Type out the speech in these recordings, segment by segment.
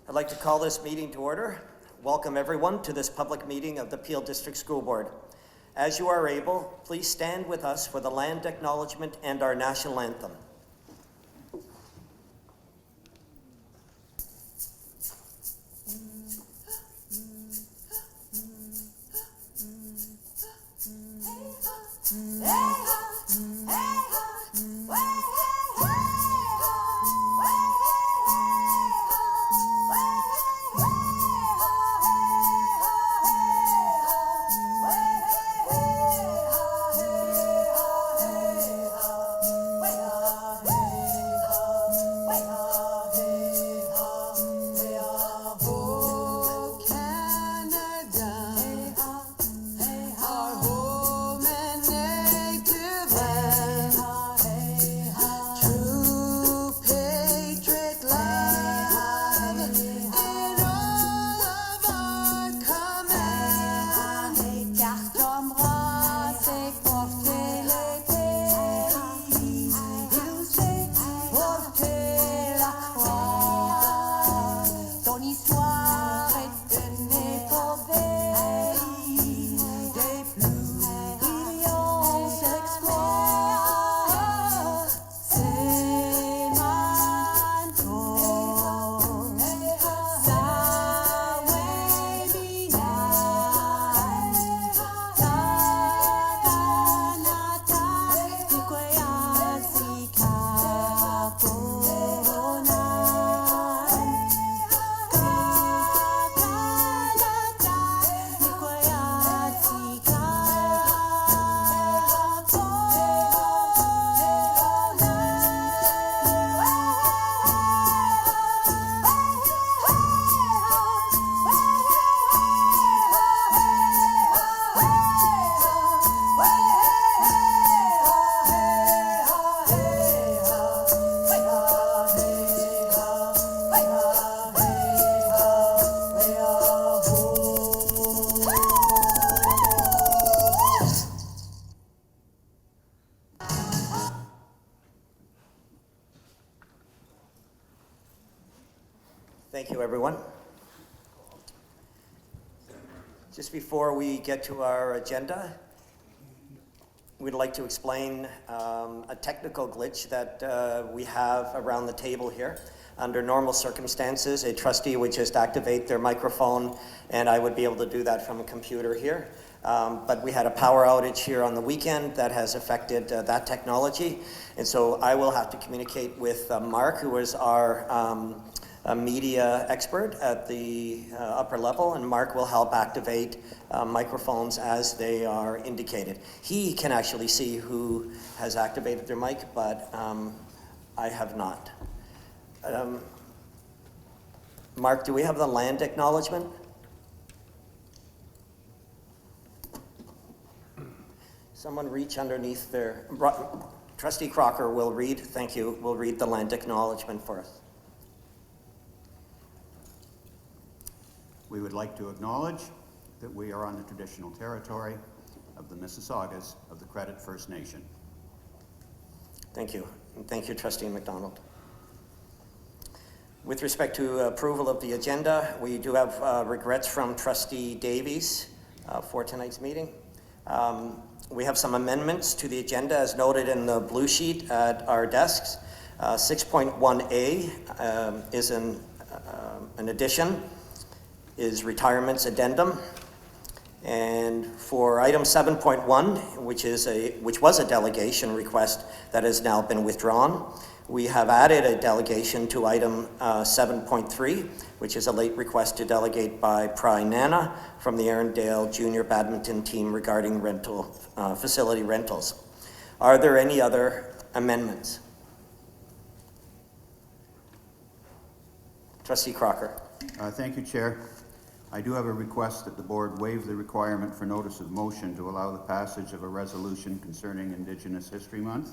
I'd like to call this meeting to order. Welcome everyone to this public meeting of the Peel District School Board. As you are able, please stand with us for the land acknowledgement and our national anthem. Thank you, everyone. Just before we get to our agenda, we'd like to explain a technical glitch that we have around the table here. Under normal circumstances, a trustee would just activate their microphone and I would be able to do that from a computer here. But we had a power outage here on the weekend that has affected that technology. And so I will have to communicate with Mark, who is our a media expert at the upper level, and Mark will help activate microphones as they are indicated. He can actually see who has activated their mic, but I have not. Mark, do we have the land acknowledgement? Someone reach underneath there. Trustee Crocker will read, thank you, will read the land acknowledgement for us. We would like to acknowledge that we are on the traditional territory of the Mississaugas of the Credit First Nation. Thank you. And thank you, Trustee McDonald. With respect to approval of the agenda, we do have regrets from Trustee Davies for tonight's meeting. We have some amendments to the agenda as noted in the blue sheet at our desks. 6.1A is an addition, is retirements addendum. And for item 7.1, which was a delegation request that has now been withdrawn, we have added a delegation to item 7.3, which is a late request to delegate by Pry Nana from the Arundel Junior Badminton team regarding facility rentals. Are there any other amendments? Trustee Crocker. Thank you, Chair. I do have a request that the board waive the requirement for notice of motion to allow the passage of a resolution concerning Indigenous History Month.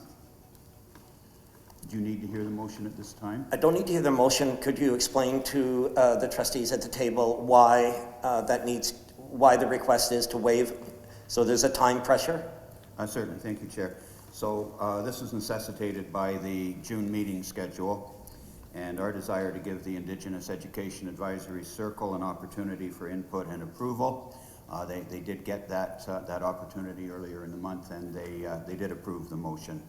Do you need to hear the motion at this time? I don't need to hear the motion. Could you explain to the trustees at the table why why the request is to waive? So there's a time pressure? Certainly, thank you, Chair. So this is necessitated by the June meeting schedule. and our desire to give the Indigenous Education Advisory Circle an opportunity for input and approval. They did get that opportunity earlier in the month, and they did approve the motion,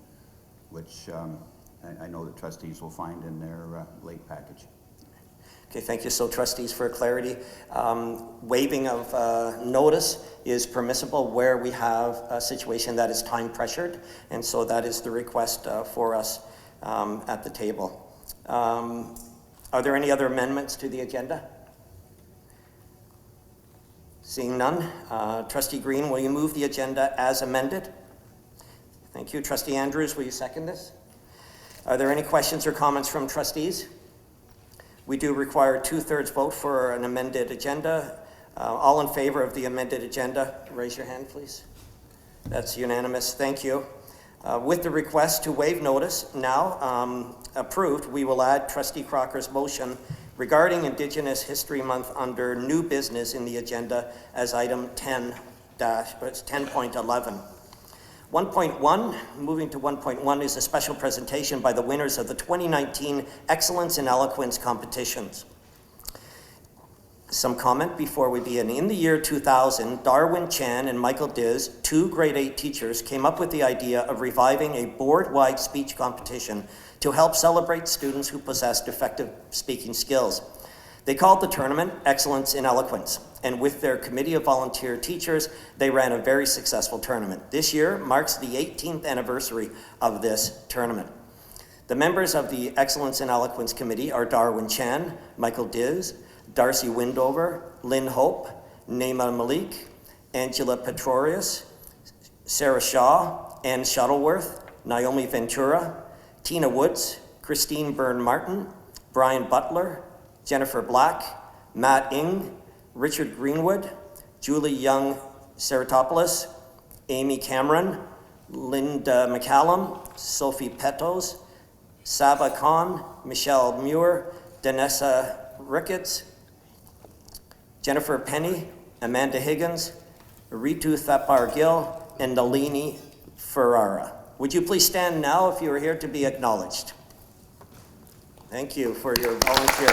which I know that trustees will find in their late package. Okay, thank you. So trustees, for clarity, waiving of notice is permissible where we have a situation that is time pressured, and so that is the request for us at the table. Are there any other amendments to the agenda? Seeing none, Trustee Green, will you move the agenda as amended? Thank you. Trustee Andrews, will you second this? Are there any questions or comments from trustees? We do require a 2/3 vote for an amended agenda. All in favor of the amended agenda, raise your hand, please. That's unanimous. Thank you. With the request to waive notice now approved, we will add Trustee Crocker's motion regarding Indigenous History Month under new business in the agenda as item 10.11. 1.1, moving to 1.1, is a special presentation by the winners of the 2019 Excellence in Eloquence competitions. Some comment before we begin. In the year 2000, Darwin Chan and Michael Diz, two grade 8 teachers, came up with the idea of reviving a board-wide speech competition to help celebrate students who possessed effective speaking skills. They called the tournament Excellence in Eloquence, and with their committee of volunteer teachers, they ran a very successful tournament. This year marks the 18th anniversary of this tournament. The members of the Excellence in Eloquence Committee are Darwin Chan, Michael Diz, Darcy Windover, Lynn Hope, Naima Malik, Angela Petrorius, Sarah Shaw, Ann Shuttleworth, Naomi Ventura, Tina Woods, Christine Byrne-Martin, Brian Butler, Jennifer Black, Matt Ing, Richard Greenwood, Julie Young Ceratopoulos, Amy Cameron, Linda McCallum, Sophie Petos, Saba Khan, Michelle Muir, Danessa Ricketts, Jennifer Penny, Amanda Higgins, Ritu Thapar Gill, and Nalini Ferrara. Would you please stand now if you are here to be acknowledged? Thank you for your volunteer.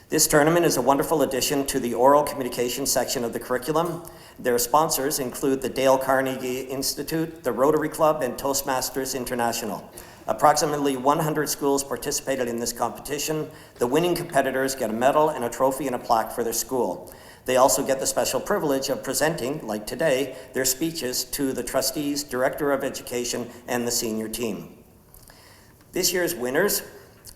This tournament is a wonderful addition to the oral communication section of the curriculum. Their sponsors include the Dale Carnegie Institute, the Rotary Club, and Toastmasters International. Approximately 100 schools participated in this competition. The winning competitors get a medal and a trophy and a plaque for their school. They also get the special privilege of presenting, like today, their speeches to the trustees, director of education, and the senior team. This year's winners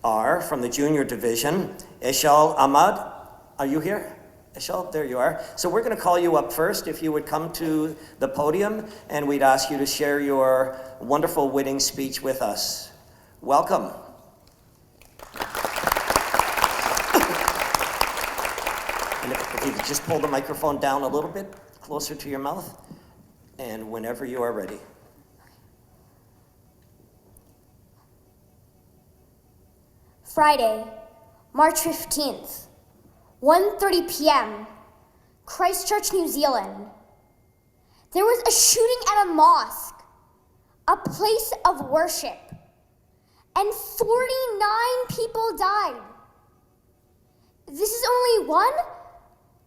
are from the junior division, Eshal Ahmad. Are you here? Eshal, there you are. So we're going to call you up first, if you would come to the podium, and we'd ask you to share your wonderful winning speech with us. Welcome. And if you could just pull the microphone down a little bit closer to your mouth, and whenever you are ready. Friday, March 15th, 1:30 p.m., Christchurch, New Zealand. There was a shooting at a mosque, a place of worship, and 49 people died. This is only one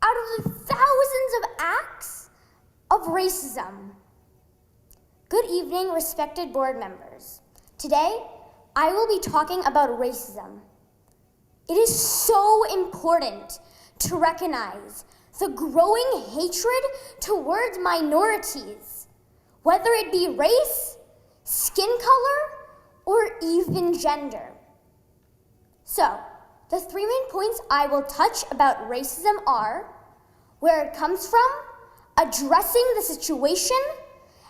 out of the thousands of acts of racism. Good evening, respected board members. Today, I will be talking about racism. It is so important to recognize the growing hatred towards minorities, whether it be race, skin color, or even gender. So, the 3 main points I will touch about racism are where it comes from, addressing the situation,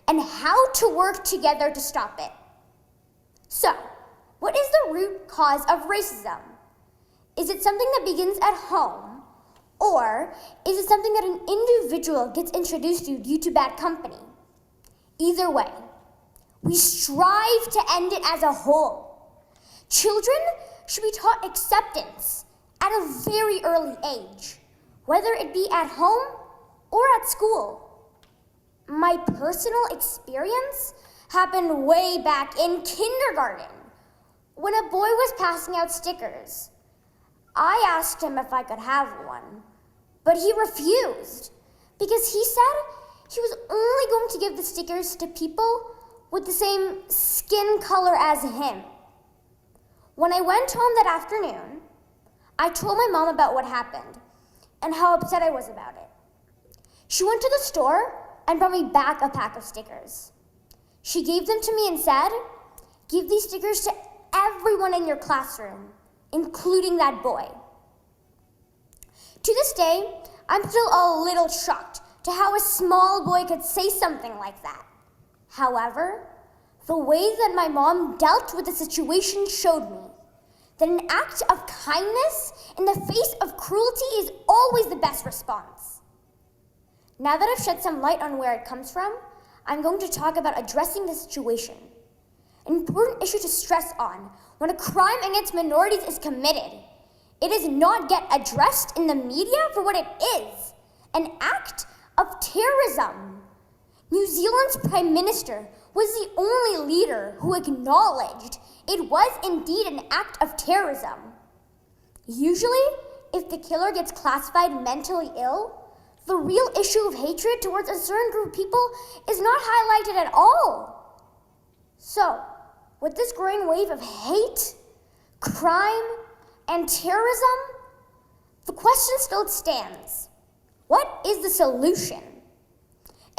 and how to work together to stop it. So, what is the root cause of racism? Is it something that begins at home, or is it something that an individual gets introduced to due to bad company? Either way, we strive to end it as a whole. Children should be taught acceptance at a very early age, whether it be at home or at school. My personal experience happened way back in kindergarten when a boy was passing out stickers. I asked him if I could have one, but he refused because he said he was only going to give the stickers to people with the same skin color as him. When I went home that afternoon, I told my mom about what happened and how upset I was about it. She went to the store and brought me back a pack of stickers. She gave them to me and said, "Give these stickers to everyone in your classroom, including that boy." To this day, I'm still a little shocked to how a small boy could say something like that. However, the way that my mom dealt with the situation showed me that an act of kindness in the face of cruelty is always the best response. Now that I've shed some light on where it comes from, I'm going to talk about addressing the situation. An important issue to stress on when a crime against minorities is committed. It does not get addressed in the media for what it is, an act of terrorism. New Zealand's Prime Minister was the only leader who acknowledged it was indeed an act of terrorism. Usually, if the killer gets classified mentally ill, the real issue of hatred towards a certain group of people is not highlighted at all. So, with this growing wave of hate, crime, and terrorism, the question still stands. What is the solution?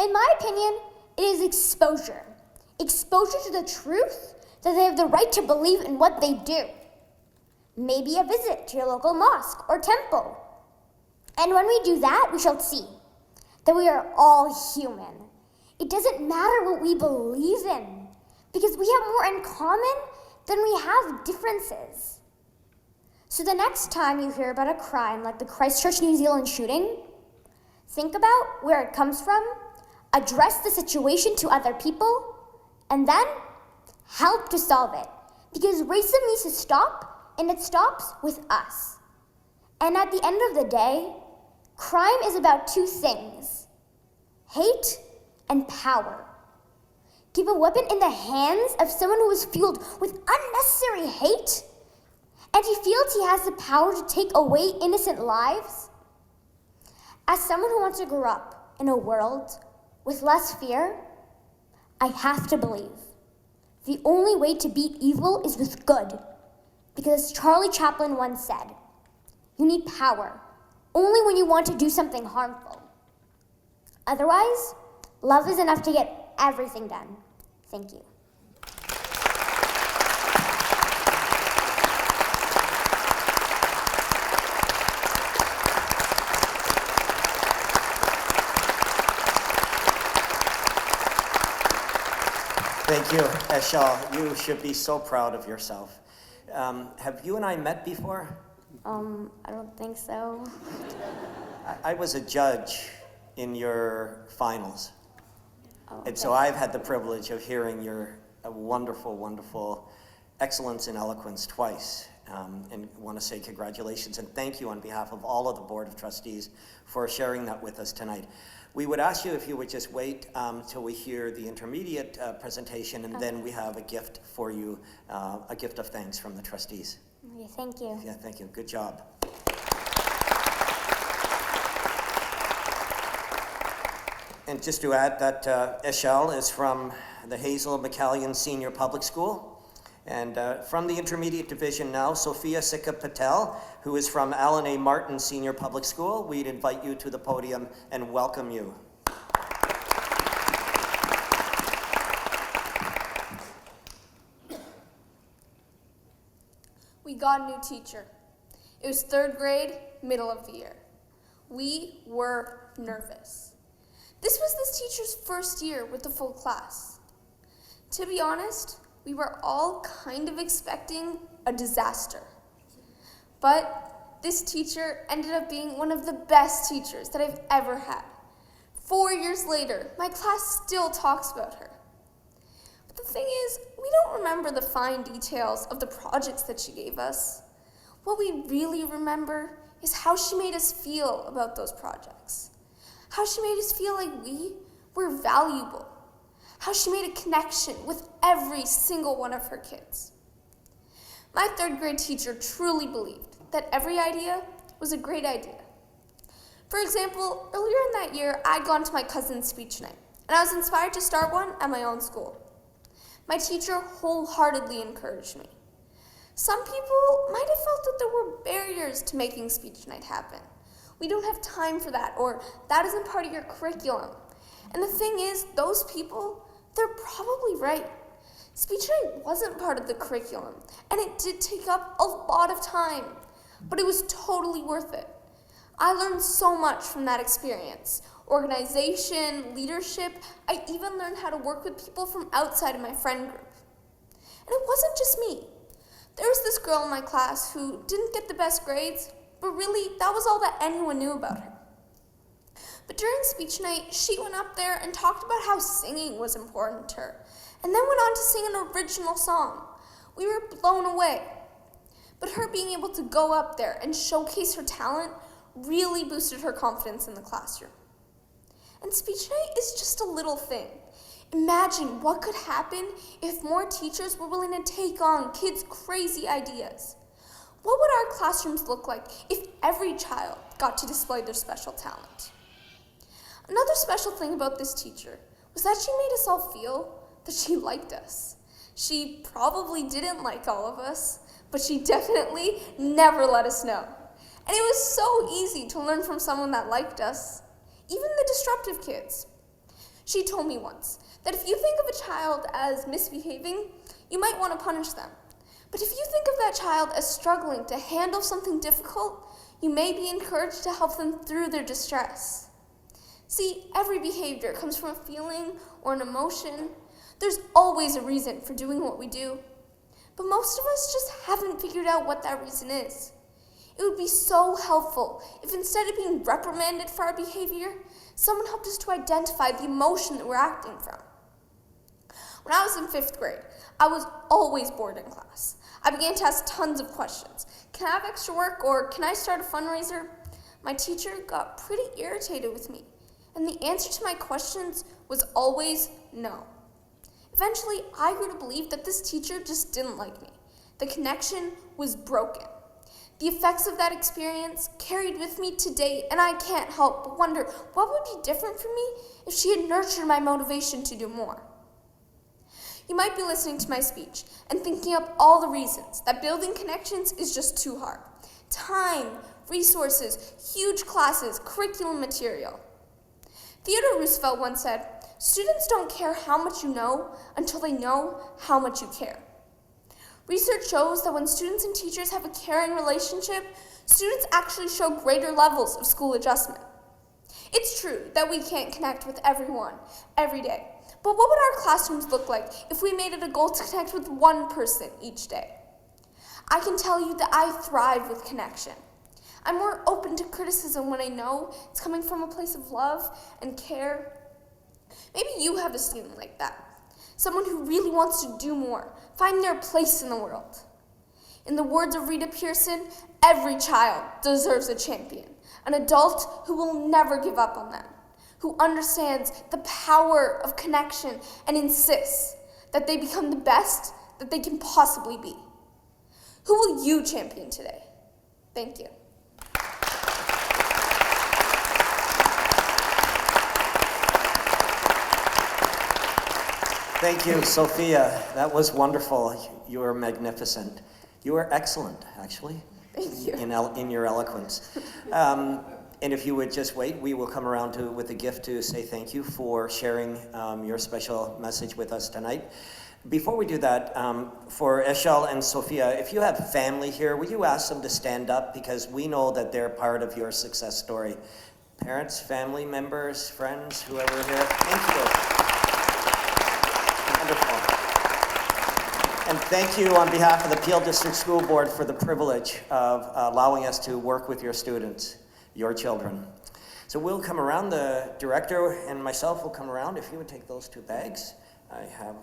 In my opinion, it is exposure. Exposure to the truth that they have the right to believe in what they do. Maybe a visit to your local mosque or temple. And when we do that, we shall see that we are all human. It doesn't matter what we believe in, because we have more in common than we have differences. So the next time you hear about a crime like the Christchurch, New Zealand shooting, think about where it comes from, address the situation to other people, and then help to solve it. Because racism needs to stop, and it stops with us. And at the end of the day, crime is about two things: hate and power. Give a weapon in the hands of someone who is fueled with unnecessary hate, and he feels he has the power to take away innocent lives. As someone who wants to grow up in a world with less fear, I have to believe the only way to beat evil is with good. Because as Charlie Chaplin once said, you need power only when you want to do something harmful. Otherwise, love is enough to get everything done. Thank you. Thank you, Eshal. You should be so proud of yourself. Have you and I met before? I don't think so. I was a judge in your finals. Oh, And so I've had the privilege of hearing your wonderful, wonderful excellence and eloquence twice. And want to say congratulations and thank you on behalf of all of the Board of Trustees for sharing that with us tonight. We would ask you if you would just wait till we hear the intermediate presentation, and then we have a gift for you, a gift of thanks from the trustees. Okay, thank you. Yeah, thank you. Good job. And just to add that Eshal is from the Hazel McCallion Senior Public School. And from the Intermediate Division now, Sophia Sikka Patel, who is from Alan A. Martin Senior Public School. We'd invite you to the podium and welcome you. We got a new teacher. It was third grade, middle of the year. We were nervous. This was this teacher's first year with the full class. To be honest, we were all kind of expecting a disaster. But this teacher ended up being one of the best teachers that I've ever had. 4 years later, my class still talks about her. But the thing is, we don't remember the fine details of the projects that she gave us. What we really remember is how she made us feel about those projects. How she made us feel like we were valuable, how she made a connection with every single one of her kids. My third grade teacher truly believed that every idea was a great idea. For example, earlier in that year, I'd gone to my cousin's speech night, and I was inspired to start one at my own school. My teacher wholeheartedly encouraged me. Some people might have felt that there were barriers to making speech night happen. We don't have time for that, or that isn't part of your curriculum. And the thing is, those people, they're probably right. Speech night wasn't part of the curriculum, and it did take up a lot of time, but it was totally worth it. I learned so much from that experience. Organization, leadership, I even learned how to work with people from outside of my friend group. And it wasn't just me. There was this girl in my class who didn't get the best grades, but really, that was all that anyone knew about her. But during speech night, she went up there and talked about how singing was important to her, and then went on to sing an original song. We were blown away. But her being able to go up there and showcase her talent really boosted her confidence in the classroom. And speech night is just a little thing. Imagine what could happen if more teachers were willing to take on kids' crazy ideas. What would our classrooms look like if every child got to display their special talent? Another special thing about this teacher was that she made us all feel that she liked us. She probably didn't like all of us, but she definitely never let us know. And it was so easy to learn from someone that liked us, even the disruptive kids. She told me once that if you think of a child as misbehaving, you might want to punish them. But if you think of that child as struggling to handle something difficult, you may be encouraged to help them through their distress. See, every behavior comes from a feeling or an emotion. There's always a reason for doing what we do. But most of us just haven't figured out what that reason is. It would be so helpful if instead of being reprimanded for our behavior, someone helped us to identify the emotion that we're acting from. When I was in 5th grade, I was always bored in class. I began to ask tons of questions. Can I have extra work, or can I start a fundraiser? My teacher got pretty irritated with me, and the answer to my questions was always no. Eventually, I grew to believe that this teacher just didn't like me. The connection was broken. The effects of that experience carried with me to date, and I can't help but wonder what would be different for me if she had nurtured my motivation to do more. You might be listening to my speech and thinking up all the reasons that building connections is just too hard. Time, resources, huge classes, curriculum material. Theodore Roosevelt once said, "Students don't care how much you know until they know how much you care." Research shows that when students and teachers have a caring relationship, students actually show greater levels of school adjustment. It's true that we can't connect with everyone every day, but what would our classrooms look like if we made it a goal to connect with one person each day? I can tell you that I thrive with connection. I'm more open to criticism when I know it's coming from a place of love and care. Maybe you have a student like that. Someone who really wants to do more, find their place in the world. In the words of Rita Pearson, every child deserves a champion, an adult who will never give up on them, who understands the power of connection and insists that they become the best that they can possibly be. Who will you champion today? Thank you. Thank you, Sophia. That was wonderful. You were magnificent. You were excellent, actually. Thank you. In your eloquence. And if you would just wait, we will come around with a gift to say thank you for sharing your special message with us tonight. Before we do that, for Eshel and Sophia, if you have family here, would you ask them to stand up, because we know that they're part of your success story. Parents, family members, friends, whoever here, thank you. Wonderful. And thank you on behalf of the Peel District School Board for the privilege of allowing us to work with your students, your children. So we'll come around, the director and myself will come around. If you would take those 2 bags, I have.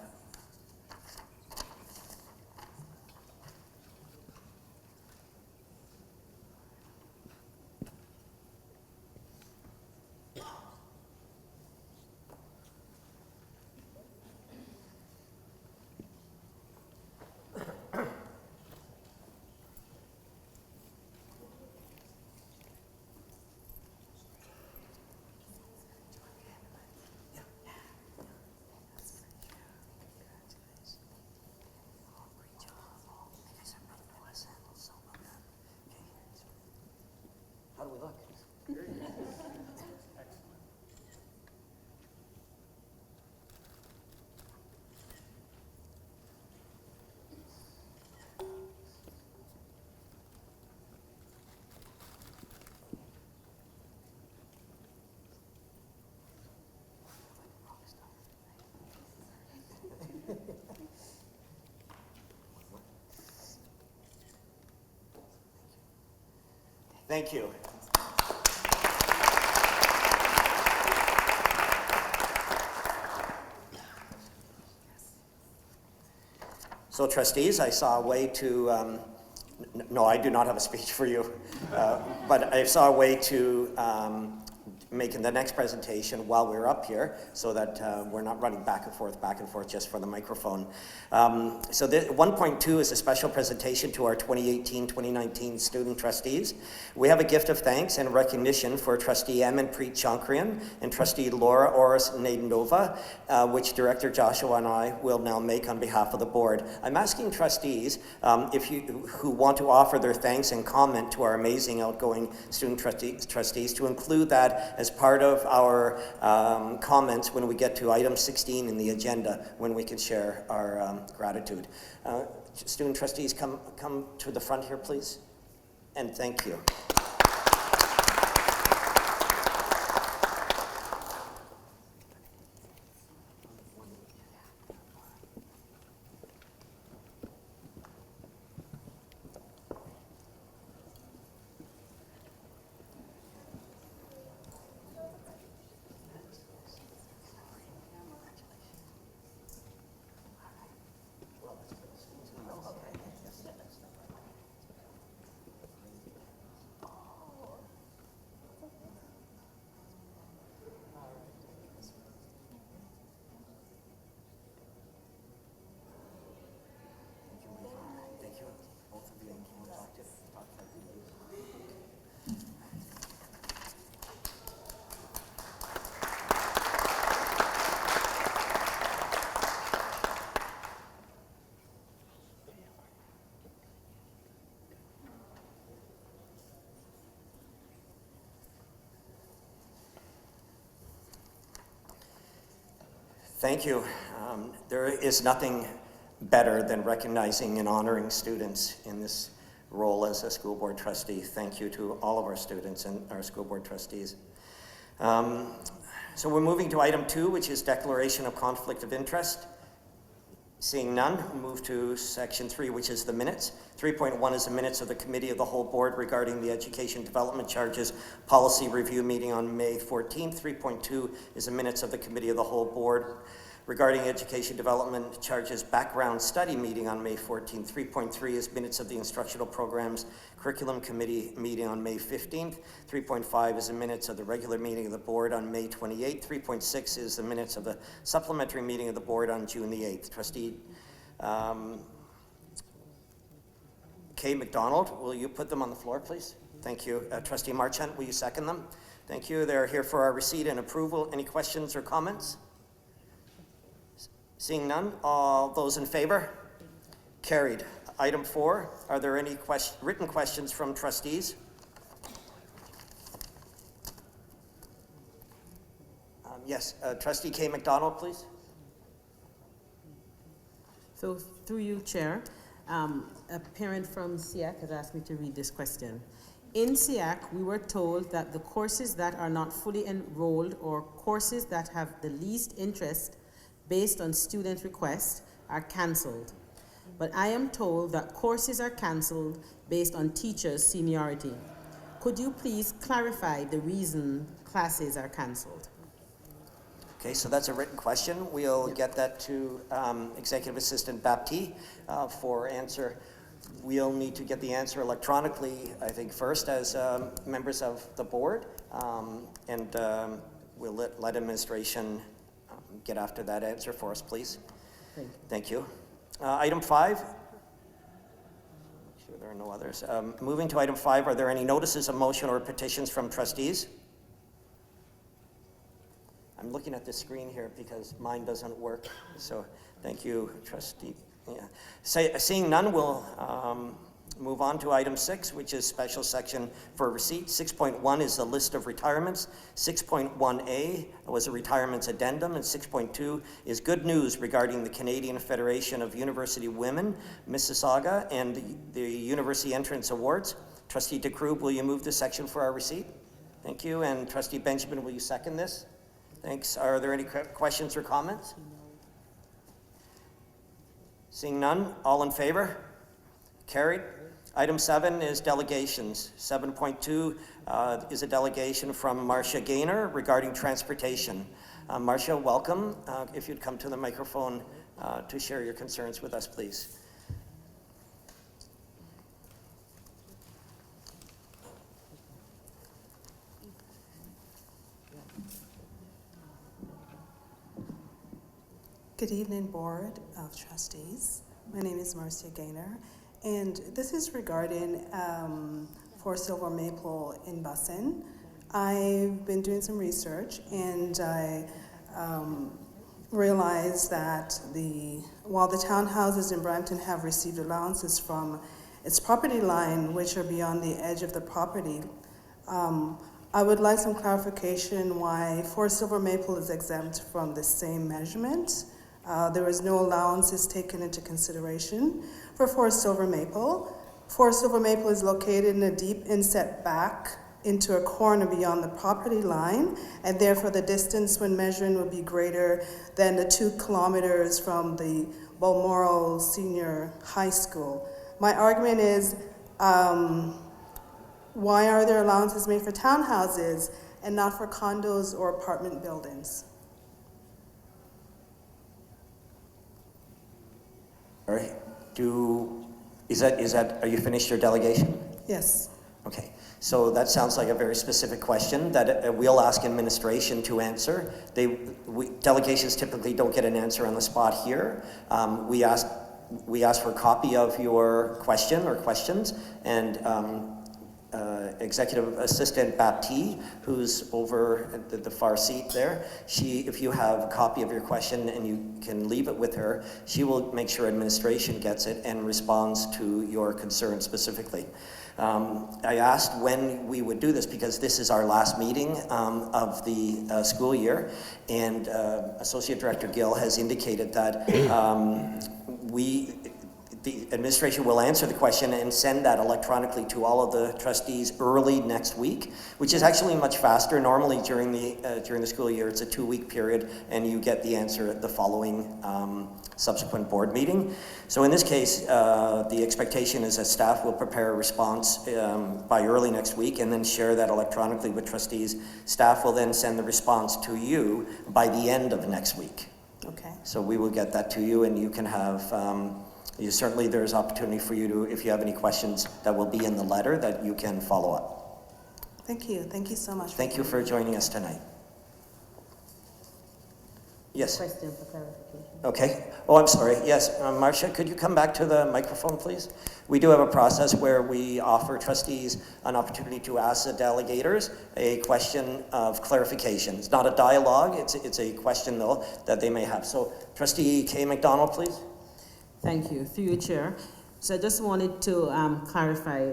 Thank you. So trustees, I saw a way to, no, I do not have a speech for you, but I saw a way to making the next presentation while we're up here so that we're not running back and forth just for the microphone. So 1.2 is a special presentation to our 2018-2019 student trustees. We have a gift of thanks and recognition for Trustee Amanpreet Chankrian and Trustee Laura Oris Nadenova, which Director Joshua and I will now make on behalf of the board. I'm asking trustees who want to offer their thanks and comment to our amazing outgoing student trustees to include that as part of our comments when we get to item 16 in the agenda, when we can share our gratitude. Student trustees, come to the front here, please, and thank you. Thank you. There is nothing better than recognizing and honoring students in this role as a school board trustee. Thank you to all of our students and our school board trustees. So we're moving to item 2, which is declaration of conflict of interest. Seeing none, we'll move to section 3, which is the minutes. 3.1 is the minutes of the Committee of the Whole Board regarding the Education Development Charges Policy Review meeting on May 14th. 3.2 is the minutes of the Committee of the Whole Board regarding Education Development Charges Background Study meeting on May 14th. 3.3 is minutes of the Instructional Programs Curriculum Committee meeting on May 15th. 3.5 is the minutes of the regular meeting of the board on May 28th. 3.6 is the minutes of the supplementary meeting of the board on June the 8th. Trustee Kay McDonald, will you put them on the floor, please? Thank you. Trustee Marchant, will you second them? Thank you. They're here for our receipt and approval. Any questions or comments? Seeing none, all those in favor? Carried. Item 4, are there any written questions from trustees? Yes, Trustee Kay McDonald, please. So through you, Chair, a parent from SEAC has asked me to read this question. In SEAC, we were told that the courses that are not fully enrolled or courses that have the least interest based on student request are cancelled. But I am told that courses are cancelled based on teachers' seniority. Could you please clarify the reason classes are cancelled? Okay, so that's a written question. We'll get that to Executive Assistant Baptiste for answer. We'll need to get the answer electronically, I think, first as members of the board, and we'll let administration get after that answer for us, please. Thank you. Item 5. Make sure there are no others. Moving to item 5, are there any notices of motion or petitions from trustees? I'm looking at the screen here because mine doesn't work. So thank you, trustee. Yeah. Seeing none, we'll move on to item 6, which is special section for receipt. 6.1 is the list of retirements. 6.1a was a retirements addendum, and 6.2 is good news regarding the Canadian Federation of University Women, Mississauga, and the University Entrance Awards. Trustee DeCrube, will you move this section for our receipt? Thank you. And Trustee Benjamin, will you second this? Thanks. Are there any questions or comments? Seeing none, all in favor? Carried. Item 7 is delegations. 7.2 is a delegation from Marcia Gaynor regarding transportation. Marcia, welcome. If you'd come to the microphone to share your concerns with us, please. Good evening, Board of Trustees. My name is Marcia Gaynor, and this is regarding for Silver Maple in Bussin. I've been doing some research, and I realized that while the townhouses in Brampton have received allowances from its property line, which are beyond the edge of the property, I would like some clarification why Forest Silver Maple is exempt from the same measurement. There was no allowances taken into consideration for Forest Silver Maple. Forest Silver Maple is located in a deep inset back into a corner beyond the property line, and therefore the distance when measuring would be greater than the 2 kilometers from the Balmoral Senior High School. My argument is, why are there allowances made for townhouses and not for condos or apartment buildings? All right. Are you finished your delegation? Yes. Okay. So that sounds like a very specific question that we'll ask administration to answer. Delegations typically don't get an answer on the spot here. We ask for a copy of your question or questions, and Executive Assistant Baptiste, who's over at the far seat there, if you have a copy of your question and you can leave it with her, she will make sure administration gets it and responds to your concern specifically. I asked when we would do this because this is our last meeting of the school year, and Associate Director Gill has indicated that the administration will answer the question and send that electronically to all of the trustees early next week, which is actually much faster. Normally during the school year, it's a 2-week period, and you get the answer at the following subsequent board meeting. So in this case, the expectation is that staff will prepare a response by early next week and then share that electronically with trustees. Staff will then send the response to you by the end of next week. Okay. So we will get that to you, and you can have certainly there's opportunity for you to, if you have any questions that will be in the letter, that you can follow up. Thank you. Thank you so much. Thank you for joining us tonight. Yes. Question for clarification. Okay. Oh, I'm sorry. Yes, Marcia, could you come back to the microphone, please? We do have a process where we offer trustees an opportunity to ask the delegators a question of clarification. It's not a dialogue. It's a question, though, that they may have. So, Trustee Kay McDonald, please. Thank you. Through your chair. So I just wanted to clarify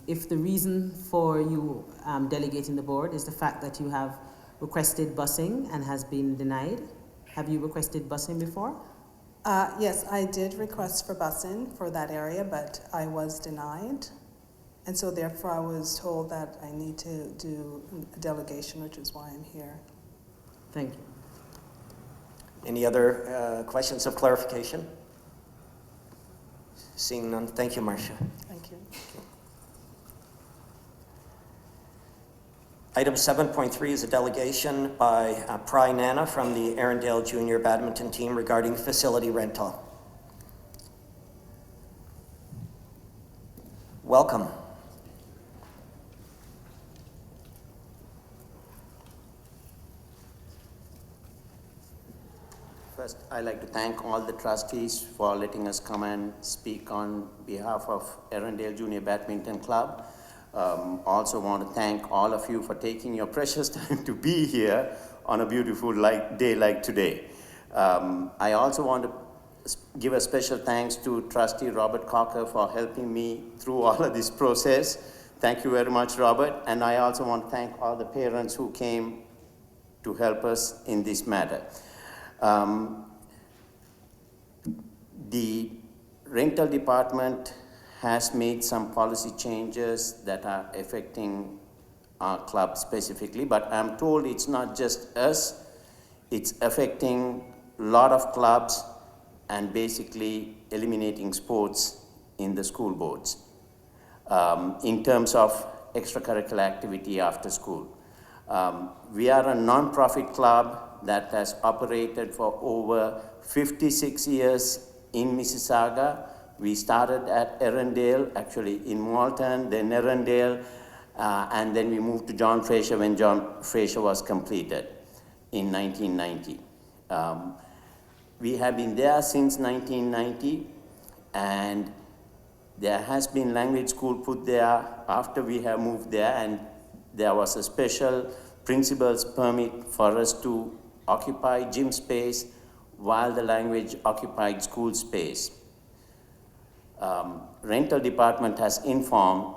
if the reason for you delegating the board is the fact that you have requested busing and has been denied. Have you requested busing before? Yes, I did request for busing for that area, but I was denied. And so therefore I was told that I need to do a delegation, which is why I'm here. Thank you. Any other questions of clarification? Seeing none, thank you, Marcia. Thank you. Item 7.3 is a delegation by Pry Nana from the Arundel Junior Badminton team regarding facility rental. Welcome. First, I'd like to thank all the trustees for letting us come and speak on behalf of Arundel Junior Badminton Club. Also want to thank all of you for taking your precious time to be here on a beautiful day like today. I also want to give a special thanks to Trustee Robert Cocker for helping me through all of this process. Thank you very much, Robert. And I also want to thank all the parents who came to help us in this matter. The rental department has made some policy changes that are affecting our club specifically, but I'm told it's not just us, it's affecting a lot of clubs and basically eliminating sports in the school boards. in terms of extracurricular activity after school. We are a non-profit club that has operated for over 56 years in Mississauga. We started at Erindale, actually in Malton, then Erindale, and then we moved to John Fraser when John Fraser was completed in 1990. We have been there since 1990, and there has been language school put there after we have moved there, and there was a special principal's permit for us to occupy gym space while the language occupied school space. Rental department has informed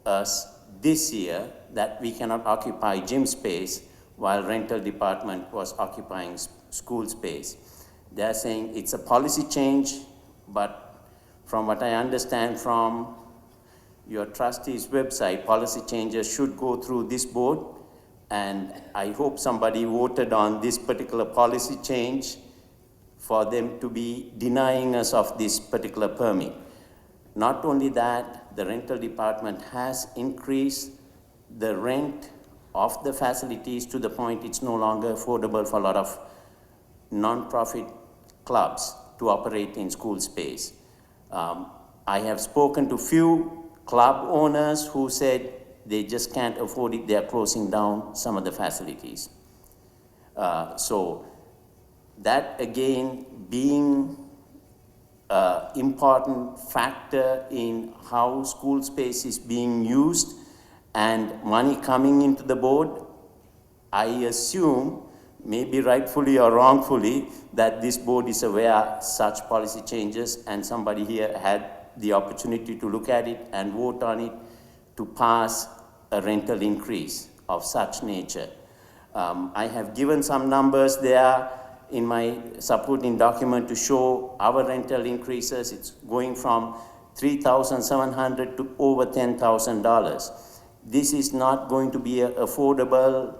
us this year that we cannot occupy gym space while rental department was occupying school space. They're saying it's a policy change, but from what I understand from your trustees' website, policy changes should go through this board, and I hope somebody voted on this particular policy change for them to be denying us of this particular permit. Not only that, the rental department has increased the rent of the facilities to the point it's no longer affordable for a lot of non-profit clubs to operate in school space. I have spoken to few club owners who said they just can't afford it, they're closing down some of the facilities. So that again being an important factor in how school space is being used and money coming into the board, I assume, maybe rightfully or wrongfully, that this board is aware such policy changes, and somebody here had the opportunity to look at it and vote on it to pass a rental increase of such nature. I have given some numbers there in my supporting document to show our rental increases. It's going from $3,700 to over $10,000. This is not going to be affordable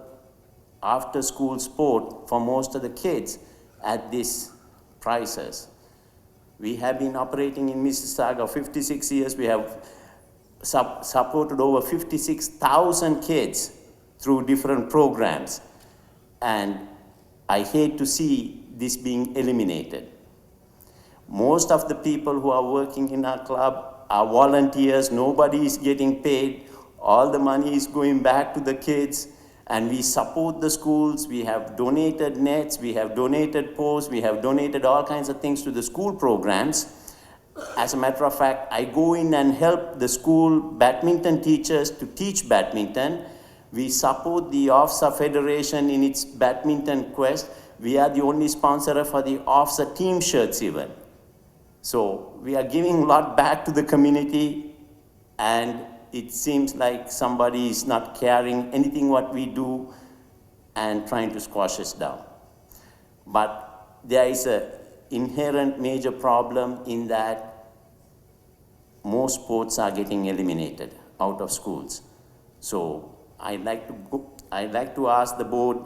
after-school sport for most of the kids at these prices. We have been operating in Mississauga 56 years. We have supported over 56,000 kids through different programs. And I hate to see this being eliminated. Most of the people who are working in our club are volunteers. Nobody is getting paid. All the money is going back to the kids. And we support the schools. We have donated nets, we have donated posts, we have donated all kinds of things to the school programs. As a matter of fact, I go in and help the school badminton teachers to teach badminton. We support the OFSA Federation in its badminton quest. We are the only sponsor for the OFSA team shirts even. So we are giving a lot back to the community, and it seems like somebody is not caring anything what we do and trying to squash us down. But there is an inherent major problem in that most sports are getting eliminated out of schools. So I'd like to ask the board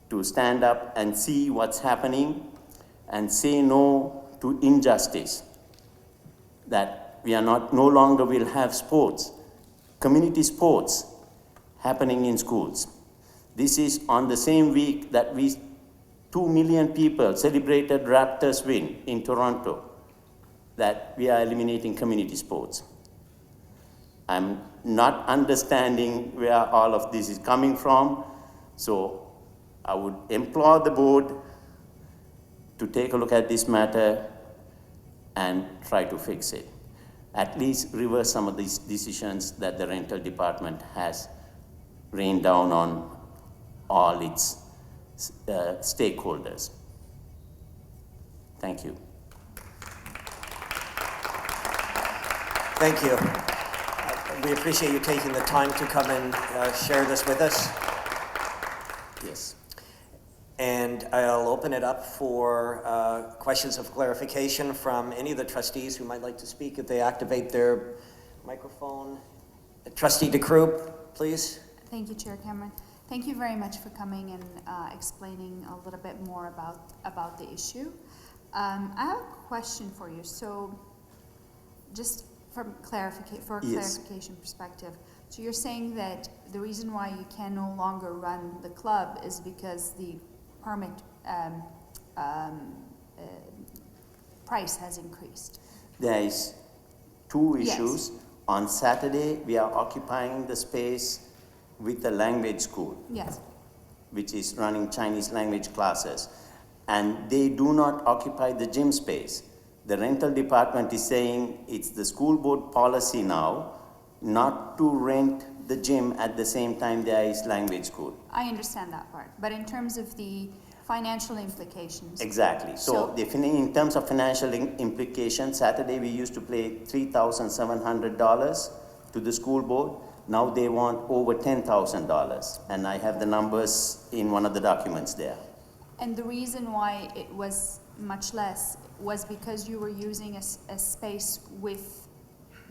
to stand up and see what's happening and say no to injustice, that we are no longer will have sports, community sports happening in schools. This is on the same week that 2 million people celebrated Raptors win in Toronto, that we are eliminating community sports. I'm not understanding where all of this is coming from, so I would implore the board to take a look at this matter and try to fix it. At least reverse some of these decisions that the rental department has rained down on all its stakeholders. Thank you. Thank you. We appreciate you taking the time to come and share this with us. Yes. And I'll open it up for questions of clarification from any of the trustees who might like to speak if they activate their microphone. Trustee DeCroop, please. Thank you, Chair Cameron. Thank you very much for coming and explaining a little bit more about the issue. I have a question for you. So just for a Yes. clarification perspective, so you're saying that the reason why you can no longer run the club is because the permit price has increased? There is two Yes. issues. On Saturday, we are occupying the space with the language school, Yes. which is running Chinese language classes. And they do not occupy the gym space. The rental department is saying it's the school board policy now not to rent the gym at the same time there is language school. I understand that part, but in terms of the financial implications. Exactly. So, in terms of financial implications, Saturday we used to pay $3,700 to the school board. Now they want over $10,000, and I have the numbers in one of the documents there. And the reason why it was much less was because you were using a space with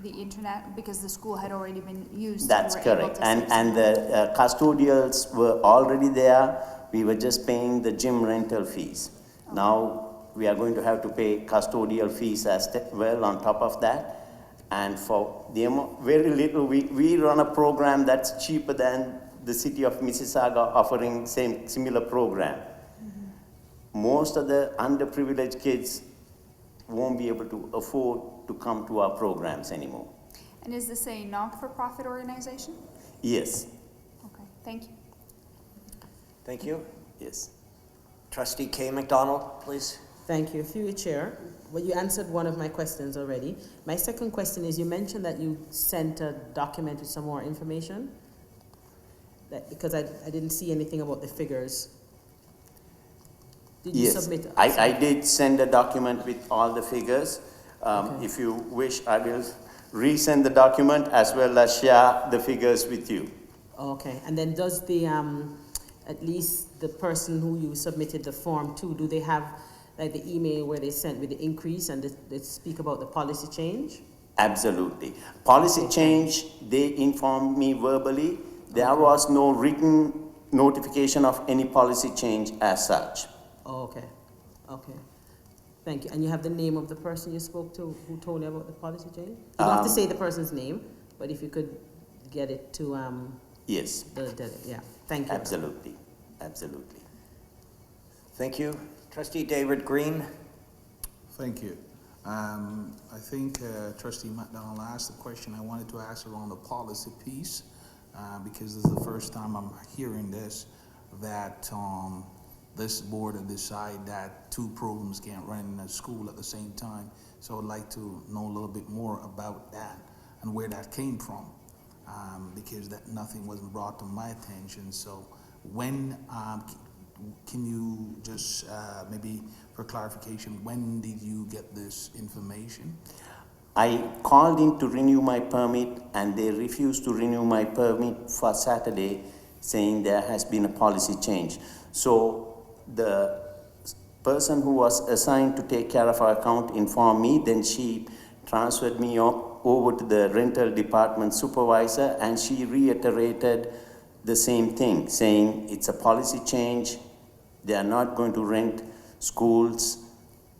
the internet, because the school had already been used. That's you were able correct. to And save some the custodials were already there. We were just paying the gym rental fees. Now we are going to have to pay custodial fees as well on top of that. And for the very little, we run a program that's cheaper than the city of Mississauga offering similar program. Most of the underprivileged kids won't be able to afford to come to our programs anymore. And is this a not-for-profit organization? Yes, Okay, thank you. Thank you. yes. Trustee K. McDonald, please. Thank you. Through you, Chair. Well, you answered one of my questions already. My second question is, you mentioned that you sent a document with some more information. Because I didn't see anything about the figures. Did you Yes, submit? I did send a document with all the figures. Okay. If you wish, I will resend the document as well as share the figures with you. Okay, and then does the, at least the person who you submitted the form to, do they have like the email where they sent with the increase and they speak about the policy change? Absolutely. Policy change, they informed me verbally. There was no written notification of any policy change as such. Oh, okay, okay. Thank you. And you have the name of the person you spoke to who told you about the policy change? You don't have to say the person's name, but if you could get it to Yes, yeah. Thank you. absolutely, absolutely. Thank you. Trustee David Green. Thank you. I think Trustee McDonald asked the question I wanted to ask around the policy piece, because this is the first time I'm hearing this, that this board will decide that two programs can't run in a school at the same time. So I'd like to know a little bit more about that and where that came from, because that nothing wasn't brought to my attention. So when can you just maybe for clarification, when did you get this information? I called in to renew my permit and they refused to renew my permit for Saturday, saying there has been a policy change. So the person who was assigned to take care of our account informed me, then she transferred me over to the rental department supervisor, and she reiterated the same thing, saying it's a policy change. They are not going to rent schools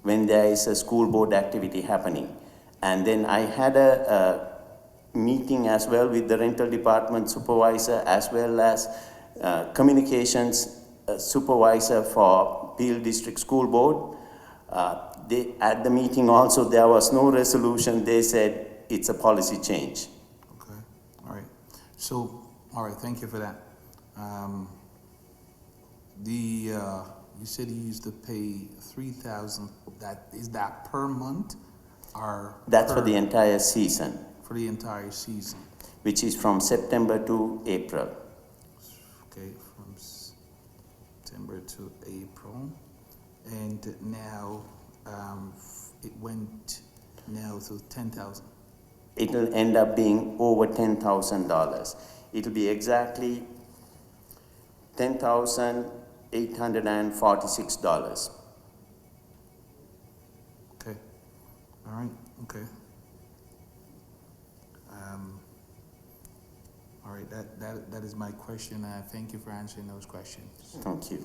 when there is a school board activity happening. And then I had a meeting as well with the rental department supervisor as well as communications supervisor for Peel District School Board. At the meeting also, there was no resolution. They said it's a policy change. Okay, all right. So, all right, thank you for that. You said you used to pay $3,000. Is that per month or? That's for the entire season, For the entire season. which is from September to April. Okay, from September to April, and now it went now to 10,000. It'll end up being over $10,000. It'll be exactly $10,846. Okay, all right, okay. All right, that is my question. Thank you for answering those questions. Thank you.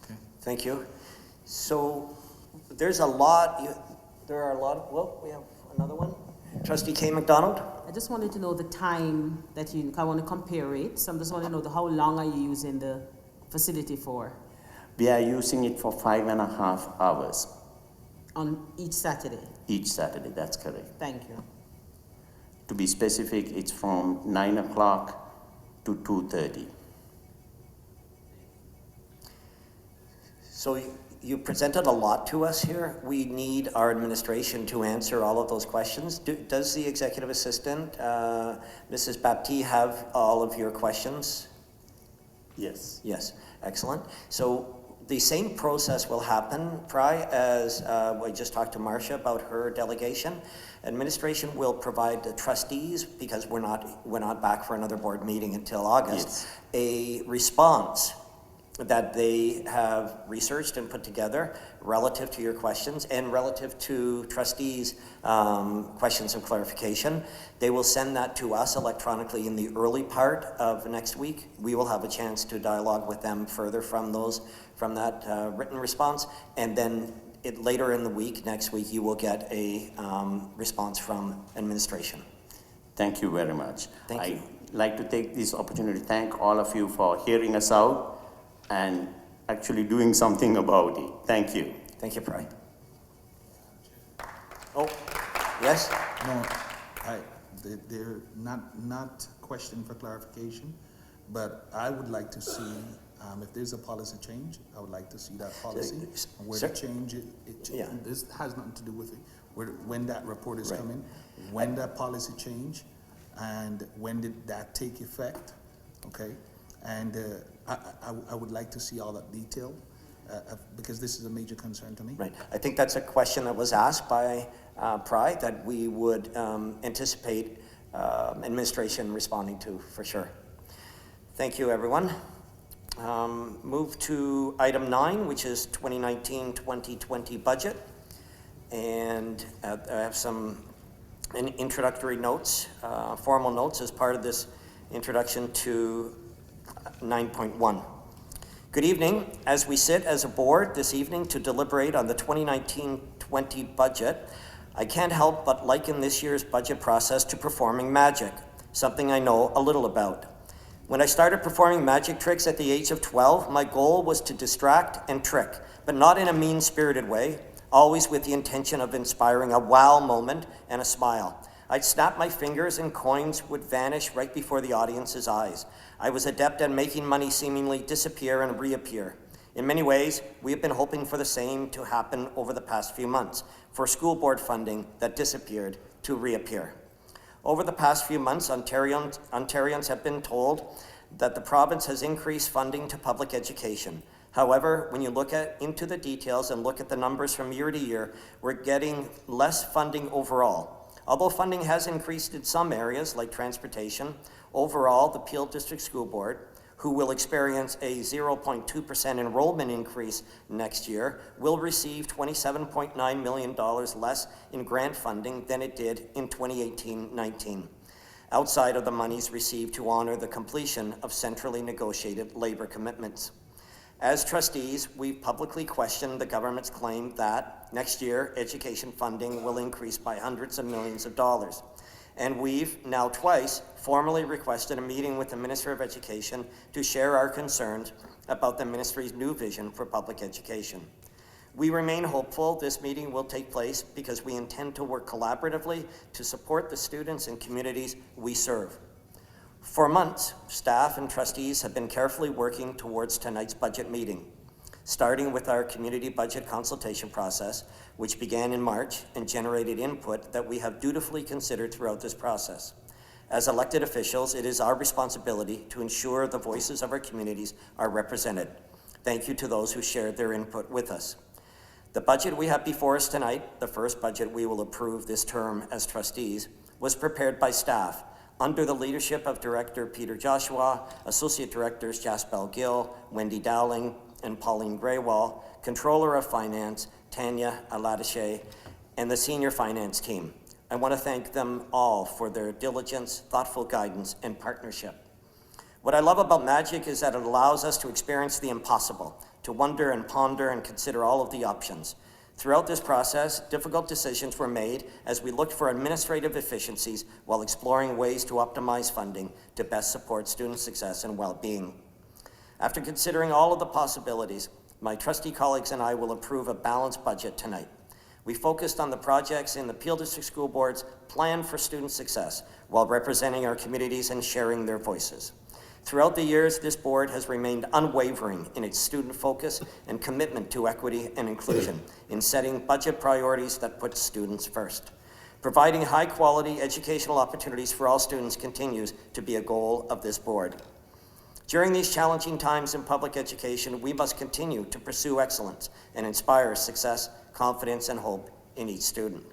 Okay. Thank you. So there are a lot of, well, we have another one. Trustee K. McDonald? I just wanted to know the time that I want to compare it. So I just want to know how long are you using the facility for We are using it for 5.5 hours on each Saturday? each Saturday, that's correct. Thank you. To be specific, it's from 9 o'clock to 2:30. So you presented a lot to us here. We need our administration to answer all of those questions. Does the executive assistant, Mrs. Baptiste, have all of your questions? Yes. Yes, excellent. So the same process will happen, as I just talked to Marcia about her delegation. Administration will provide the trustees, because we're not back for another board meeting until August, Yes. a response that they have researched and put together relative to your questions and relative to trustees' questions of clarification. They will send that to us electronically in the early part of next week. We will have a chance to dialogue with them further from that written response, and then later in the week, next week, you will get a response from administration. Thank you very much. Thank you. I'd like to take this opportunity to thank all of you for hearing us out and actually doing something about it. Thank you. Thank you, Pry. Oh, yes? No, they're not question for clarification, but I would like to see, if there's a policy change, I would like to see that policy, where Sir? to change it. Yeah. This has nothing to do with it, when that report is Right. coming, when that policy change, and when did that take effect, okay? And I would like to see all that detail, because this is a major concern to me. Right. I think that's a question that was asked by Pry that we would anticipate administration responding to, for sure. Thank you, everyone. Move to item 9, which is 2019-2020 budget. And I have some introductory notes, formal notes as part of this introduction to 9.1. Good evening. As we sit as a board this evening to deliberate on the 2019-20 budget, I can't help but liken this year's budget process to performing magic, something I know a little about. When I started performing magic tricks at the age of 12, my goal was to distract and trick, but not in a mean-spirited way, always with the intention of inspiring a wow moment and a smile. I'd snap my fingers and coins would vanish right before the audience's eyes. I was adept at making money seemingly disappear and reappear. In many ways, we have been hoping for the same to happen over the past few months, for school board funding that disappeared to reappear. Over the past few months, Ontarians have been told that the province has increased funding to public education. However, when you look into the details and look at the numbers from year to year, we're getting less funding overall. Although funding has increased in some areas, like transportation, overall, the Peel District School Board, who will experience a 0.2% enrollment increase next year, will receive $27.9 million less in grant funding than it did in 2018-19, outside of the monies received to honor the completion of centrally negotiated labor commitments. As trustees, we've publicly questioned the government's claim that next year, education funding will increase by hundreds of millions of dollars. And we've now twice formally requested a meeting with the Minister of Education to share our concerns about the ministry's new vision for public education. We remain hopeful this meeting will take place because we intend to work collaboratively to support the students and communities we serve. For months, staff and trustees have been carefully working towards tonight's budget meeting, starting with our community budget consultation process, which began in March and generated input that we have dutifully considered throughout this process. As elected officials, it is our responsibility to ensure the voices of our communities are represented. Thank you to those who shared their input with us. The budget we have before us tonight, the first budget we will approve this term as trustees, was prepared by staff under the leadership of Director Peter Joshua, Associate Directors Jaspel Gill, Wendy Dowling, and Pauline Graywall, Controller of Finance, Tanya Aladache, and the senior finance team. I want to thank them all for their diligence, thoughtful guidance, and partnership. What I love about magic is that it allows us to experience the impossible, to wonder and ponder and consider all of the options. Throughout this process, difficult decisions were made as we looked for administrative efficiencies while exploring ways to optimize funding to best support student success and well-being. After considering all of the possibilities, my trustee colleagues and I will approve a balanced budget tonight. We focused on the projects in the Peel District School Board's plan for student success while representing our communities and sharing their voices. Throughout the years, this board has remained unwavering in its student focus and commitment to equity and inclusion in setting budget priorities that put students first. Providing high-quality educational opportunities for all students continues to be a goal of this board. During these challenging times in public education, we must continue to pursue excellence and inspire success, confidence, and hope in each student.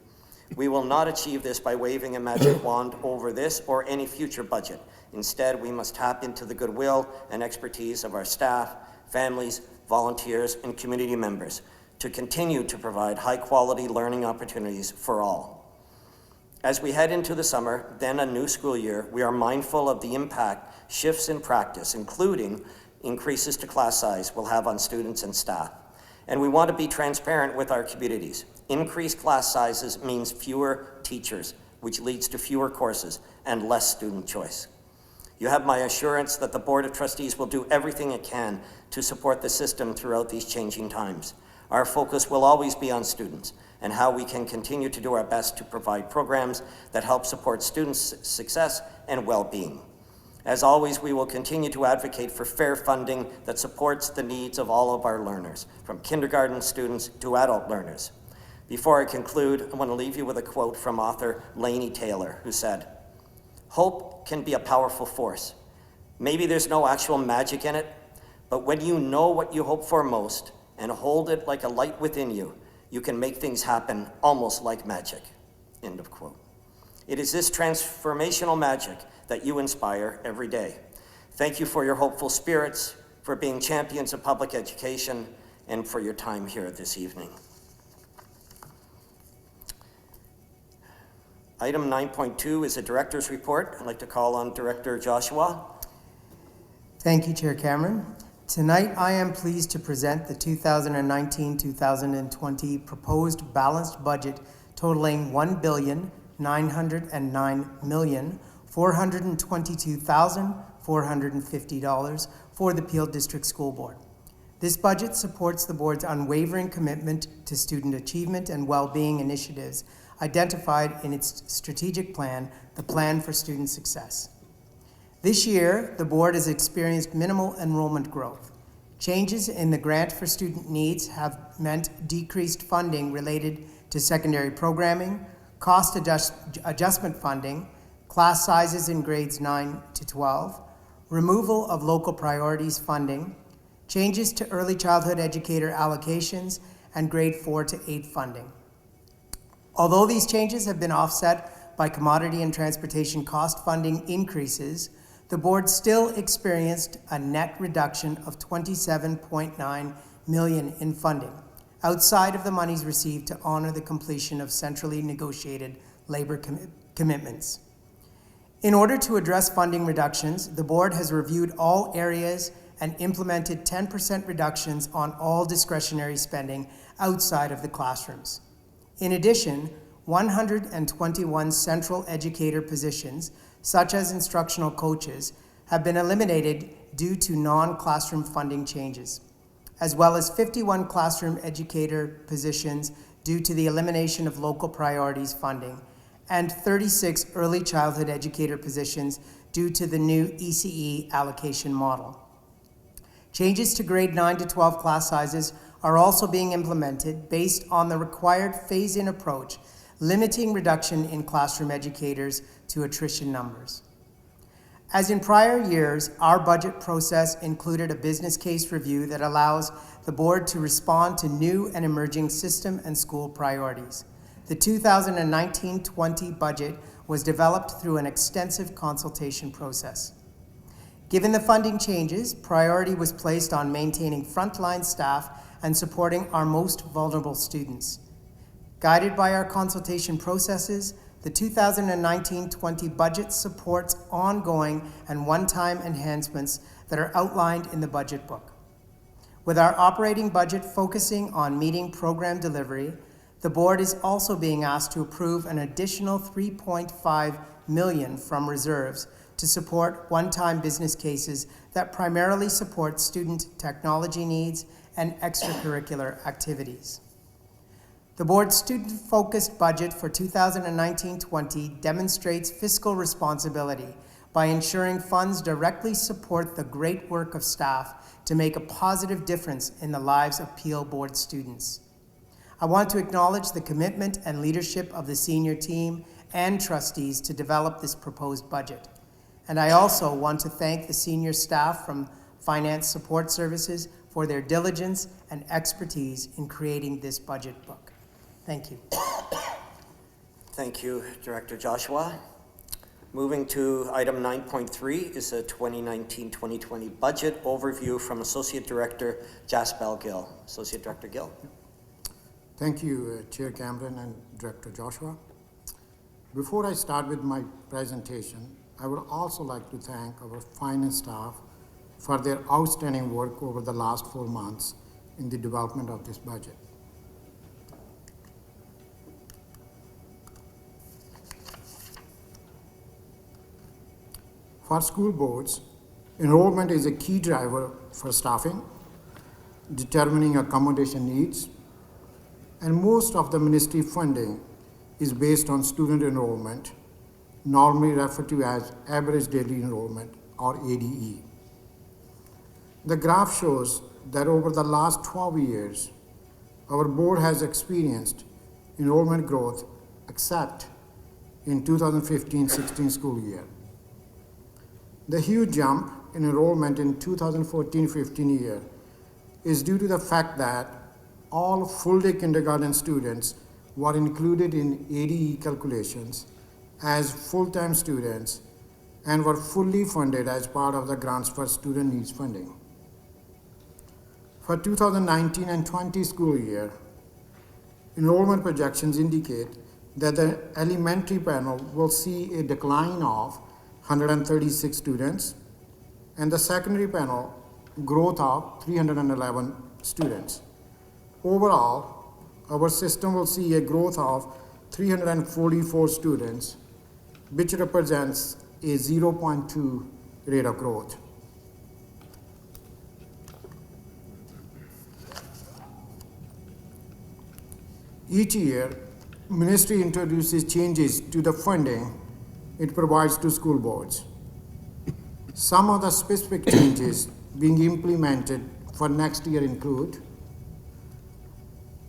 We will not achieve this by waving a magic wand over this or any future budget. Instead, we must tap into the goodwill and expertise of our staff, families, volunteers, and community members to continue to provide high-quality learning opportunities for all. As we head into the summer, then a new school year, we are mindful of the impact shifts in practice, including increases to class size, will have on students and staff. And we want to be transparent with our communities. Increased class sizes means fewer teachers, which leads to fewer courses and less student choice. You have my assurance that the Board of Trustees will do everything it can to support the system throughout these changing times. Our focus will always be on students and how we can continue to do our best to provide programs that help support students' success and well-being. As always, we will continue to advocate for fair funding that supports the needs of all of our learners, from kindergarten students to adult learners. Before I conclude, I want to leave you with a quote from author Laini Taylor, who said, "Hope can be a powerful force. Maybe there's no actual magic in it, but when you know what you hope for most and hold it like a light within you, you can make things happen almost like magic." End of quote. It is this transformational magic that you inspire every day. Thank you for your hopeful spirits, for being champions of public education, and for your time here this evening. Item 9.2 is a director's report. I'd like to call on Director Joshua. Thank you, Chair Cameron. Tonight, I am pleased to present the 2019-2020 proposed balanced budget totaling $1,909,422,450 for the Peel District School Board. This budget supports the board's unwavering commitment to student achievement and well-being initiatives identified in its strategic plan, the Plan for Student Success. This year, the board has experienced minimal enrollment growth. Changes in the grant for student needs have meant decreased funding related to secondary programming, cost adjustment funding, class sizes in grades 9 to 12, removal of local priorities funding, changes to early childhood educator allocations, and grade 4 to 8 funding. Although these changes have been offset by commodity and transportation cost funding increases, the board still experienced a net reduction of $27.9 million in funding, outside of the monies received to honor the completion of centrally negotiated labor commitments. In order to address funding reductions, the board has reviewed all areas and implemented 10% reductions on all discretionary spending outside of the classrooms. In addition, 121 central educator positions, such as instructional coaches, have been eliminated due to non-classroom funding changes, as well as 51 classroom educator positions due to the elimination of local priorities funding, and 36 early childhood educator positions due to the new ECE allocation model. Changes to grade 9 to 12 class sizes are also being implemented based on the required phase-in approach, limiting reduction in classroom educators to attrition numbers. As in prior years, our budget process included a business case review that allows the board to respond to new and emerging system and school priorities. The 2019-20 budget was developed through an extensive consultation process. Given the funding changes, priority was placed on maintaining frontline staff and supporting our most vulnerable students. Guided by our consultation processes, the 2019-20 budget supports ongoing and one-time enhancements that are outlined in the budget book. With our operating budget focusing on meeting program delivery, the board is also being asked to approve an additional $3.5 million from reserves to support one-time business cases that primarily support student technology needs and extracurricular activities. The board's student-focused budget for 2019-20 demonstrates fiscal responsibility by ensuring funds directly support the great work of staff to make a positive difference in the lives of Peel Board students. I want to acknowledge the commitment and leadership of the senior team and trustees to develop this proposed budget. And I also want to thank the senior staff from Finance Support Services for their diligence and expertise in creating this budget book. Thank you. Thank you, Director Joshua. Moving to item 9.3 is a 2019-2020 budget overview from Associate Director Jaspel Gill. Associate Director Gill. Thank you, Chair Cameron and Director Joshua. Before I start with my presentation, I would also like to thank our finance staff for their outstanding work over the last 4 months in the development of this budget. For school boards, enrollment is a key driver for staffing, determining accommodation needs, and most of the ministry funding is based on student enrollment, normally referred to as average daily enrollment or ADE. The graph shows that over the last 12 years, our board has experienced enrollment growth except in 2015-16 school year. The huge jump in enrollment in 2014-15 year is due to the fact that all full-day kindergarten students were included in ADE calculations as full-time students and were fully funded as part of the grants for student needs funding. For 2019 and 20 school year, enrollment projections indicate that the elementary panel will see a decline of 136 students, and the secondary panel growth of 311 students. Overall, our system will see a growth of 344 students, which represents a 0.2 rate of growth. Each year, Ministry introduces changes to the funding it provides to school boards. Some of the specific changes being implemented for next year include: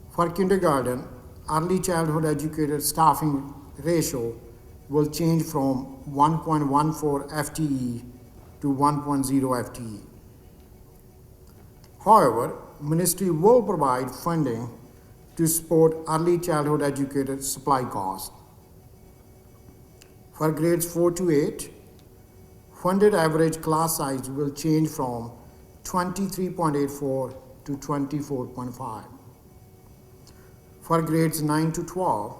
for kindergarten, early childhood educator staffing ratio will change from 1.14 FTE to 1.0 FTE. However, Ministry will provide funding to support early childhood educator supply costs. For grades 4 to 8, funded average class size will change from 23.84 to 24.5. For grades 9 to 12,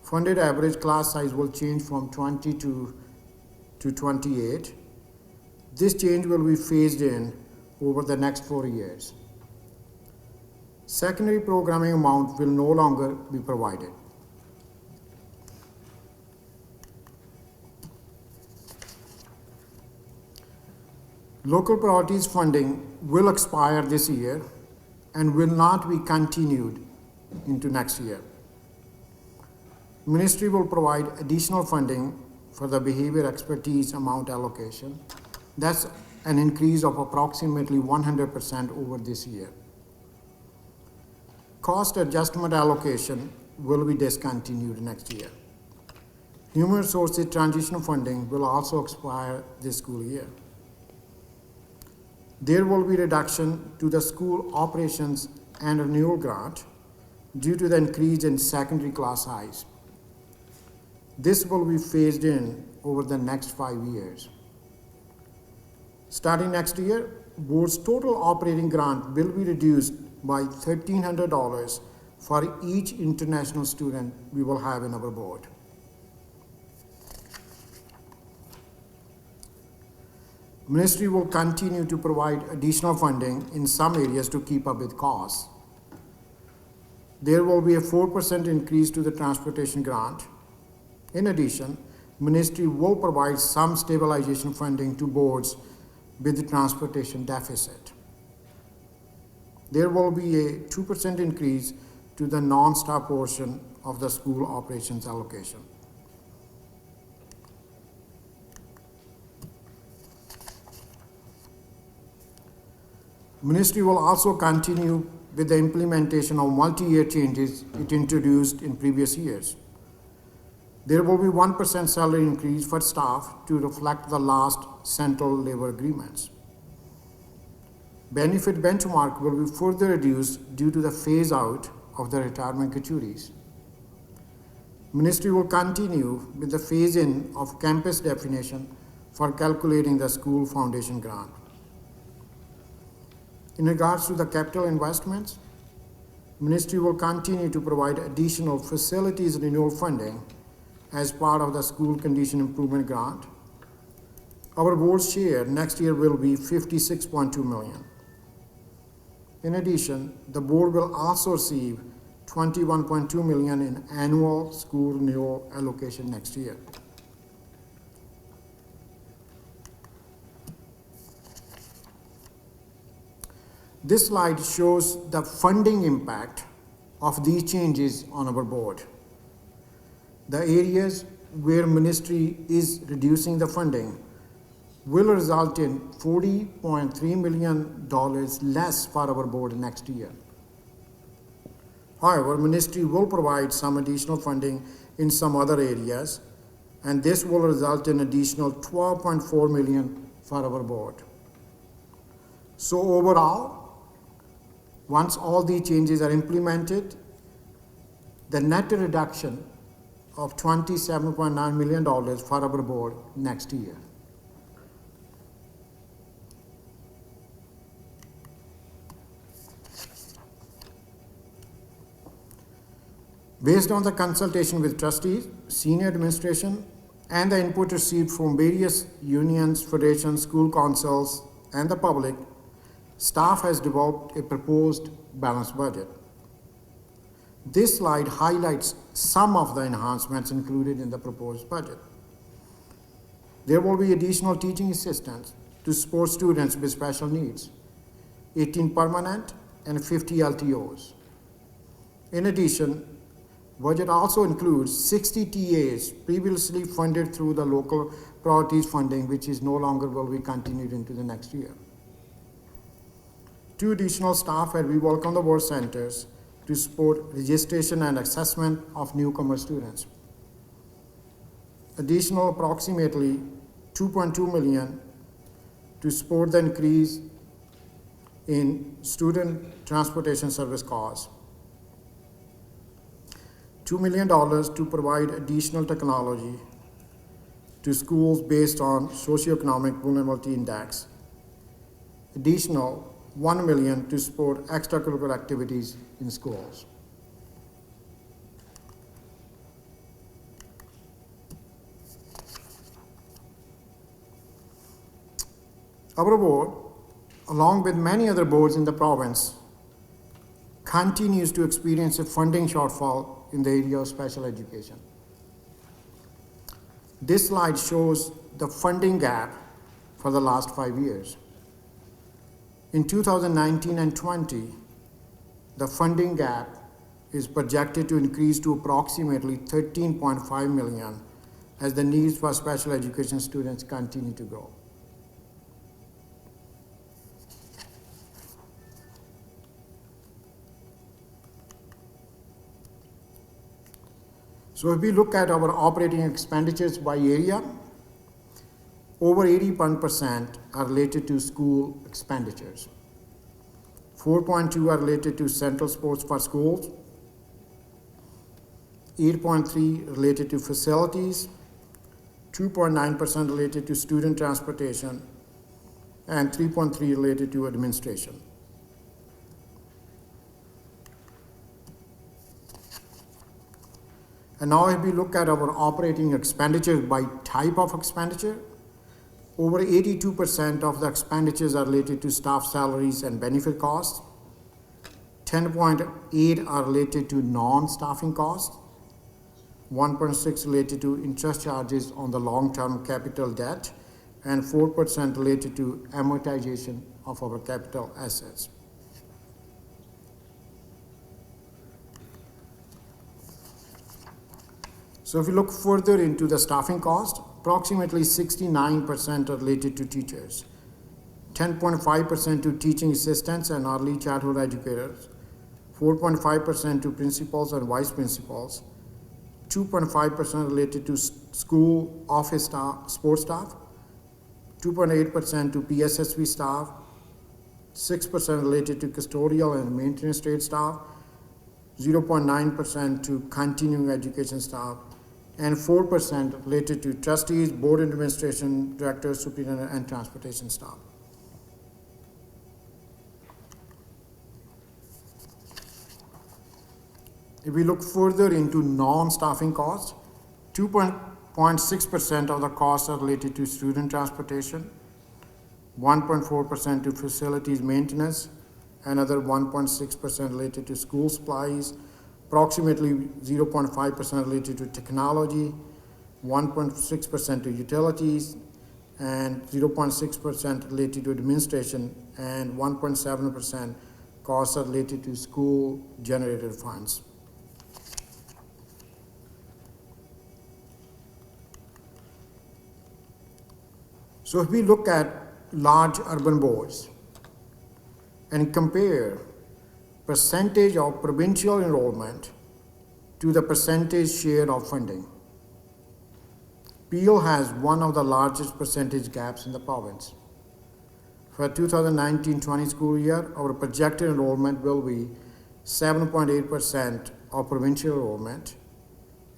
funded average class size will change from 22 to 28. This change will be phased in over the next 4 years. Secondary programming amount will no longer be provided. Local priorities funding will expire this year and will not be continued into next year. Ministry will provide additional funding for the behavior expertise amount allocation. That's an increase of approximately 100% over this year. Cost adjustment allocation will be discontinued next year. Human resources transition funding will also expire this school year. There will be reduction to the school operations and renewal grant due to the increase in secondary class size. This will be phased in over the next 5 years. Starting next year, board's total operating grant will be reduced by $1,300 for each international student we will have in our board. Ministry will continue to provide additional funding in some areas to keep up with costs. There will be a 4% increase to the transportation grant. In addition, Ministry will provide some stabilization funding to boards with the transportation deficit. There will be a 2% increase to the non-stop portion of the school operations allocation. Ministry will also continue with the implementation of multi-year changes it introduced in previous years. There will be 1% salary increase for staff to reflect the last central labor agreements. Benefit benchmark will be further reduced due to the phase out of the retirement gratuities. Ministry will continue with the phase in of campus definition for calculating the school foundation grant. In regards to the capital investments, Ministry will continue to provide additional facilities renewal funding as part of the school condition improvement grant. Our board's share next year will be $56.2 million. In addition, the board will also receive $21.2 million in annual school renewal allocation next year. This slide shows the funding impact of these changes on our board. The areas where Ministry is reducing the funding will result in $40.3 million less for our board next year. However, Ministry will provide some additional funding in some other areas, and this will result in additional $12.4 million for our board. So overall, once all these changes are implemented, the net reduction of $27.9 million for our board next year. Based on the consultation with trustees, senior administration, and the input received from various unions, federations, school councils, and the public, staff has developed a proposed balanced budget. This slide highlights some of the enhancements included in the proposed budget. There will be additional teaching assistants to support students with special needs, 18 permanent and 50 LTOs. In addition, budget also includes 60 TAs previously funded through the local priorities funding, which is no longer will be continued into the next year. 2 additional staff at We Welcome the World centers to support registration and assessment of newcomer students. Additional approximately $2.2 million to support the increase in student transportation service costs. $2 million to provide additional technology to schools based on socioeconomic vulnerability index. Additional $1 million to support extracurricular activities in schools. Our board, along with many other boards in the province, continues to experience a funding shortfall in the area of special education. This slide shows the funding gap for the last 5 years. In 2019 and 20, the funding gap is projected to increase to approximately $13.5 million as the needs for special education students continue to grow. So if we look at our operating expenditures by area, over 81% are related to school expenditures. 4.2 are related to central sports for schools. 8.3 related to facilities. 2.9% related to student transportation. And 3.3 related to administration. And now if we look at our operating expenditures by type of expenditure, Over 82% of the expenditures are related to staff salaries and benefit costs. 10.8 are related to non-staffing costs. 1.6 related to interest charges on the long-term capital debt, and 4% related to amortization of our capital assets. So if you look further into the staffing cost, approximately 69% are related to teachers, 10.5% to teaching assistants and early childhood educators, 4.5% to principals and vice principals, 2.5% related to school office staff, sports staff, 2.8% to PSSV staff, 6% related to custodial and maintenance trade staff, 0.9% to continuing education staff, and 4% related to trustees, board administration, directors, superintendent, and transportation staff. If we look further into non-staffing costs, 2.6% of the costs are related to student transportation, 1.4% to facilities maintenance, another 1.6% related to school supplies, approximately 0.5% related to technology, 1.6% to utilities, and 0.6% related to administration, and 1.7% costs are related to school generated funds. So if we look at large urban boards and compare percentage of provincial enrollment to the percentage share of funding, Peel has one of the largest percentage gaps in the province. For 2019-20 school year, our projected enrollment will be 7.8% of provincial enrollment,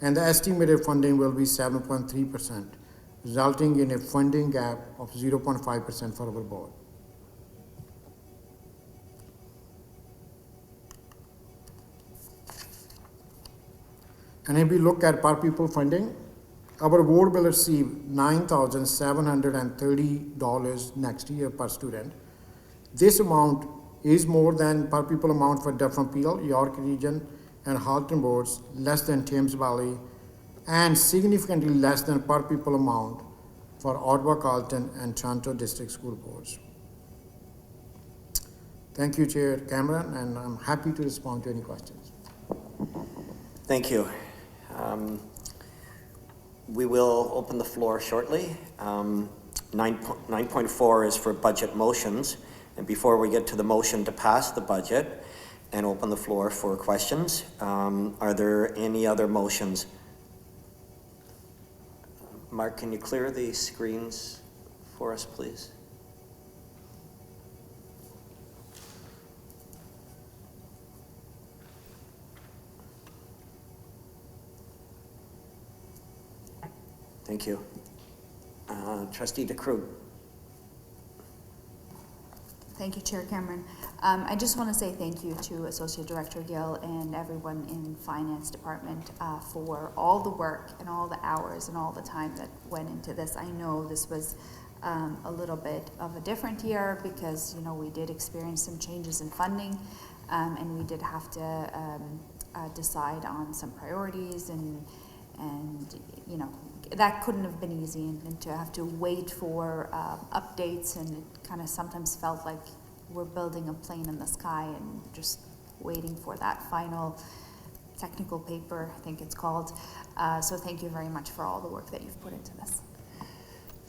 and the estimated funding will be 7.3%, resulting in a funding gap of 0.5% for our board. And if we look at per pupil funding, our board will receive $9,730 next year per student. This amount is more than per pupil amount for Dufferin Peel, York Region, and Halton boards, less than Thames Valley, and significantly less than per pupil amount for Ottawa, Carleton, and Toronto District School Boards. Thank you, Chair Cameron, and I'm happy to respond to any questions. Thank you. We will open the floor shortly. 9.4 is for budget motions. And before we get to the motion to pass the budget and open the floor for questions, are there any other motions? Mark, can you clear the screens for us, please? Thank you. Trustee DeCroo. Thank you, Chair Cameron. I just want to say thank you to Associate Director Gill and everyone in Finance Department for all the work and all the hours and all the time that went into this. I know this was a little bit of a different year because, you know, we did experience some changes in funding and we did have to decide on some priorities and you know, that couldn't have been easy, and to have to wait for updates, and it kind of sometimes felt like we're building a plane in the sky and just waiting for that final technical paper, I think it's called. So thank you very much for all the work that you've put into this.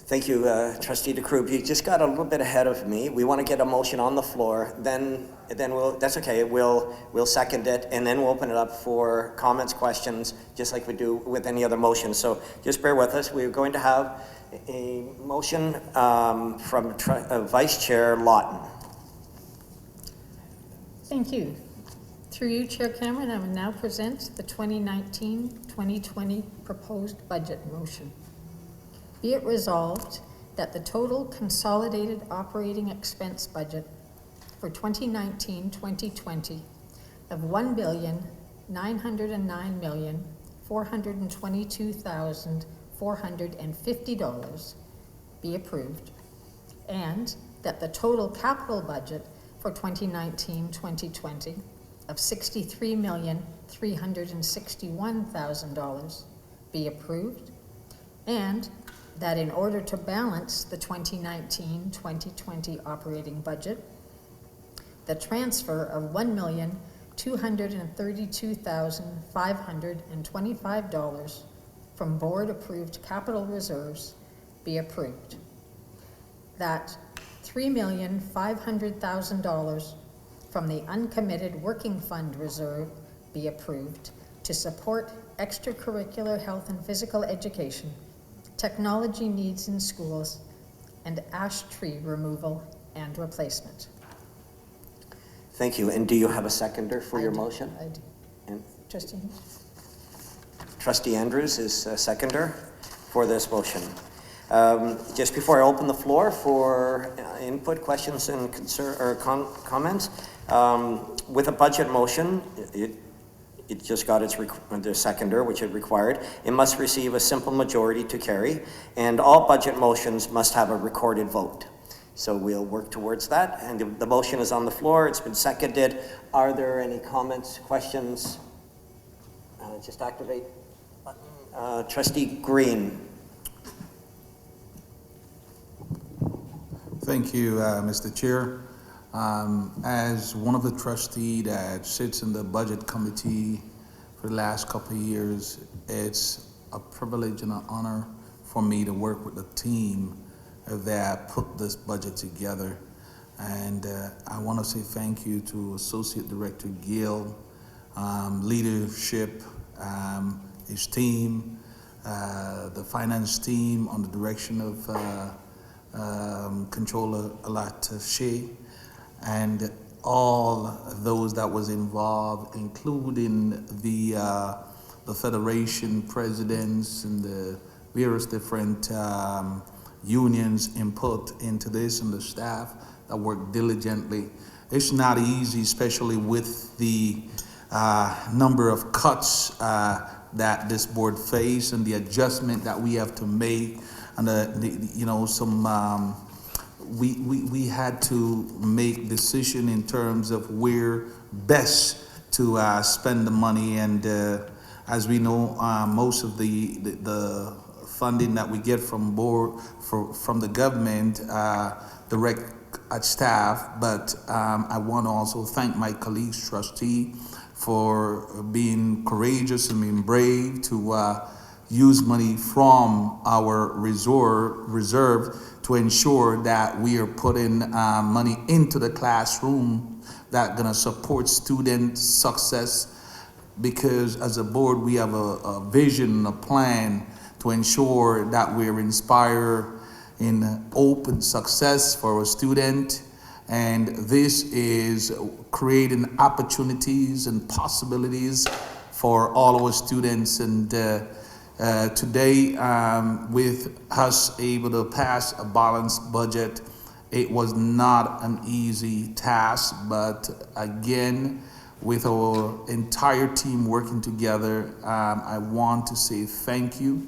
Thank you, Trustee DeCroo. You just got a little bit ahead of me. We want to get a motion on the floor, then we'll, that's okay, we'll second it, and then we'll open it up for comments, questions, just like we do with any other motion. So just bear with us. We're going to have a motion from Vice Chair Lawton. Thank you. Through you, Chair Cameron, I will now present the 2019-2020 proposed budget motion. Be it resolved that the total consolidated operating expense budget for 2019-2020 of $1,909,422,450 be approved, and that the total capital budget for 2019-2020 of $63,361,000 be approved, and that in order to balance the 2019-2020 operating budget, the transfer of $1,232,525 from board-approved capital reserves be approved. That $3,500,000 from the uncommitted working fund reserve be approved to support extracurricular health and physical education, technology needs in schools, and ash tree removal and replacement. Thank you. And do you have a seconder for your motion? I do. And Trustee? Trustee Andrews is a seconder for this motion. Just before I open the floor for input, questions, and comments, with a budget motion, it just got the seconder, which it required. It must receive a simple majority to carry, and all budget motions must have a recorded vote. So we'll work towards that. And the motion is on the floor. It's been seconded. Are there any comments, questions? Just activate button. Trustee Green. Thank you, Mr. Chair. As one of the trustees that sits in the budget committee for the last couple of years, it's a privilege and an honor for me to work with the team that put this budget together. And I want to say thank you to Associate Director Gill, leadership, his team, the finance team on the direction of Controller Alat Shea, and all those that was involved, including the Federation presidents and the various different unions input into this, and the staff that work diligently. It's not easy, especially with the number of cuts that this board face and the adjustment that we have to make, and we had to make decision in terms of where best to spend the money, and as we know, most of the funding that we get from from the government direct at staff, but I want to also thank my colleagues trustee for being courageous and being brave to use money from our reserve to ensure that we are putting money into the classroom that's going to support student success, because as a board we have a vision, a plan to ensure that we're inspired in open success for our student, and this is creating opportunities and possibilities for all our students. And today, with us able to pass a balanced budget, it was not an easy task, but again, with our entire team working together, I want to say thank you.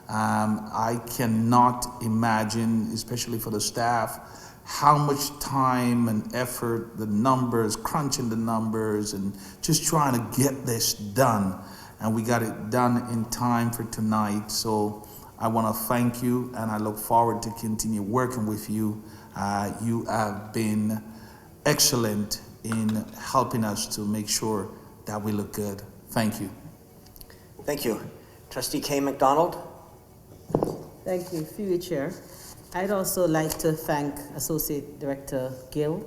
I cannot imagine, especially for the staff, how much time and effort, the numbers, crunching the numbers, and just trying to get this done. And we got it done in time for tonight. So I want to thank you, and I look forward to continue working with you. You have been excellent in helping us to make sure that we look good. Thank you. Thank you. Trustee Kay McDonald. Thank you, through you, Chair. I'd also like to thank Associate Director Gill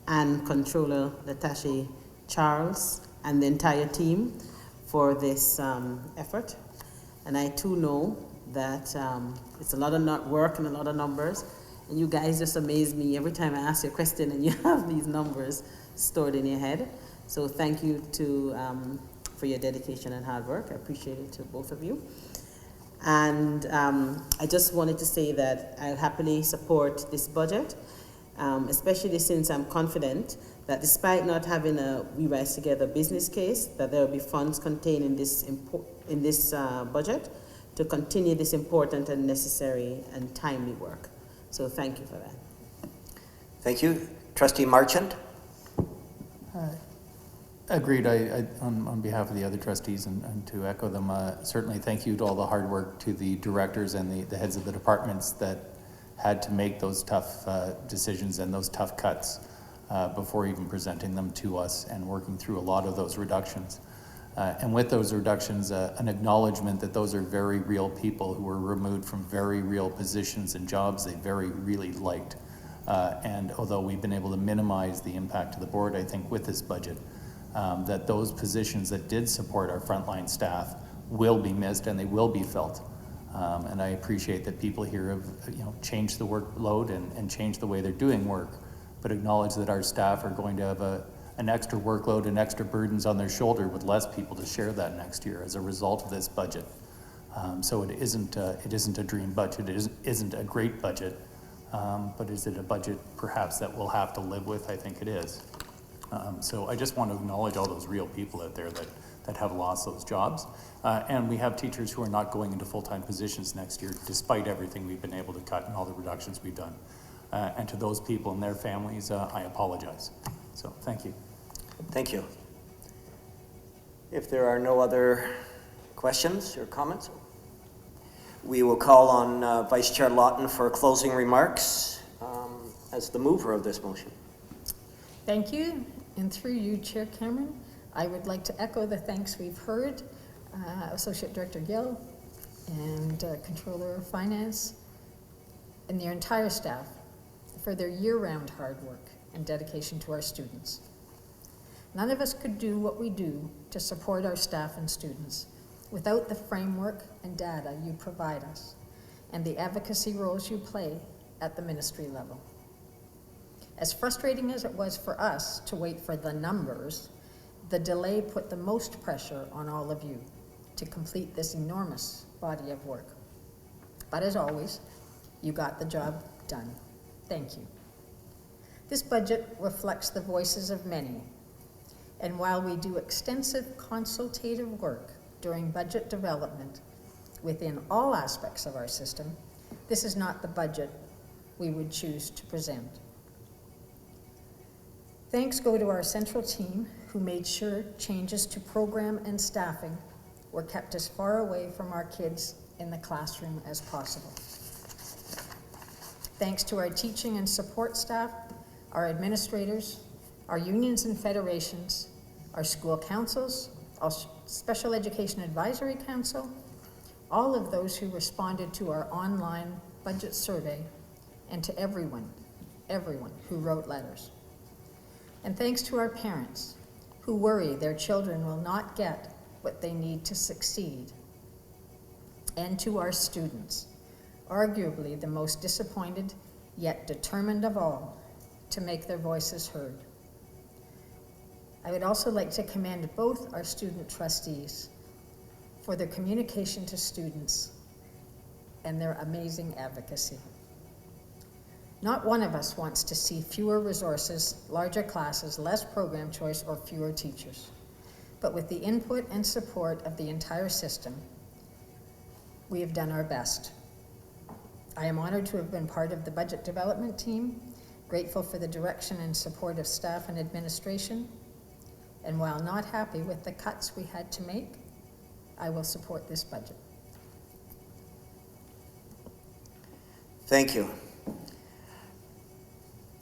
and Controller Latasha Charles and the entire team for this effort. And I too know that it's a lot of work and a lot of numbers, and you guys just amaze me every time I ask you a question and you have these numbers stored in your head. So thank you for your dedication and hard work. I appreciate it to both of you. And I just wanted to say that I'll happily support this budget, especially since I'm confident that despite not having a We Rise Together business case, that there will be funds contained in this budget to continue this important and necessary and timely work. So thank you for that. Thank you. Trustee Marchant? Agreed. On behalf of the other trustees and to echo them, certainly thank you to all the hard work to the directors and the heads of the departments that had to make those tough decisions and those tough cuts before even presenting them to us and working through a lot of those reductions. And with those reductions, an acknowledgement that those are very real people who were removed from very real positions and jobs they really liked. And although we've been able to minimize the impact to the board, I think with this budget, that those positions that did support our frontline staff will be missed and they will be felt. And I appreciate that people here have changed the workload and changed the way they're doing work, but acknowledge that our staff are going to have an extra workload and extra burdens on their shoulder with less people to share that next year as a result of this budget. So it isn't a dream budget, it isn't a great budget, but is it a budget perhaps that we'll have to live with? I think it is. So I just want to acknowledge all those real people out there that have lost those jobs. And we have teachers who are not going into full-time positions next year, despite everything we've been able to cut and all the reductions we've done. And to those people and their families, I apologize. So thank you. Thank you. If there are no other questions or comments, we will call on Vice Chair Lawton for closing remarks as the mover of this motion. Thank you, and through you, Chair Cameron, I would like to echo the thanks we've heard, Associate Director Gill and Controller of Finance and their entire staff for their year-round hard work and dedication to our students. None of us could do what we do to support our staff and students without the framework and data you provide us and the advocacy roles you play at the ministry level. As frustrating as it was for us to wait for the numbers, the delay put the most pressure on all of you to complete this enormous body of work. But as always, you got the job done. Thank you. This budget reflects the voices of many, and while we do extensive consultative work during budget development within all aspects of our system, this is not the budget we would choose to present. Thanks go to our central team who made sure changes to program and staffing were kept as far away from our kids in the classroom as possible. Thanks to our teaching and support staff, our administrators, our unions and federations, our school councils, our Special Education Advisory Council, all of those who responded to our online budget survey, and to everyone who wrote letters. And thanks to our parents who worry their children will not get what they need to succeed. And to our students, arguably the most disappointed yet determined of all to make their voices heard. I would also like to commend both our student trustees for their communication to students and their amazing advocacy. Not one of us wants to see fewer resources, larger classes, less program choice, or fewer teachers. But with the input and support of the entire system, we have done our best. I am honored to have been part of the budget development team, grateful for the direction and support of staff and administration, and while not happy with the cuts we had to make, I will support this budget. Thank you.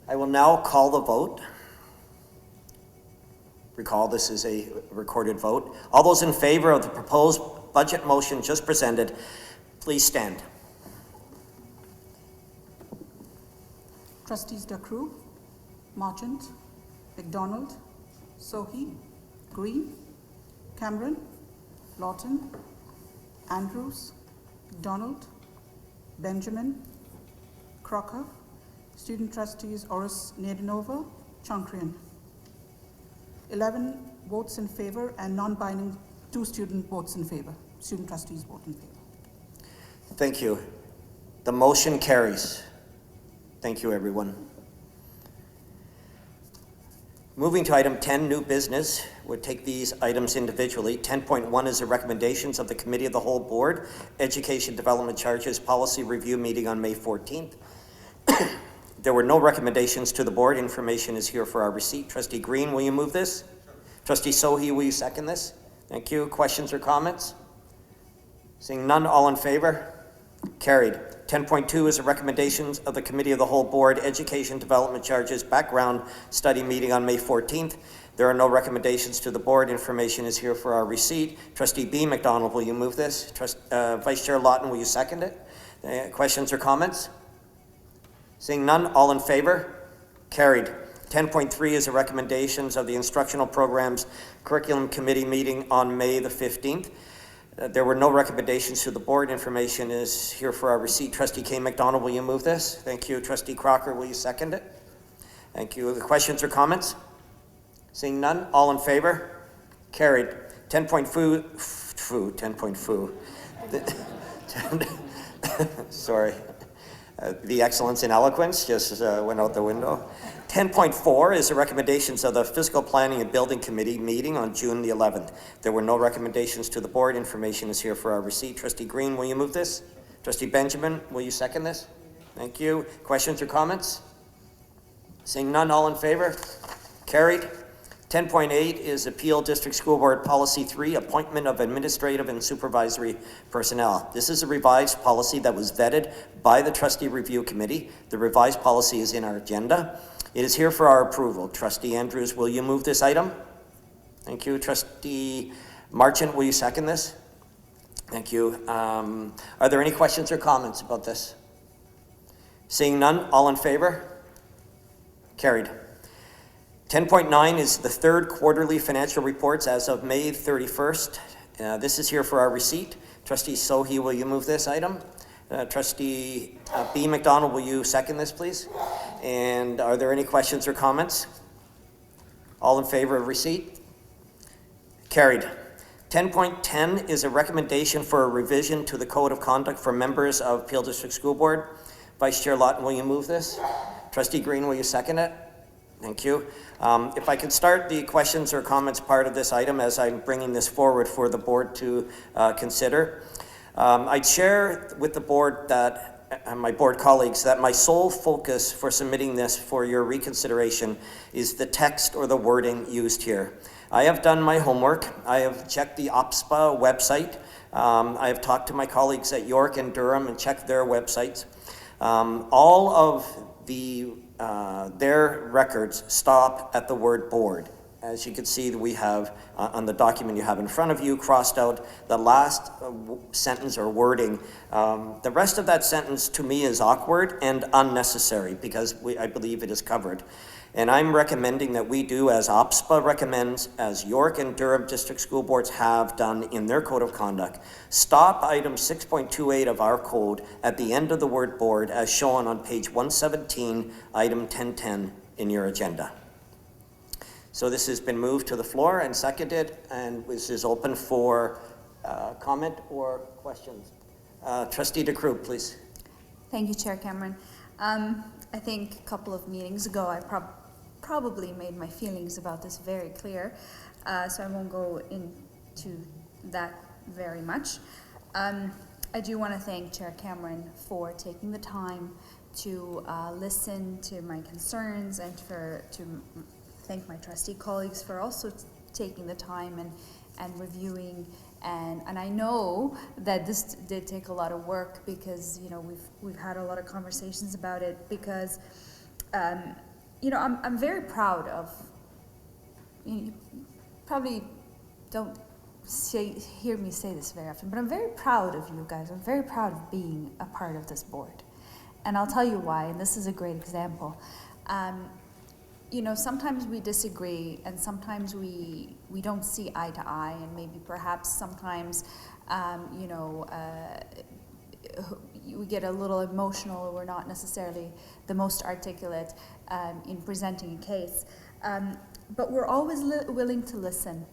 I will now call the vote. Recall this is a recorded vote. All those in favor of the proposed budget motion just presented, please stand. Trustees Dacru, Marchant, McDonald, Sohi, Green, Cameron, Lawton, Andrews, McDonald, Benjamin, Crocker, Student Trustees Oris Nadenova, Chankrian. 11 votes in favor and non-binding 2 student votes in favor. Student trustees vote in favor. Thank you. The motion carries. Thank you, everyone. Moving to item 10, new business, We'll take these items individually. 10.1 is the recommendations of the Committee of the Whole Board, Education Development Charges Policy Review meeting on May 14th. There were no recommendations to the board. Information is here for our receipt. Trustee Green, will you move this? Trustee Sohi, will you second this? Thank you. Questions or comments? Seeing none, all in favor? Carried. 10.2 is the recommendations of the Committee of the Whole Board, Education Development Charges Background Study meeting on May 14th. There are no recommendations to the board. Information is here for our receipt. Trustee B. McDonald, will you move this? Vice Chair Lawton, will you second it? Questions or comments? Seeing none, all in favor? Carried. 10.3 is the recommendations of the Instructional Programs Curriculum Committee meeting on May the 15th. There were no recommendations to the board. Information is here for our receipt. Trustee K. McDonald, will you move this? Thank you. Trustee Crocker, will you second it? Thank you. The questions or comments? Seeing none, all in favor? Carried. 10.4. Sorry. The excellence in eloquence just went out the window. 10.4 is the recommendations of the Fiscal Planning and Building Committee meeting on June the 11th. There were no recommendations to the board. Information is here for our receipt. Trustee Green, will you move this? Trustee Benjamin, will you second this? Thank you. Questions or comments? Seeing none, all in favor? Carried. 10.8 is Appeal District School Board Policy 3, Appointment of Administrative and Supervisory Personnel. This is a revised policy that was vetted by the Trustee Review Committee. The revised policy is in our agenda. It is here for our approval. Trustee Andrews, will you move this item? Thank you. Trustee Marchant, will you second this? Thank you. Are there any questions or comments about this? Seeing none, all in favor? Carried. 10.9 is the third quarterly financial reports as of May 31st. This is here for our receipt. Trustee Sohi, will you move this item? Trustee B. McDonald, will you second this, please? And are there any questions or comments? All in favor of receipt? Carried. 10.10 is a recommendation for a revision to the Code of Conduct for members of Peel District School Board. Vice Chair Lawton, will you move this? Trustee Green, will you second it? Thank you. If I could start the questions or comments part of this item as I'm bringing this forward for the board to consider. I'd share with the board that, my board colleagues, that my sole focus for submitting this for your reconsideration is the text or the wording used here. I have done my homework. I have checked the OPSPA website. I have talked to my colleagues at York and Durham and checked their websites. All of their records stop at the word board. As you can see, we have on the document you have in front of you crossed out the last sentence or wording. The rest of that sentence to me is awkward and unnecessary because I believe it is covered. And I'm recommending that we do as OPSPA recommends, as York and Durham District School Boards have done in their Code of Conduct. Stop item 6.28 of our code at the end of the word board as shown on page 117, item 1010 in your agenda. So this has been moved to the floor and seconded, and this is open for comment or questions. Trustee DeCroo, please. Thank you, Chair Cameron. I think a couple of meetings ago I probably made my feelings about this very clear, so I won't go into that very much. I do want to thank Chair Cameron for taking the time to listen to my concerns and to thank my trustee colleagues for also taking the time and reviewing. And I know that this did take a lot of work because, you know, we've had a lot of conversations about it because, you know, I'm very proud of, you probably don't hear me say this very often, but I'm very proud of you guys. I'm very proud of being a part of this board. And I'll tell you why, and this is a great example. You know, sometimes we disagree and sometimes we don't see eye to eye, and maybe perhaps sometimes, you know, we get a little emotional or we're not necessarily the most articulate in presenting a case. But we're always willing to listen,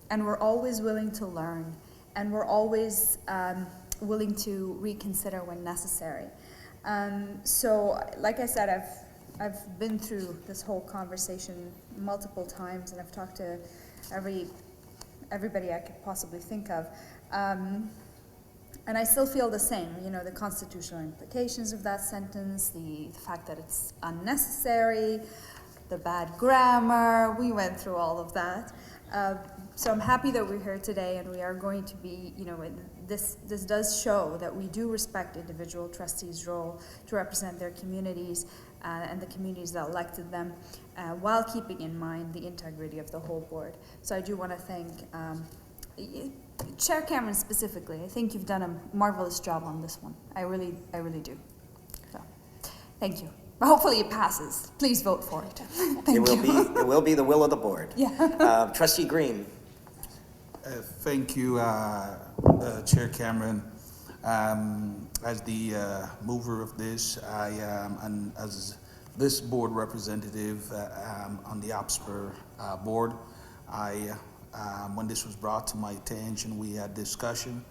and we're always willing to learn, and we're always willing to reconsider when necessary. So, like I said, I've been through this whole conversation multiple times, and I've talked to everybody I could possibly think of. And I still feel the same, you know, the constitutional implications of that sentence, the fact that it's unnecessary, the bad grammar, we went through all of that. So I'm happy that we're here today and we are going to be, you know, this does show that we do respect individual trustees' role to represent their communities and the communities that elected them, while keeping in mind the integrity of the whole board. So I do want to thank Chair Cameron specifically. I think you've done a marvelous job on this one. I really do. So, thank you. Hopefully it passes. Please vote for it. Thank you. It will be the will of the board. Yeah. Trustee Green. Thank you, Chair Cameron. As the mover of this, and as this board representative on the OPSPR board, when this was brought to my attention, we had discussion,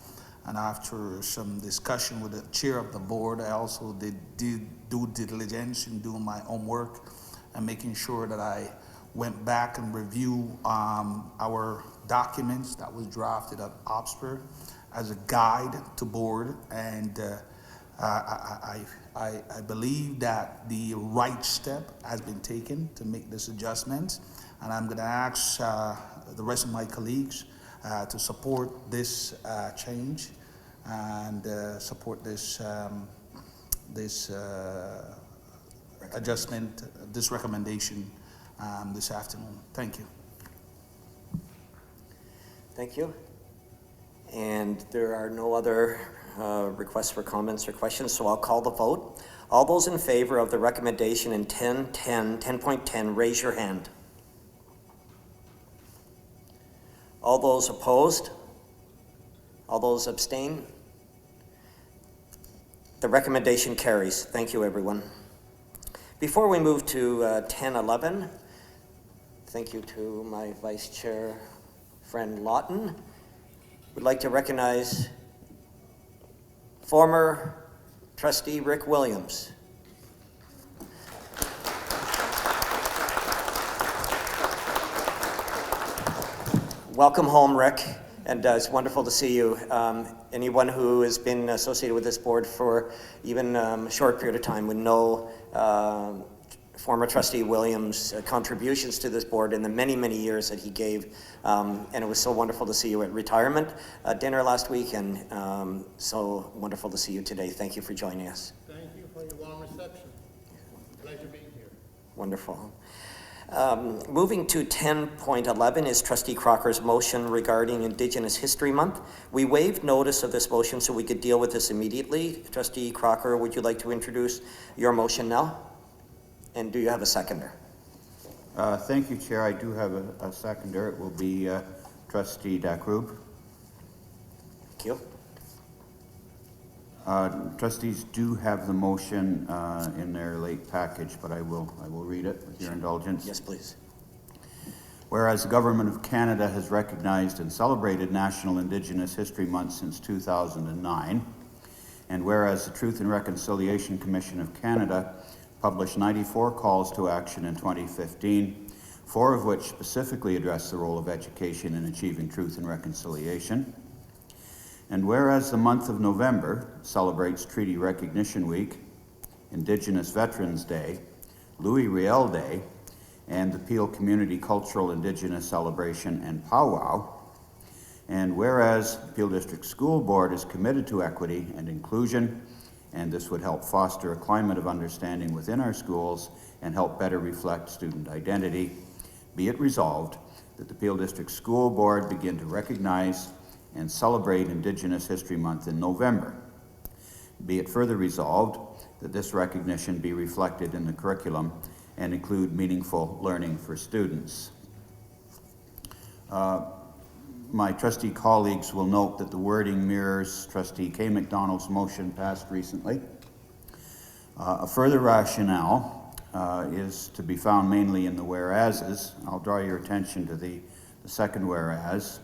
and after some discussion with the chair of the board, I also did due diligence in doing my homework and making sure that I went back and reviewed our documents that was drafted at OPSPR as a guide to board, and I believe that the right step has been taken to make this adjustment, and I'm going to ask the rest of my colleagues to support this change and support this adjustment, this recommendation this afternoon. Thank you. Thank you. And there are no other requests for comments or questions, so I'll call the vote. All those in favor of the recommendation in 10.10, raise your hand. All those opposed? All those abstain? The recommendation carries. Thank you, everyone. Before we move to 10.11, thank you to my Vice Chair friend Lawton. We'd like to recognize former Trustee Rick Williams. Welcome home, Rick, and it's wonderful to see you. Anyone who has been associated with this board for even a short period of time would know former Trustee Williams' contributions to this board in the many, many years that he gave, and it was so wonderful to see you at retirement dinner last week, and so wonderful to see you today. Thank you for joining us. Thank you for your warm reception. Pleasure being here. Wonderful. Moving to 10.11 is Trustee Crocker's motion regarding Indigenous History Month. We waived notice of this motion so we could deal with this immediately. Trustee Crocker, would you like to introduce your motion now? And do you have a seconder? Thank you, Chair. I do have a seconder. It will be Trustee Dakrub. Thank you. Trustees do have the motion in their late package, but I will read it with your indulgence. Yes, please. Whereas the Government of Canada has recognized and celebrated National Indigenous History Month since 2009, and whereas the Truth and Reconciliation Commission of Canada published 94 calls to action in 2015, 4 of which specifically address the role of education in achieving truth and reconciliation. And whereas the month of November celebrates Treaty Recognition Week, Indigenous Veterans Day, Louis Riel Day, and the Peel Community Cultural Indigenous Celebration and Powwow, and whereas the Peel District School Board is committed to equity and inclusion, and this would help foster a climate of understanding within our schools and help better reflect student identity, be it resolved that the Peel District School Board begin to recognize and celebrate Indigenous History Month in November. Be it further resolved that this recognition be reflected in the curriculum and include meaningful learning for students. My trustee colleagues will note that the wording mirrors Trustee Kay McDonald's motion passed recently. A further rationale is to be found mainly in the whereases. I'll draw your attention to the second whereas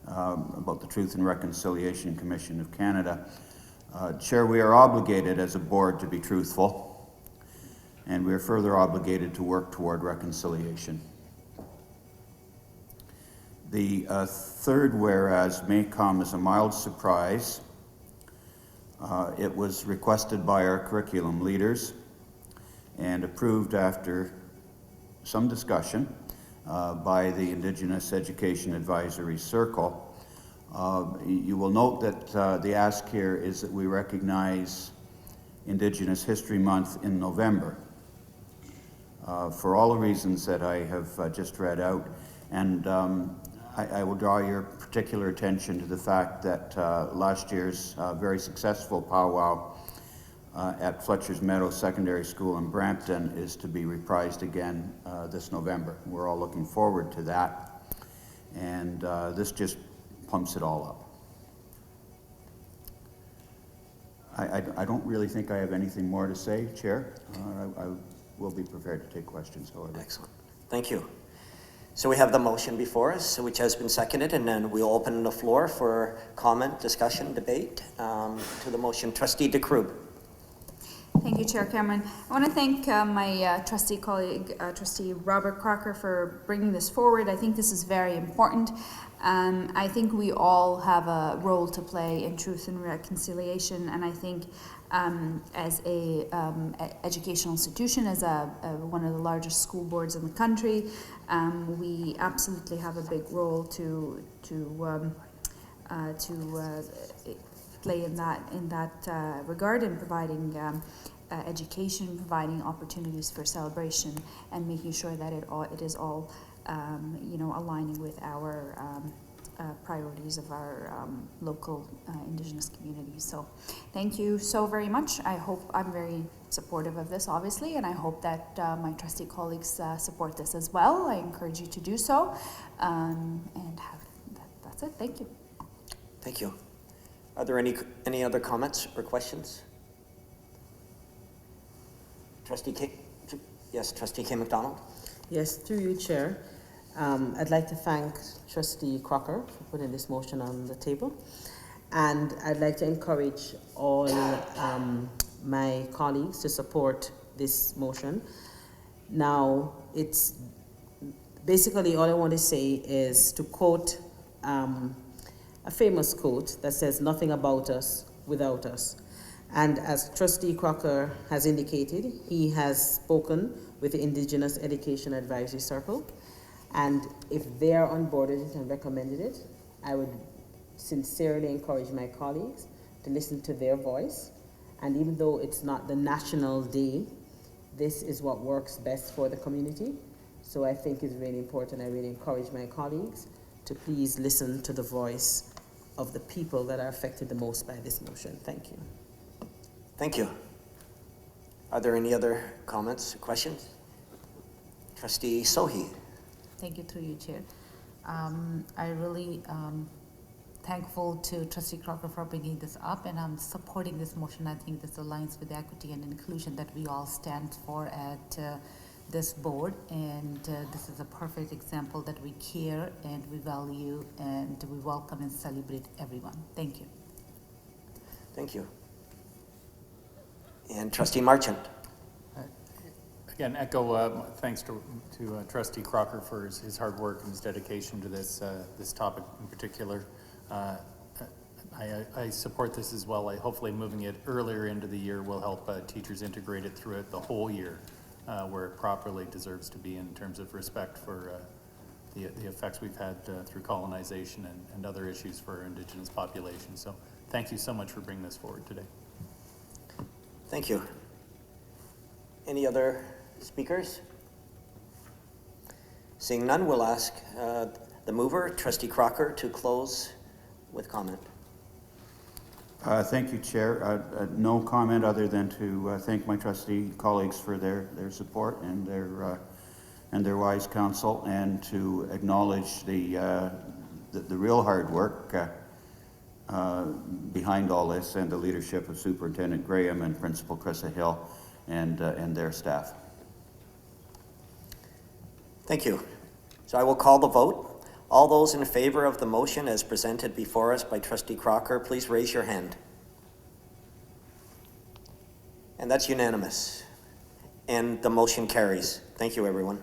about the Truth and Reconciliation Commission of Canada. Chair, we are obligated as a board to be truthful, and we are further obligated to work toward reconciliation. The third whereas may come as a mild surprise. It was requested by our curriculum leaders and approved after some discussion by the Indigenous Education Advisory Circle. You will note that the ask here is that we recognize Indigenous History Month in November for all the reasons that I have just read out. And I will draw your particular attention to the fact that last year's very successful powwow at Fletcher's Meadow Secondary School in Brampton is to be reprised again this November. We're all looking forward to that. And this just pumps it all up. I don't really think I have anything more to say, Chair. I will be prepared to take questions, however. Excellent. Thank you. So we have the motion before us, which has been seconded, and then we'll open the floor for comment, discussion, debate to the motion. Trustee DeCrube. Thank you, Chair Cameron. I want to thank my trustee colleague, Trustee Robert Crocker, for bringing this forward. I think this is very important. I think we all have a role to play in truth and reconciliation, and I think as a educational institution, as one of the largest school boards in the country, we absolutely have a big role to play in that regard, in providing education, providing opportunities for celebration, and making sure that it is all aligning with our priorities of our local Indigenous communities. So thank you so very much. I'm very supportive of this, obviously, and I hope that my trustee colleagues support this as well. I encourage you to do so. That's it. Thank you. Thank you. Are there any other comments or questions? Trustee K. Yes, Trustee K. McDonald. Yes, through you, Chair. I'd like to thank Trustee Crocker for putting this motion on the table. And I'd like to encourage all my colleagues to support this motion. Now, it's basically all I want to say is to quote a famous quote that says, "Nothing about us without us." And as Trustee Crocker has indicated, he has spoken with the Indigenous Education Advisory Circle. And if they are on board with it and recommended it, I would sincerely encourage my colleagues to listen to their voice. And even though it's not the national day, this is what works best for the community. So I think it's really important. I really encourage my colleagues to please listen to the voice of the people that are affected the most by this motion. Thank you. Thank you. Are there any other comments or questions? Trustee Sohi. Thank you, through you, Chair. I really thankful to Trustee Crocker for bringing this up, and I'm supporting this motion. I think this aligns with the equity and inclusion that we all stand for at this board, and this is a perfect example that we care and we value and we welcome and celebrate everyone. Thank you. Thank you. And Trustee Marchant. Again, echo thanks to Trustee Crocker for his hard work and his dedication to this topic in particular. I support this as well. Hopefully moving it earlier into the year will help teachers integrate it throughout the whole year where it properly deserves to be in terms of respect for the effects we've had through colonization and other issues for our Indigenous population. So thank you so much for bringing this forward today. Thank you. Any other speakers? Seeing none, we'll ask the mover, Trustee Crocker, to close with comment. Thank you, Chair. No comment other than to thank my trustee colleagues for their support and their wise counsel, and to acknowledge the real hard work behind all this, and the leadership of Superintendent Graham and Principal Chrissa Hill and their staff. Thank you. So I will call the vote. All those in favor of the motion as presented before us by Trustee Crocker, please raise your hand. And that's unanimous. And the motion carries. Thank you, everyone.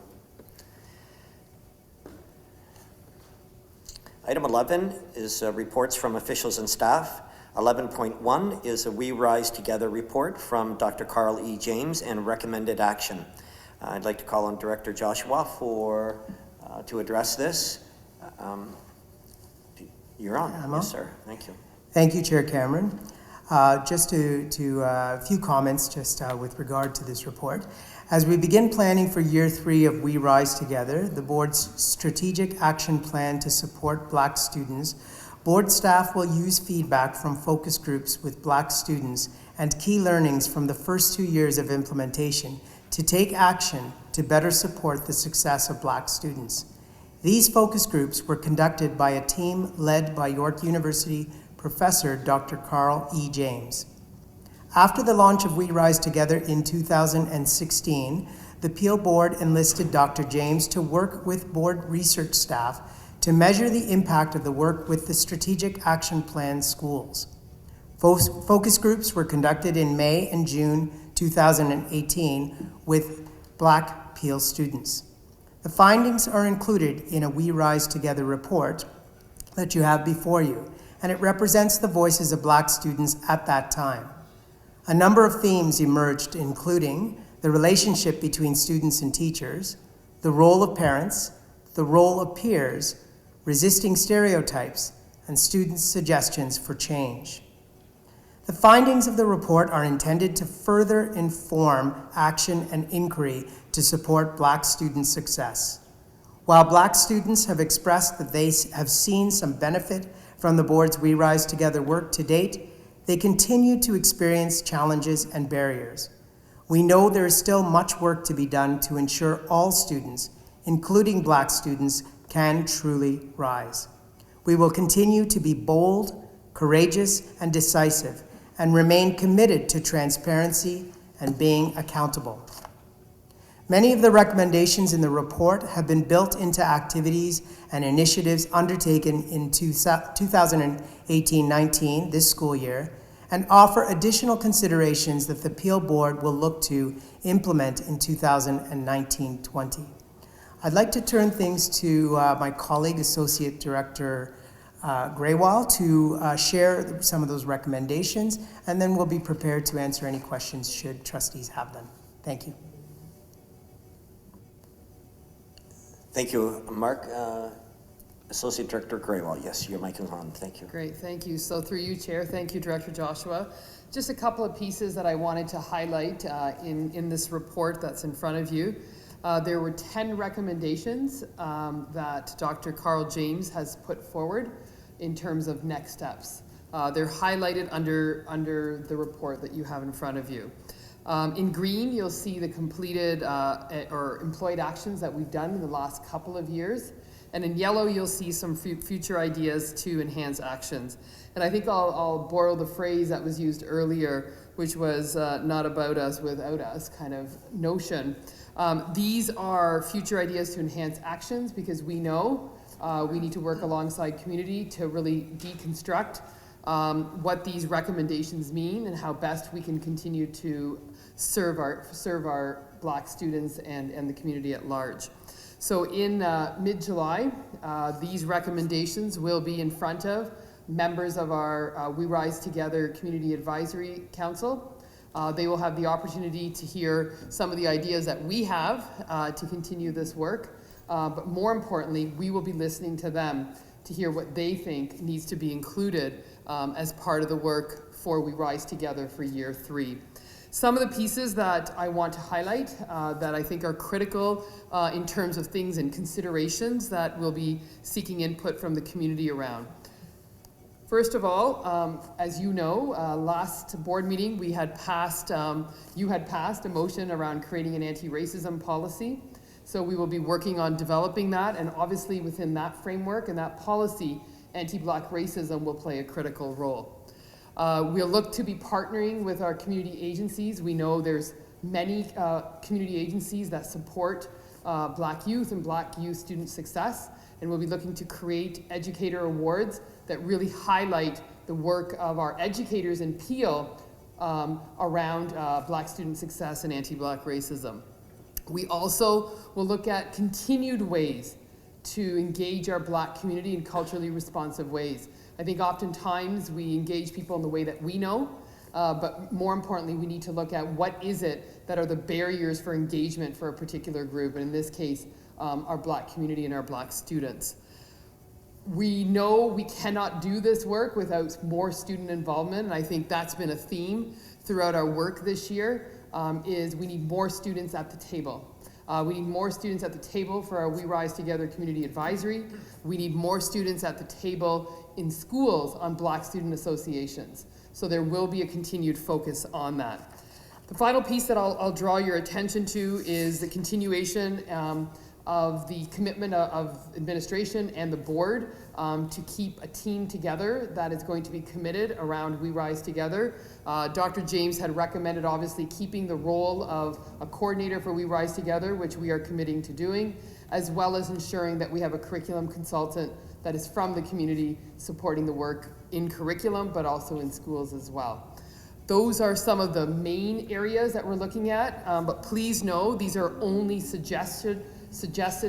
Item 11 is reports from officials and staff. 11.1 is a We Rise Together report from Dr. Carl E. James and recommended action. I'd like to call on Director Joshua to address this. You're on. I'm Yes, on. sir. Thank you. Thank you, Chair Cameron. Just a few comments just with regard to this report. As we begin planning for year 3 of We Rise Together, the board's strategic action plan to support Black students, board staff will use feedback from focus groups with Black students and key learnings from the first 2 years of implementation to take action to better support the success of Black students. These focus groups were conducted by a team led by York University Professor Dr. Carl E. James. After the launch of We Rise Together in 2016, the Peel Board enlisted Dr. James to work with board research staff to measure the impact of the work with the Strategic Action Plan schools. Focus groups were conducted in May and June 2018 with Black Peel students. The findings are included in a We Rise Together report that you have before you, and it represents the voices of Black students at that time. A number of themes emerged, including the relationship between students and teachers, the role of parents, the role of peers, resisting stereotypes, and students' suggestions for change. The findings of the report are intended to further inform action and inquiry to support Black student success. While Black students have expressed that they have seen some benefit from the board's We Rise Together work to date, they continue to experience challenges and barriers. We know there is still much work to be done to ensure all students, including Black students, can truly rise. We will continue to be bold, courageous, and decisive, and remain committed to transparency and being accountable. Many of the recommendations in the report have been built into activities and initiatives undertaken in 2018-19, this school year, and offer additional considerations that the Peel Board will look to implement in 2019-20. I'd like to turn things to my colleague, Associate Director Graywall, to share some of those recommendations, and then we'll be prepared to answer any questions should trustees have them. Thank you. Thank you, Mark. Associate Director Graywall, yes, your mic is on. Thank you. Great, thank you. So through you, Chair, thank you, Director Joshua. Just a couple of pieces that I wanted to highlight in this report that's in front of you. There were 10 recommendations that Dr. Carl James has put forward in terms of next steps. They're highlighted under the report that you have in front of you. In green, you'll see the completed or employed actions that we've done in the last couple of years. And in yellow, you'll see some future ideas to enhance actions. And I think I'll borrow the phrase that was used earlier, which was not about us without us kind of notion. These are future ideas to enhance actions because we know we need to work alongside community to really deconstruct what these recommendations mean and how best we can continue to serve our Black students and the community at large. So in mid-July, these recommendations will be in front of members of our We Rise Together Community Advisory Council. They will have the opportunity to hear some of the ideas that we have to continue this work. But more importantly, we will be listening to them to hear what they think needs to be included as part of the work for We Rise Together for year 3. Some of the pieces that I want to highlight that I think are critical in terms of things and considerations that we'll be seeking input from the community around. First of all, as you know, last board meeting we had passed, you had passed a motion around creating an anti-racism policy. So we will be working on developing that, and obviously within that framework and that policy, anti-Black racism will play a critical role. We'll look to be partnering with our community agencies. We know there's many community agencies that support Black youth and Black youth student success, and we'll be looking to create educator awards that really highlight the work of our educators in Peel around Black student success and anti-Black racism. We also will look at continued ways to engage our Black community in culturally responsive ways. I think oftentimes we engage people in the way that we know, but more importantly, we need to look at what is it that are the barriers for engagement for a particular group, and in this case, our Black community and our Black students. We know we cannot do this work without more student involvement, and I think that's been a theme throughout our work this year, is we need more students at the table. We need more students at the table for our We Rise Together Community Advisory. We need more students at the table in schools on Black student associations. So there will be a continued focus on that. The final piece that I'll draw your attention to is the continuation of the commitment of administration and the board to keep a team together that is going to be committed around We Rise Together. Dr. James had recommended obviously keeping the role of a coordinator for We Rise Together, which we are committing to doing, as well as ensuring that we have a curriculum consultant that is from the community supporting the work in curriculum, but also in schools as well. Those are some of the main areas that we're looking at, but please know these are only suggested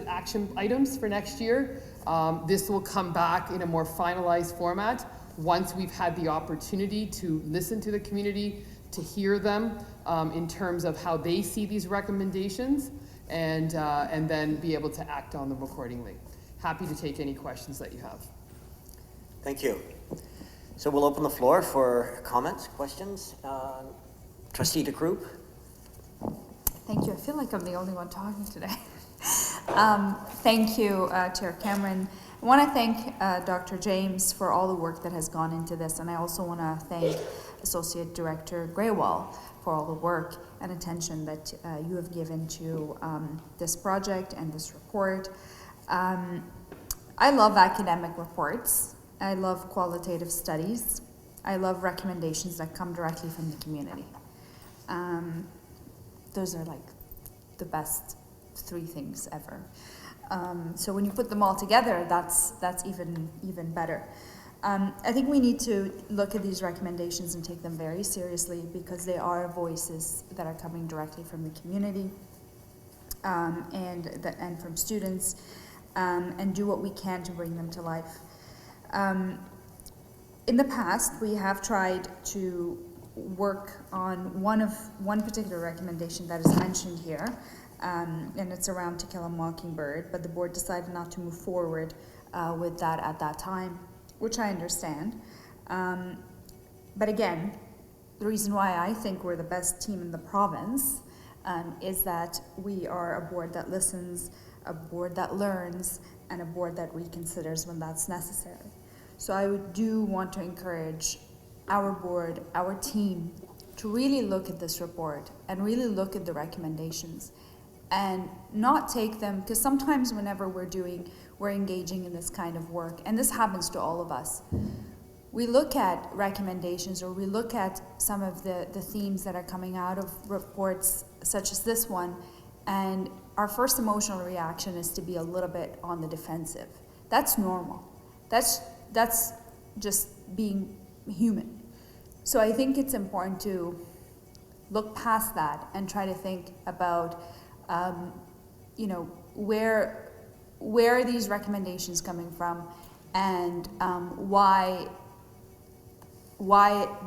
action items for next year. This will come back in a more finalized format once we've had the opportunity to listen to the community, to hear them in terms of how they see these recommendations, and then be able to act on them accordingly. Happy to take any questions that you have. Thank you. So we'll open the floor for comments, questions. Trustee DeCroop. Thank you. I feel like I'm the only one talking today. Thank you, Chair Cameron. I want to thank Dr. James for all the work that has gone into this, and I also want to thank Associate Director Graywall for all the work and attention that you have given to this project and this report. I love academic reports. I love qualitative studies. I love recommendations that come directly from the community. Those are like the best three things ever. So when you put them all together, that's even better. I think we need to look at these recommendations and take them very seriously because they are voices that are coming directly from the community and from students, and do what we can to bring them to life. In the past, we have tried to work on one particular recommendation that is mentioned here, and it's around To Kill a Mockingbird, but the board decided not to move forward with that at that time, which I understand. But again, the reason why I think we're the best team in the province is that we are a board that listens, a board that learns, and a board that reconsiders when that's necessary. So I do want to encourage our board, our team, to really look at this report and really look at the recommendations and not take them, because sometimes whenever we're engaging in this kind of work, and this happens to all of us, we look at recommendations or we look at some of the themes that are coming out of reports such as this one, and our first emotional reaction is to be a little bit on the defensive. That's normal. That's just being human. So I think it's important to look past that and try to think about, where are these recommendations coming from, and why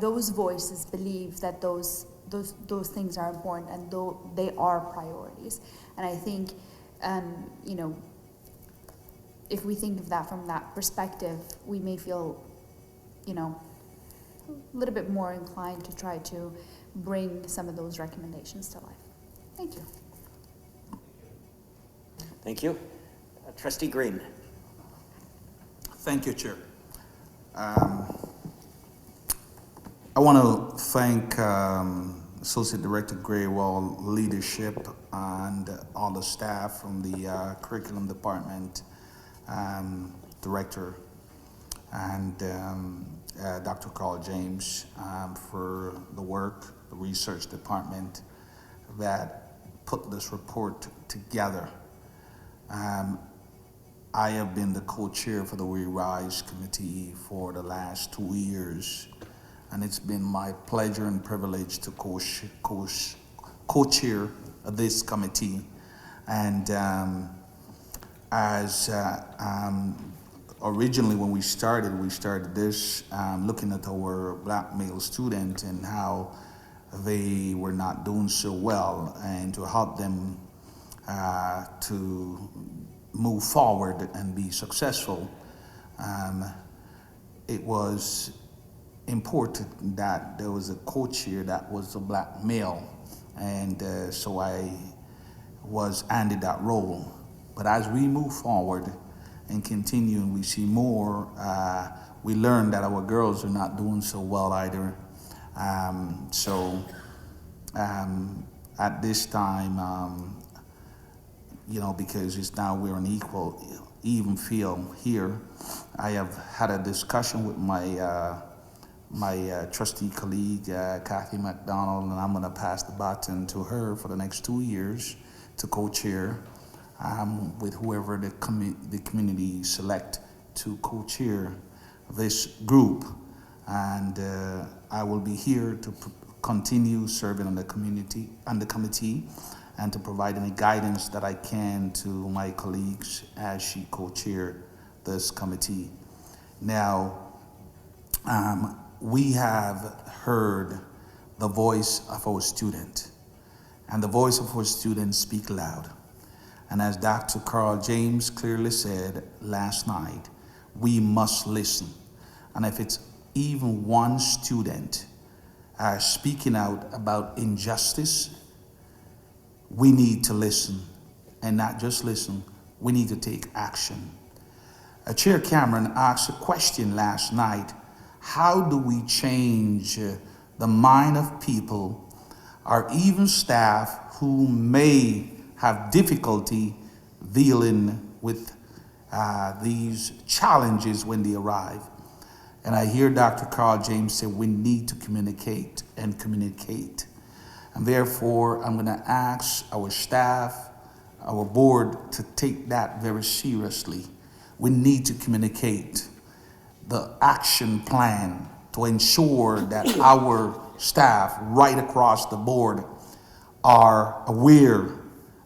those voices believe that those things are important and they are priorities. And I think, if we think of that from that perspective, we may feel, a little bit more inclined to try to bring some of those recommendations to life. Thank you. Thank you. Trustee Green. Thank you, Chair. I want to thank Associate Director Graywall, leadership, and all the staff from the Curriculum Department, Director, and Dr. Carl James for the work, the research department that put this report together. I have been the co-chair for the We Rise Committee for the last 2 years, and it's been my pleasure and privilege to co-chair this committee. And as originally when we started this looking at our black male students and how they were not doing so well, and to help them to move forward and be successful. It was important that there was a co-chair that was a black male, and so I was handed that role. But as we move forward and continue and we see more, we learn that our girls are not doing so well either. At this time, you know, because it's now we're on even field here, I have had a discussion with my my trustee colleague, Kathy McDonald, and I'm going to pass the baton to her for the next 2 years to co-chair with whoever the community select to co-chair this group. And I will be here to continue serving on the community and the committee, and to provide any guidance that I can to my colleagues as she co-chair this committee. Now, we have heard the voice of our student, and the voice of our students speak loud. And as Dr. Carl James clearly said last night, we must listen. And if it's even one student speaking out about injustice, we need to listen, and not just listen, we need to take action. Chair Cameron asked a question last night: how do we change the mind of people, or even staff who may have difficulty dealing with these challenges when they arrive? And I hear Dr. Carl James say we need to communicate and communicate. And therefore, I'm going to ask our staff, our board, to take that very seriously. We need to communicate the action plan to ensure that our staff right across the board are aware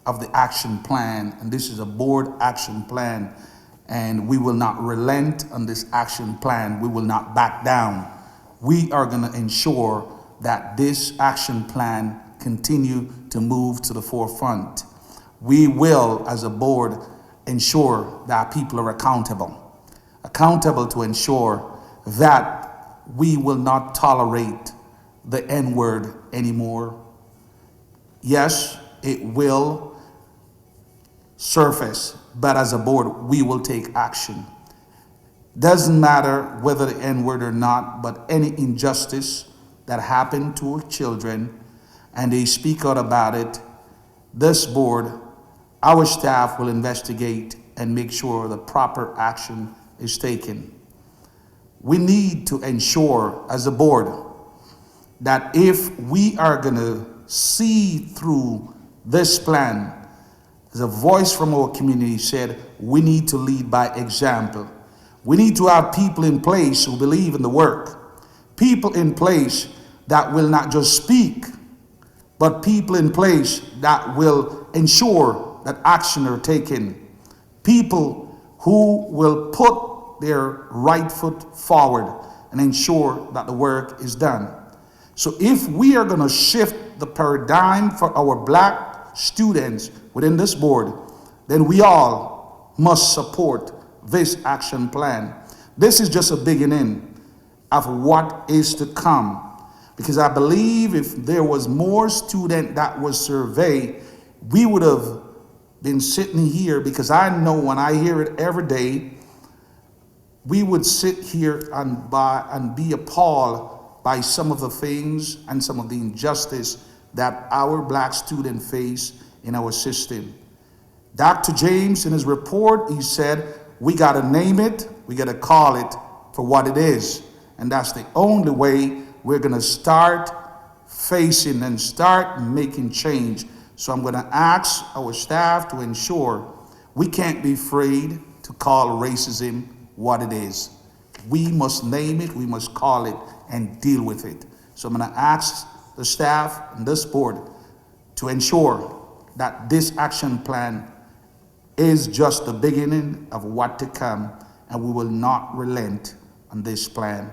of the action plan. And this is a board action plan, and we will not relent on this action plan. We will not back down. We are going to ensure that this action plan continue to move to the forefront. We will, as a board, ensure that people are accountable to ensure that we will not tolerate the N-word anymore. Yes, it will surface, but as a board, we will take action. Doesn't matter whether the N-word or not, but any injustice that happened to our children and they speak out about it, this board, our staff will investigate and make sure the proper action is taken. We need to ensure as a board that if we are going to see through this plan, the voice from our community said we need to lead by example. We need to have people in place who believe in the work, people in place that will not just speak, but people in place that will ensure that action are taken, people who will put their right foot forward and ensure that the work is done. So if we are going to shift the paradigm for our black students within this board, then we all must support this action plan. This is just a beginning of what is to come. Because I believe if there was more student that was surveyed, we would have been sitting here, because I know when I hear it every day, we would sit here and be appalled by some of the things and some of the injustice that our black students face in our system. Dr. James, in his report, he said, we got to name it, we got to call it for what it is. And that's the only way we're going to start facing and start making change. So I'm going to ask our staff to ensure we can't be afraid to call racism what it is. We must name it, we must call it, and deal with it. So I'm going to ask the staff and this board to ensure that this action plan is just the beginning of what to come, and we will not relent on this plan.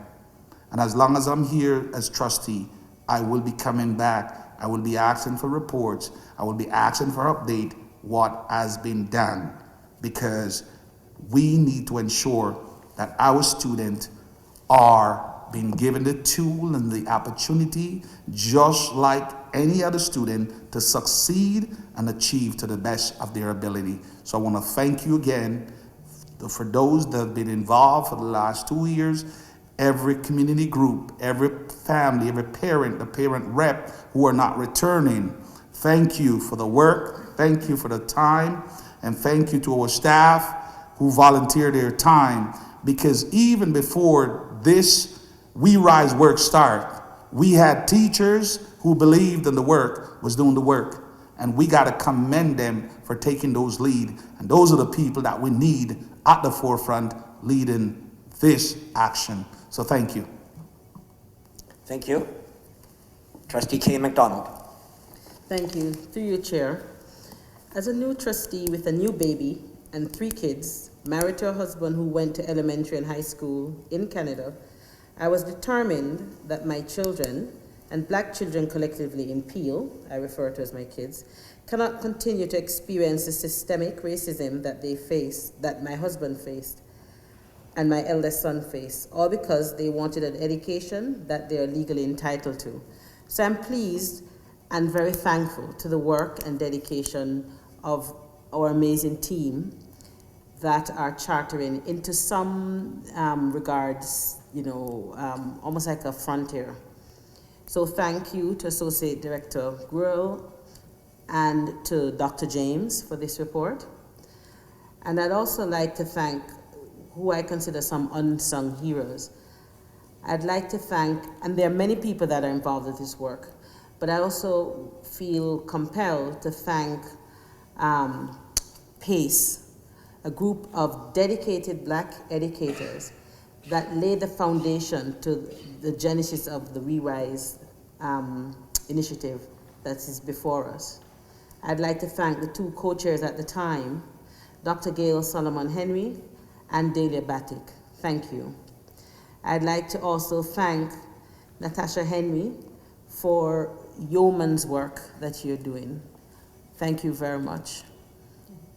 And as long as I'm here as trustee, I will be coming back. I will be asking for reports. I will be asking for update what has been done, because we need to ensure that our students are being given the tool and the opportunity, just like any other student, to succeed and achieve to the best of their ability. So I want to thank you again for those that have been involved for the last 2 years, every community group, every family, every parent, the parent rep who are not returning. Thank you for the work. Thank you for the time. And thank you to our staff who volunteer their time, because even before this We Rise work start, we had teachers who believed in the work, was doing the work. And we got to commend them for taking those lead. And those are the people that we need at the forefront leading this action. So thank you. Thank you. Trustee K. McDonald. Thank you. Through you, Chair. As a new trustee with a new baby and 3 kids, married to a husband who went to elementary and high school in Canada, I was determined that my children, and Black children collectively in Peel, I refer to as my kids, cannot continue to experience the systemic racism that they face, that my husband faced, and my eldest son faced, all because they wanted an education that they are legally entitled to. So I'm pleased and very thankful to the work and dedication of our amazing team that are chartering into some regards, almost like a frontier. So thank you to Associate Director Gruel and to Dr. James for this report. And I'd also like to thank who I consider some unsung heroes. I'd like to thank, and there are many people that are involved with this work, but I also feel compelled to thank PACE, a group of dedicated Black educators that laid the foundation to the genesis of the We Rise initiative that is before us. I'd like to thank the 2 co-chairs at the time, Dr. Gail Solomon Henry and Delia Batik. Thank you. I'd like to also thank Natasha Henry for yeoman's work that you're doing. Thank you very much.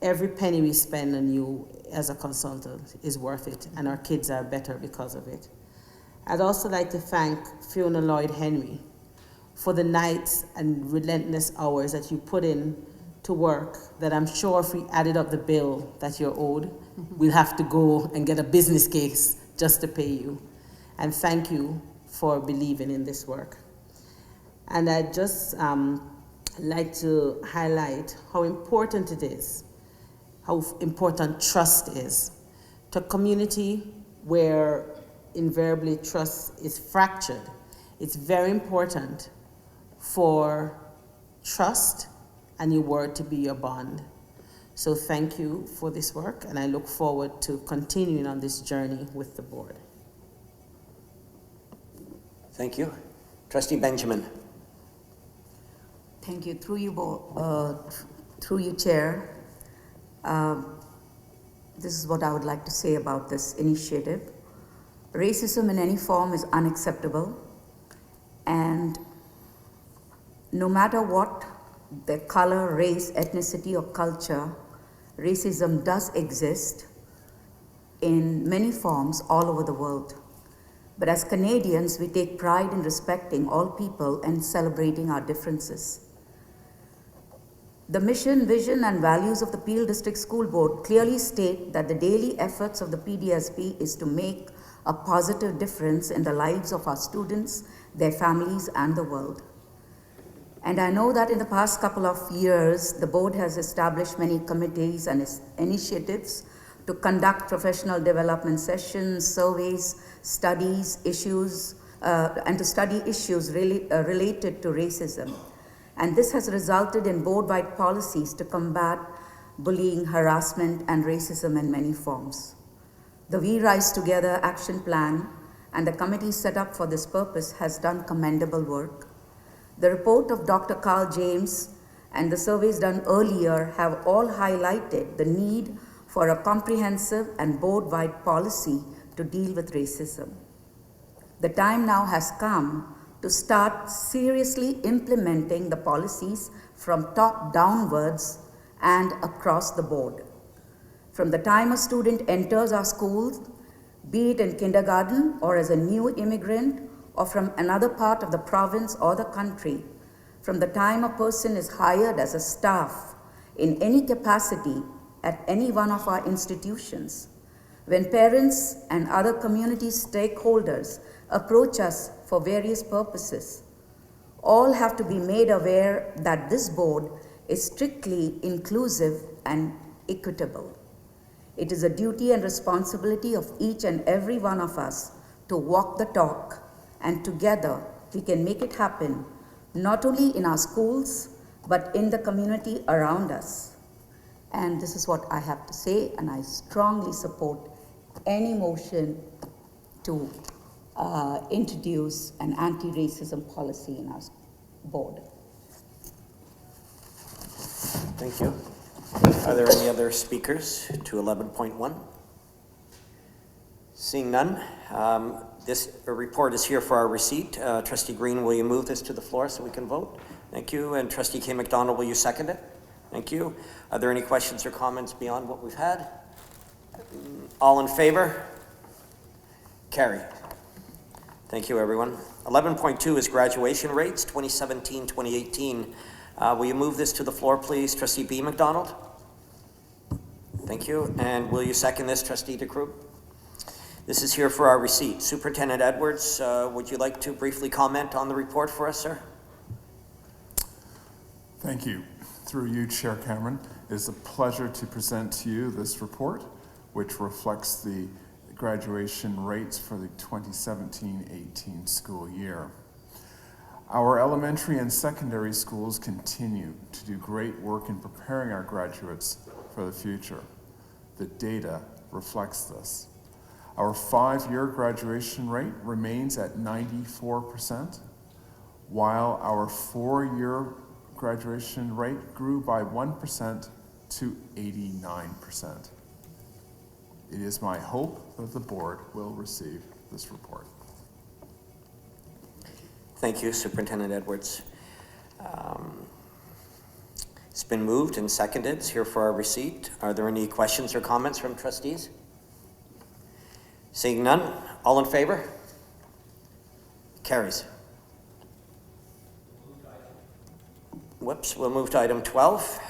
Every penny we spend on you as a consultant is worth it, and our kids are better because of it. I'd also like to thank Fiona Lloyd Henry for the nights and relentless hours that you put in to work, that I'm sure if we added up the bill that you're owed, we'll have to go and get a business case just to pay you. And thank you for believing in this work. And I'd just like to highlight how important it is, how important trust is to a community where invariably trust is fractured. It's very important for trust and your word to be your bond. So thank you for this work, and I look forward to continuing on this journey with the board. Thank you. Trustee Benjamin. Thank you. Through you, Chair. This is what I would like to say about this initiative. Racism in any form is unacceptable, and no matter what their color, race, ethnicity, or culture, racism does exist in many forms all over the world. But as Canadians, we take pride in respecting all people and celebrating our differences. The mission, vision, and values of the Peel District School Board clearly state that the daily efforts of the PDSB is to make a positive difference in the lives of our students, their families, and the world. And I know that in the past couple of years, the board has established many committees and initiatives to conduct professional development sessions, surveys, studies, issues, and to study issues related to racism. And this has resulted in board-wide policies to combat bullying, harassment, and racism in many forms. The We Rise Together action plan and the committee set up for this purpose has done commendable work. The report of Dr. Carl James and the surveys done earlier have all highlighted the need for a comprehensive and board-wide policy to deal with racism. The time now has come to start seriously implementing the policies from top downwards and across the board. From the time a student enters our schools, be it in kindergarten or as a new immigrant or from another part of the province or the country, from the time a person is hired as a staff in any capacity at any one of our institutions, when parents and other community stakeholders approach us for various purposes, all have to be made aware that this board is strictly inclusive and equitable. It is a duty and responsibility of each and every one of us to walk the talk, and together we can make it happen, not only in our schools, but in the community around us. And this is what I have to say, and I strongly support any motion to introduce an anti-racism policy in our board. Thank you. Are there any other speakers to 11.1? Seeing none, this report is here for our receipt. Trustee Green, will you move this to the floor so we can vote? Thank you. And Trustee K. McDonald, will you second it? Thank you. Are there any questions or comments beyond what we've had? All in favor? Carried. Thank you, everyone. 11.2 is graduation rates, 2017-2018. Will you move this to the floor, please? Trustee B. McDonald? Thank you. And will you second this, Trustee DeCroo? This is here for our receipt. Superintendent Edwards, would you like to briefly comment on the report for us, sir? Thank you. Through you, Chair Cameron, it is a pleasure to present to you this report, which reflects the graduation rates for the 2017-18 school year. Our elementary and secondary schools continue to do great work in preparing our graduates for the future. The data reflects this. Our 5-year graduation rate remains at 94%, while our 4-year graduation rate grew by 1% to 89%. It is my hope that the board will receive this report. Thank you, Superintendent Edwards. It's been moved and seconded. It's here for our receipt. Are there any questions or comments from trustees? Seeing none, all in favor? Carries. Whoops, we'll move to item 12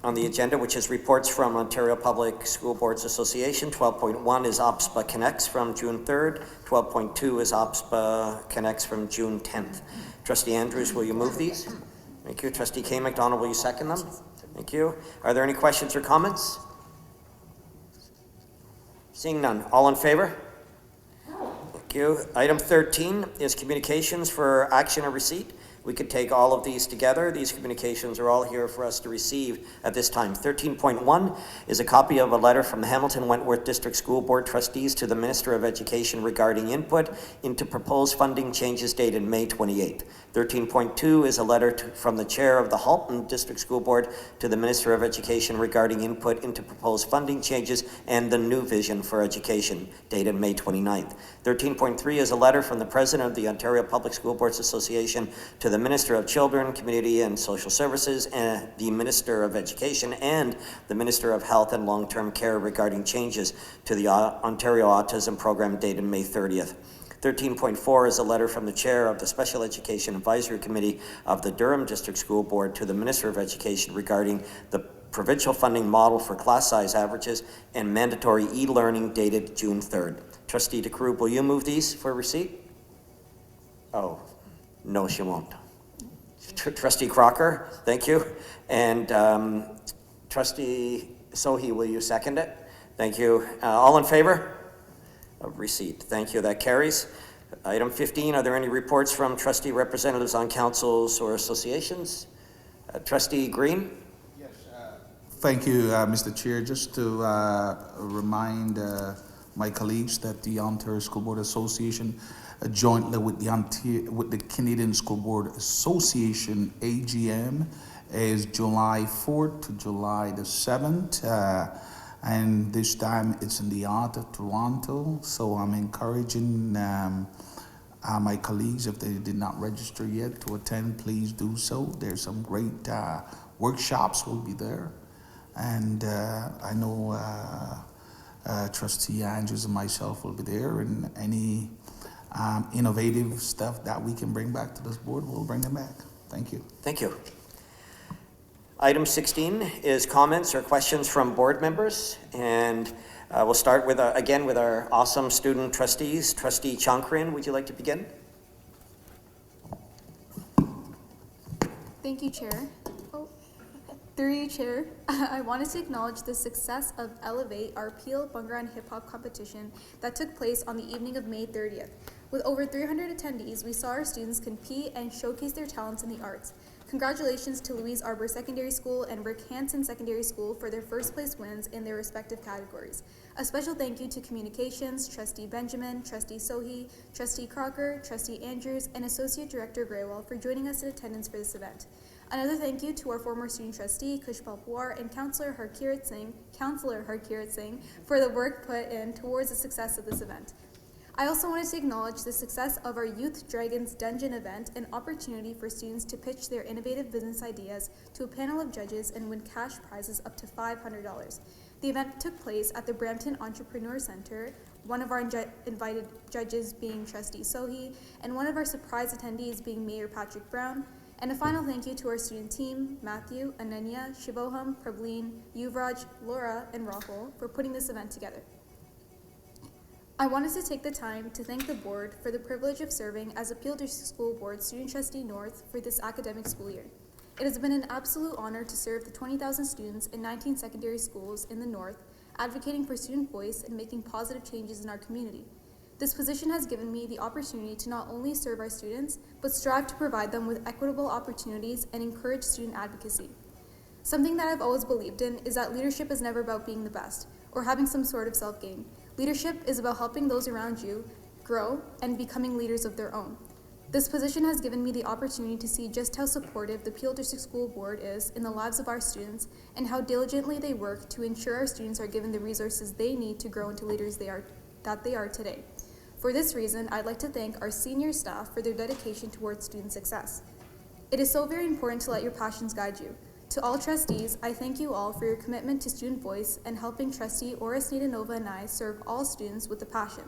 on the agenda, which is reports from Ontario Public School Boards Association. 12.1 is OPSPA Connects from June 3rd. 12.2 is OPSPA Connects from June 10th. Trustee Andrews, will you move these? Thank you. Trustee K. McDonald, will you second them? Thank you. Are there any questions or comments? Seeing none, all in favor? Thank you. Item 13 is communications for action or receipt. We could take all of these together. These communications are all here for us to receive at this time. 13.1 is a copy of a letter from the Hamilton Wentworth District School Board trustees to the Minister of Education regarding input into proposed funding changes dated May 28th. 13.2 is a letter from the chair of the Halton District School Board to the Minister of Education regarding input into proposed funding changes and the new vision for education dated May 29th. 13.3 is a letter from the President of the Ontario Public School Boards Association to the Minister of Children, Community and Social Services, and the Minister of Education, and the Minister of Health and Long-Term Care regarding changes to the Ontario Autism Program dated May 30th. 13.4 is a letter from the Chair of the Special Education Advisory Committee of the Durham District School Board to the Minister of Education regarding the provincial funding model for class size averages and mandatory e-learning dated June 3rd. Trustee DeCroo, will you move these for receipt? Oh, no, she won't. Trustee Crocker, thank you. And Trustee Sohi, will you second it? Thank you. All in favor of receipt? Thank you, that carries. Item 15, are there any reports from trustee representatives on councils or associations? Trustee Green? Yes. Thank you, Mr. Chair. Just to remind my colleagues that the Ontario School Board Association jointly with the Canadian School Board Association AGM is July 4th to July the 7th. And this time it's in the Art of Toronto. So I'm encouraging my colleagues, if they did not register yet to attend, please do so. There's some great workshops will be there. And I know Trustee Andrews and myself will be there, and any innovative stuff that we can bring back to this board, we'll bring them back. Thank you. Thank you. Item 16 is comments or questions from board members, and we'll start with again with our awesome student trustees. Trustee Chankrian, would you like to begin? Thank you, Chair. Through you, Chair, I wanted to acknowledge the success of Elevate, our Peel Bungarang Hip Hop competition that took place on the evening of May 30th. With over 300 attendees, we saw our students compete and showcase their talents in the arts. Congratulations to Louise Arbor Secondary School and Rick Hansen Secondary School for their first place wins in their respective categories. A special thank you to Communications, Trustee Benjamin, Trustee Sohi, Trustee Crocker, Trustee Andrews, and Associate Director Graywell for joining us in attendance for this event. Another thank you to our former student trustee, Kushpal Pawar, and Councillor Harkirat Singh for the work put in towards the success of this event. I also wanted to acknowledge the success of our Youth Dragons Dungeon event, an opportunity for students to pitch their innovative business ideas to a panel of judges and win cash prizes up to $500. The event took place at the Brampton Entrepreneur Center, one of our invited judges being Trustee Sohi, and one of our surprise attendees being Mayor Patrick Brown. And a final thank you to our student team, Matthew, Ananya, Shivoham, Pravleen, Yuvraj, Laura, and Rahul for putting this event together. I wanted to take the time to thank the board for the privilege of serving as a Peel District School Board Student Trustee North for this academic school year. It has been an absolute honor to serve the 20,000 students in 19 secondary schools in the North, advocating for student voice and making positive changes in our community. This position has given me the opportunity to not only serve our students, but strive to provide them with equitable opportunities and encourage student advocacy. Something that I've always believed in is that leadership is never about being the best or having some sort of self-gain. Leadership is about helping those around you grow and becoming leaders of their own. This position has given me the opportunity to see just how supportive the Peel District School Board is in the lives of our students and how diligently they work to ensure our students are given the resources they need to grow into leaders they are today. For this reason, I'd like to thank our senior staff for their dedication towards student success. It is so very important to let your passions guide you. To all trustees, I thank you all for your commitment to student voice and helping Trustee Oris Nadanova and I serve all students with a passion.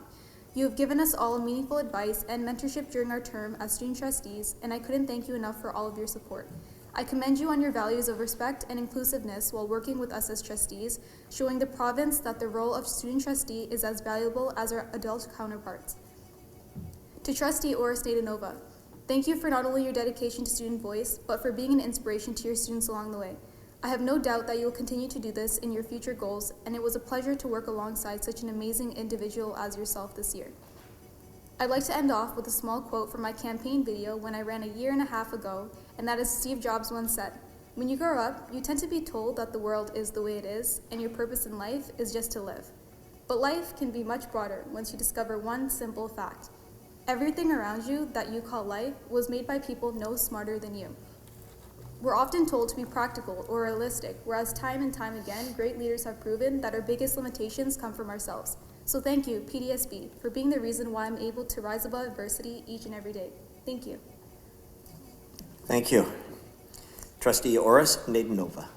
You have given us all meaningful advice and mentorship during our term as student trustees, and I couldn't thank you enough for all of your support. I commend you on your values of respect and inclusiveness while working with us as trustees, showing the province that the role of student trustee is as valuable as our adult counterparts. To Trustee Oris Nadanova, thank you for not only your dedication to student voice, but for being an inspiration to your students along the way. I have no doubt that you will continue to do this in your future goals, and it was a pleasure to work alongside such an amazing individual as yourself this year. I'd like to end off with a small quote from my campaign video when I ran a year and a half ago, and that is Steve Jobs once said, "When you grow up, you tend to be told that the world is the way it is, and your purpose in life is just to live. But life can be much broader once you discover one simple fact. Everything around you that you call life was made by people no smarter than you." We're often told to be practical or realistic, whereas time and time again, great leaders have proven that our biggest limitations come from ourselves. So thank you, PDSB, for being the reason why I'm able to rise above adversity each and every day. Thank you. Thank you. Trustee Oris Nadanova.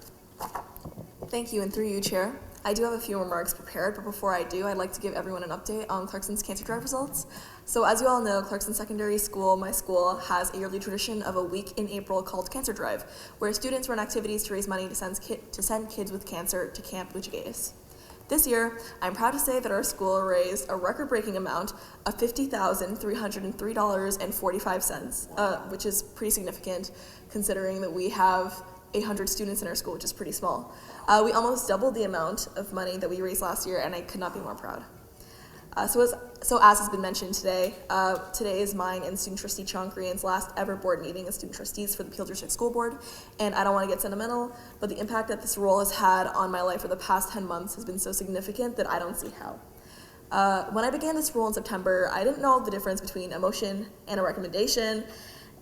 Thank you, and through you, Chair. I do have a few remarks prepared, but before I do, I'd like to give everyone an update on Clarkson's cancer drive results. So as you all know, Clarkson Secondary School, my school, has a yearly tradition of a week in April called Cancer Drive, where students run activities to raise money to send kids with cancer to Camp Luchagas. This year, I'm proud to say that our school raised a record-breaking amount of $50,303.45, which is pretty significant considering that we have 800 students in our school, which is pretty small. We almost doubled the amount of money that we raised last year, and I could not be more proud. So as has been mentioned today, today is mine and Student Trustee Chankrian's last ever board meeting as student trustees for the Peel District School Board, and I don't want to get sentimental, but the impact that this role has had on my life for the past 10 months has been so significant that I don't see how. When I began this role in September, I didn't know the difference between a motion and a recommendation,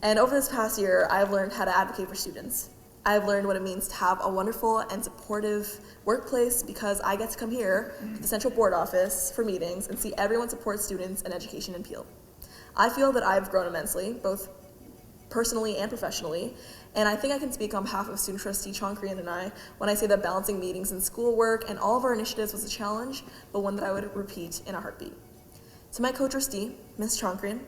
and over this past year, I've learned how to advocate for students. I've learned what it means to have a wonderful and supportive workplace because I get to come here to the Central Board office for meetings and see everyone support students and education in Peel. I feel that I've grown immensely, both personally and professionally, and I think I can speak on behalf of Student Trustee Chonkrien and I when I say that balancing meetings and schoolwork and all of our initiatives was a challenge, but one that I would repeat in a heartbeat. To my co-trustee, Ms. Chonkrien,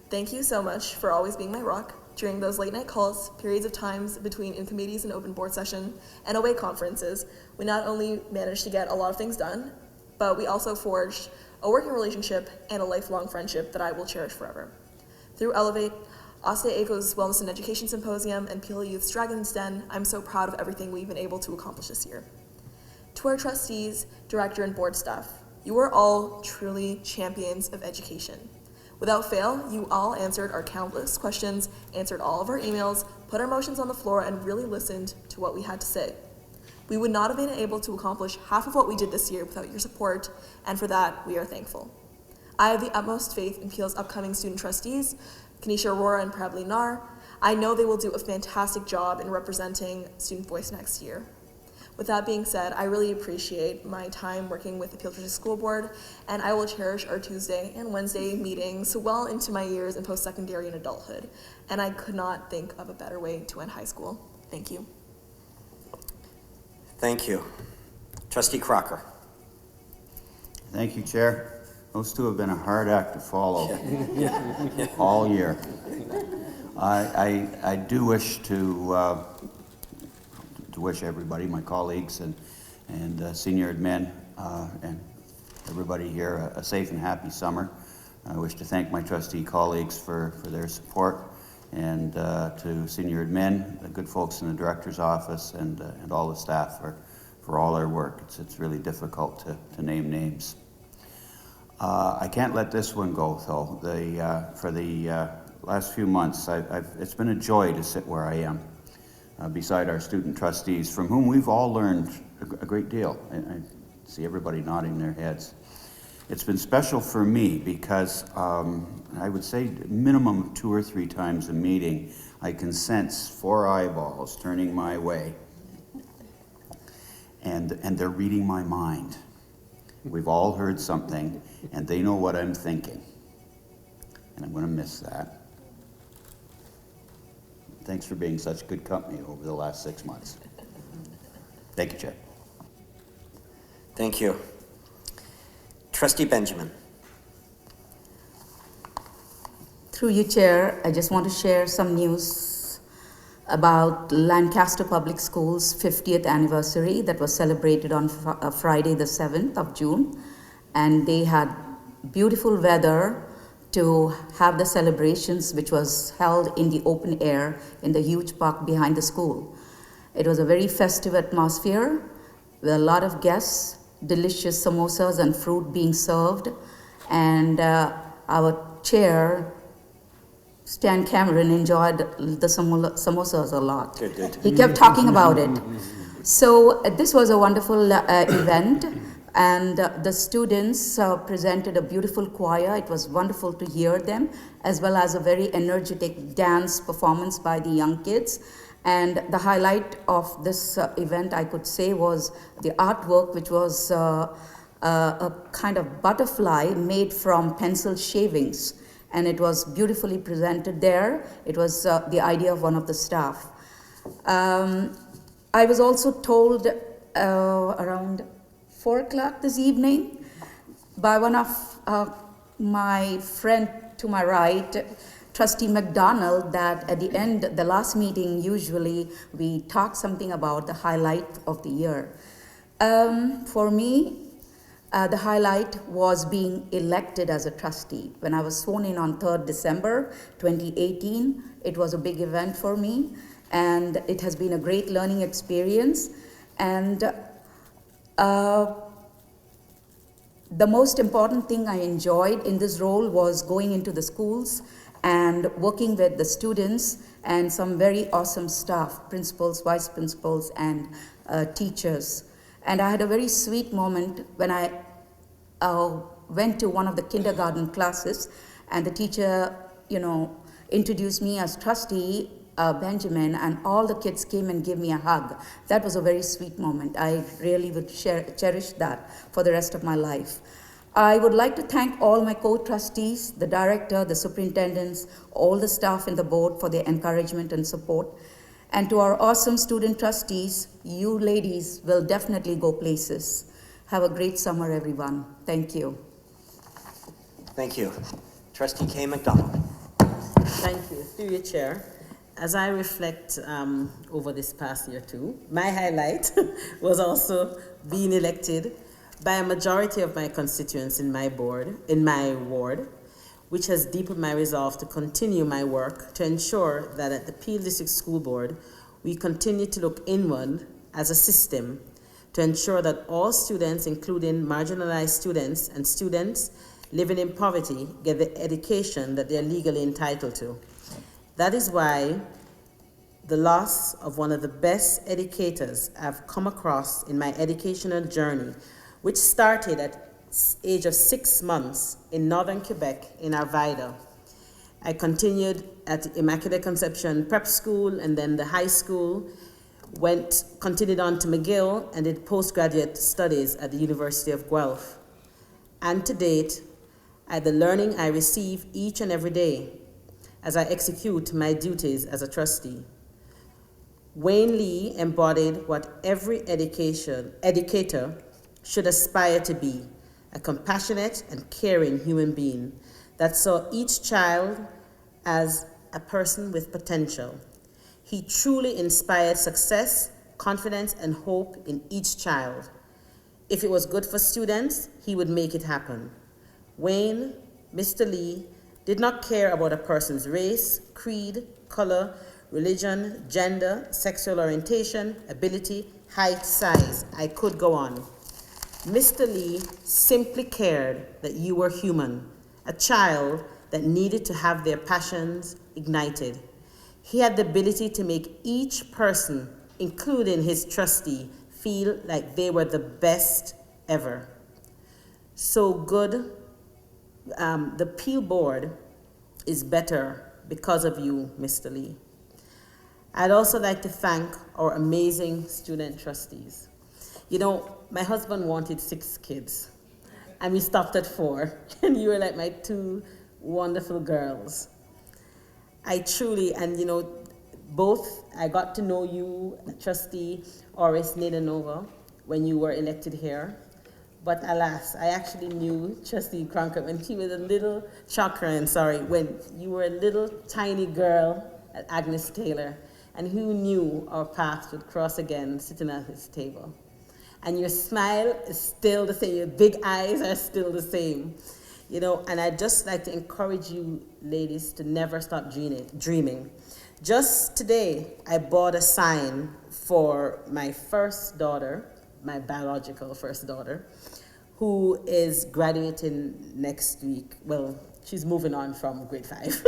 thank you so much for always being my rock during those late night calls, periods of times between in committees and open board session, and away conferences. We not only managed to get a lot of things done, but we also forged a working relationship and a lifelong friendship that I will cherish forever. Through Elevate, Ostea Eco's Wellness and Education Symposium, and Peel Youth's Dragon's Den, I'm so proud of everything we've been able to accomplish this year. To our trustees, director, and board staff, you are all truly champions of education. Without fail, you all answered our countless questions, answered all of our emails, put our motions on the floor, and really listened to what we had to say. We would not have been able to accomplish half of what we did this year without your support, and for that, we are thankful. I have the utmost faith in Peel's upcoming student trustees, Kanisha Aurora and Prabli Nar. I know they will do a fantastic job in representing Student Voice next year. With that being said, I really appreciate my time working with the Peel District School Board, and I will cherish our Tuesday and Wednesday meetings well into my years in post-secondary and adulthood. And I could not think of a better way to end high school. Thank you. Thank you. Trustee Crocker. Thank you, Chair. Those two have been a hard act to follow all year. I do wish to wish everybody, my colleagues and senior admin and everybody here a safe and happy summer. I wish to thank my trustee colleagues for their support, and to senior admin, the good folks in the director's office, and all the staff for all their work. It's really difficult to name names. I can't let this one go though. For the last few months, it's been a joy to sit where I am. Beside our student trustees, from whom we've all learned a great deal. I see everybody nodding their heads. It's been special for me because I would say minimum 2 or 3 times a meeting, I can sense 4 eyeballs turning my way. And they're reading my mind. We've all heard something, and they know what I'm thinking. And I'm going to miss that. Thanks for being such good company over the last 6 months. Thank you, Chair. Thank you. Trustee Benjamin. Through you, Chair, I just want to share some news about Lancaster Public Schools' 50th anniversary that was celebrated on Friday the 7th of June. And they had beautiful weather to have the celebrations, which was held in the open air in the huge park behind the school. It was a very festive atmosphere with a lot of guests, delicious samosas and fruit being served, and our chair, Stan Cameron, enjoyed the samosas a lot. Good. He kept talking about it. So this was a wonderful event. And the students presented a beautiful choir. It was wonderful to hear them, as well as a very energetic dance performance by the young kids. And the highlight of this event, I could say, was the artwork, which was a kind of butterfly made from pencil shavings. And it was beautifully presented there. It was the idea of one of the staff. I was also told around 4 o'clock this evening by one of my friend to my right, Trustee McDonald, that at the end, the last meeting, usually we talk something about the highlight of the year. For me, the highlight was being elected as a trustee. When I was sworn in on 3rd December 2018, it was a big event for me, and it has been a great learning experience. And the most important thing I enjoyed in this role was going into the schools and working with the students and some very awesome staff, principals, vice principals, and teachers. And I had a very sweet moment when I went to one of the kindergarten classes, and the teacher, introduced me as trustee Benjamin, and all the kids came and gave me a hug. That was a very sweet moment. I really would cherish that for the rest of my life. I would like to thank all my co-trustees, the director, the superintendents, all the staff in the board for their encouragement and support. And to our awesome student trustees, you ladies will definitely go places. Have a great summer, everyone. Thank you. Thank you. Trustee Kay McDonald. Thank you. Through your chair. As I reflect over this past year too, my highlight was also being elected by a majority of my constituents in my ward, which has deepened my resolve to continue my work to ensure that at the Peel District School Board, we continue to look inward as a system to ensure that all students, including marginalized students and students living in poverty, get the education that they're legally entitled to. That is why the loss of one of the best educators I've come across in my educational journey, which started at age of 6 months in northern Quebec in Arvida. I continued at Immaculate Conception Prep School and then the high school, continued on to McGill and did postgraduate studies at the University of Guelph. And to date, the learning I receive each and every day as I execute my duties as a trustee. Wayne Lee embodied what every educator should aspire to be, a compassionate and caring human being that saw each child as a person with potential. He truly inspired success, confidence, and hope in each child. If it was good for students, he would make it happen. Wayne, Mr. Lee, did not care about a person's race, creed, color, religion, gender, sexual orientation, ability, height, size. I could go on. Mr. Lee simply cared that you were human, a child that needed to have their passions ignited. He had the ability to make each person, including his trustee, feel like they were the best ever. So good. The Peel Board is better because of you, Mr. Lee. I'd also like to thank our amazing student trustees. My husband wanted 6 kids, and we stopped at 4, and you were like my 2 wonderful girls. I truly, both, I got to know you, Trustee Oris Nadanova, when you were elected here. But alas, I actually knew Trustee Cronker when she was a little when you were a little tiny girl at Agnes Taylor, and who knew our paths would cross again sitting at this table. And your smile is still the same, your big eyes are still the same. And I'd just like to encourage you ladies to never stop dreaming. Just today, I bought a sign for my first daughter, my biological first daughter, who is graduating next week. Well, she's moving on from grade 5.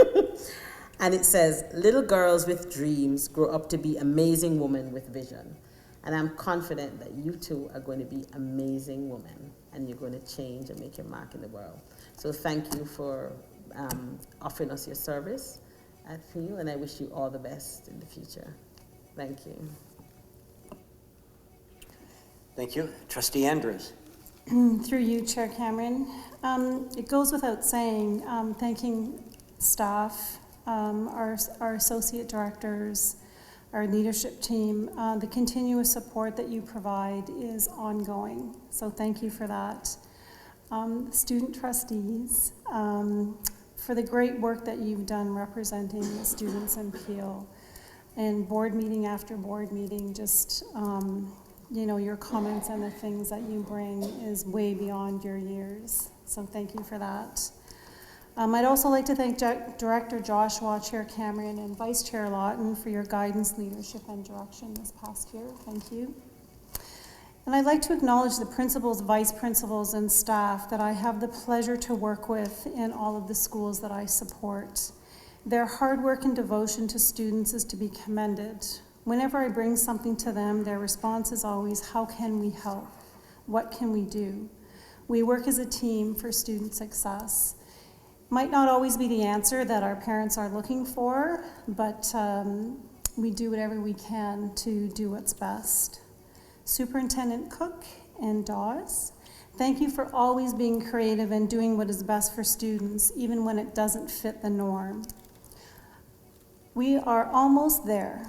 And it says, "Little girls with dreams grow up to be amazing women with vision." And I'm confident that you two are going to be amazing women, and you're going to change and make your mark in the world. So thank you for offering us your service at Peel, and I wish you all the best in the future. Thank you. Thank you. Trustee Andrews. Through you, Chair Cameron. It goes without saying, thanking staff, our associate directors, our leadership team, the continuous support that you provide is ongoing. So thank you for that. Student trustees, for the great work that you've done representing the students in Peel. And board meeting after board meeting, just, your comments and the things that you bring is way beyond your years. So thank you for that. I'd also like to thank Director Joshua, Chair Cameron, and Vice Chair Lawton for your guidance, leadership, and direction this past year. Thank you. And I'd like to acknowledge the principals, vice principals, and staff that I have the pleasure to work with in all of the schools that I support. Their hard work and devotion to students is to be commended. Whenever I bring something to them, their response is always, "How can we help? What can we do?" We work as a team for student success. Might not always be the answer that our parents are looking for, but we do whatever we can to do what's best. Superintendent Cook and Dawes, thank you for always being creative and doing what is best for students, even when it doesn't fit the norm. We are almost there.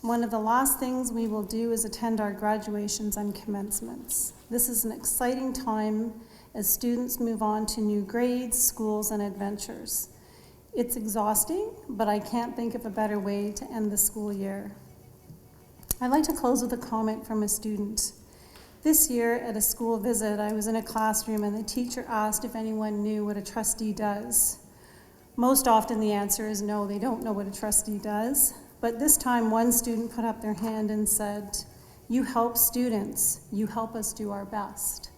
One of the last things we will do is attend our graduations and commencements. This is an exciting time as students move on to new grades, schools, and adventures. It's exhausting, but I can't think of a better way to end the school year. I'd like to close with a comment from a student. This year at a school visit, I was in a classroom and the teacher asked if anyone knew what a trustee does. Most often the answer is no, they don't know what a trustee does. But this time one student put up their hand and said, "You help students, you help us do our best."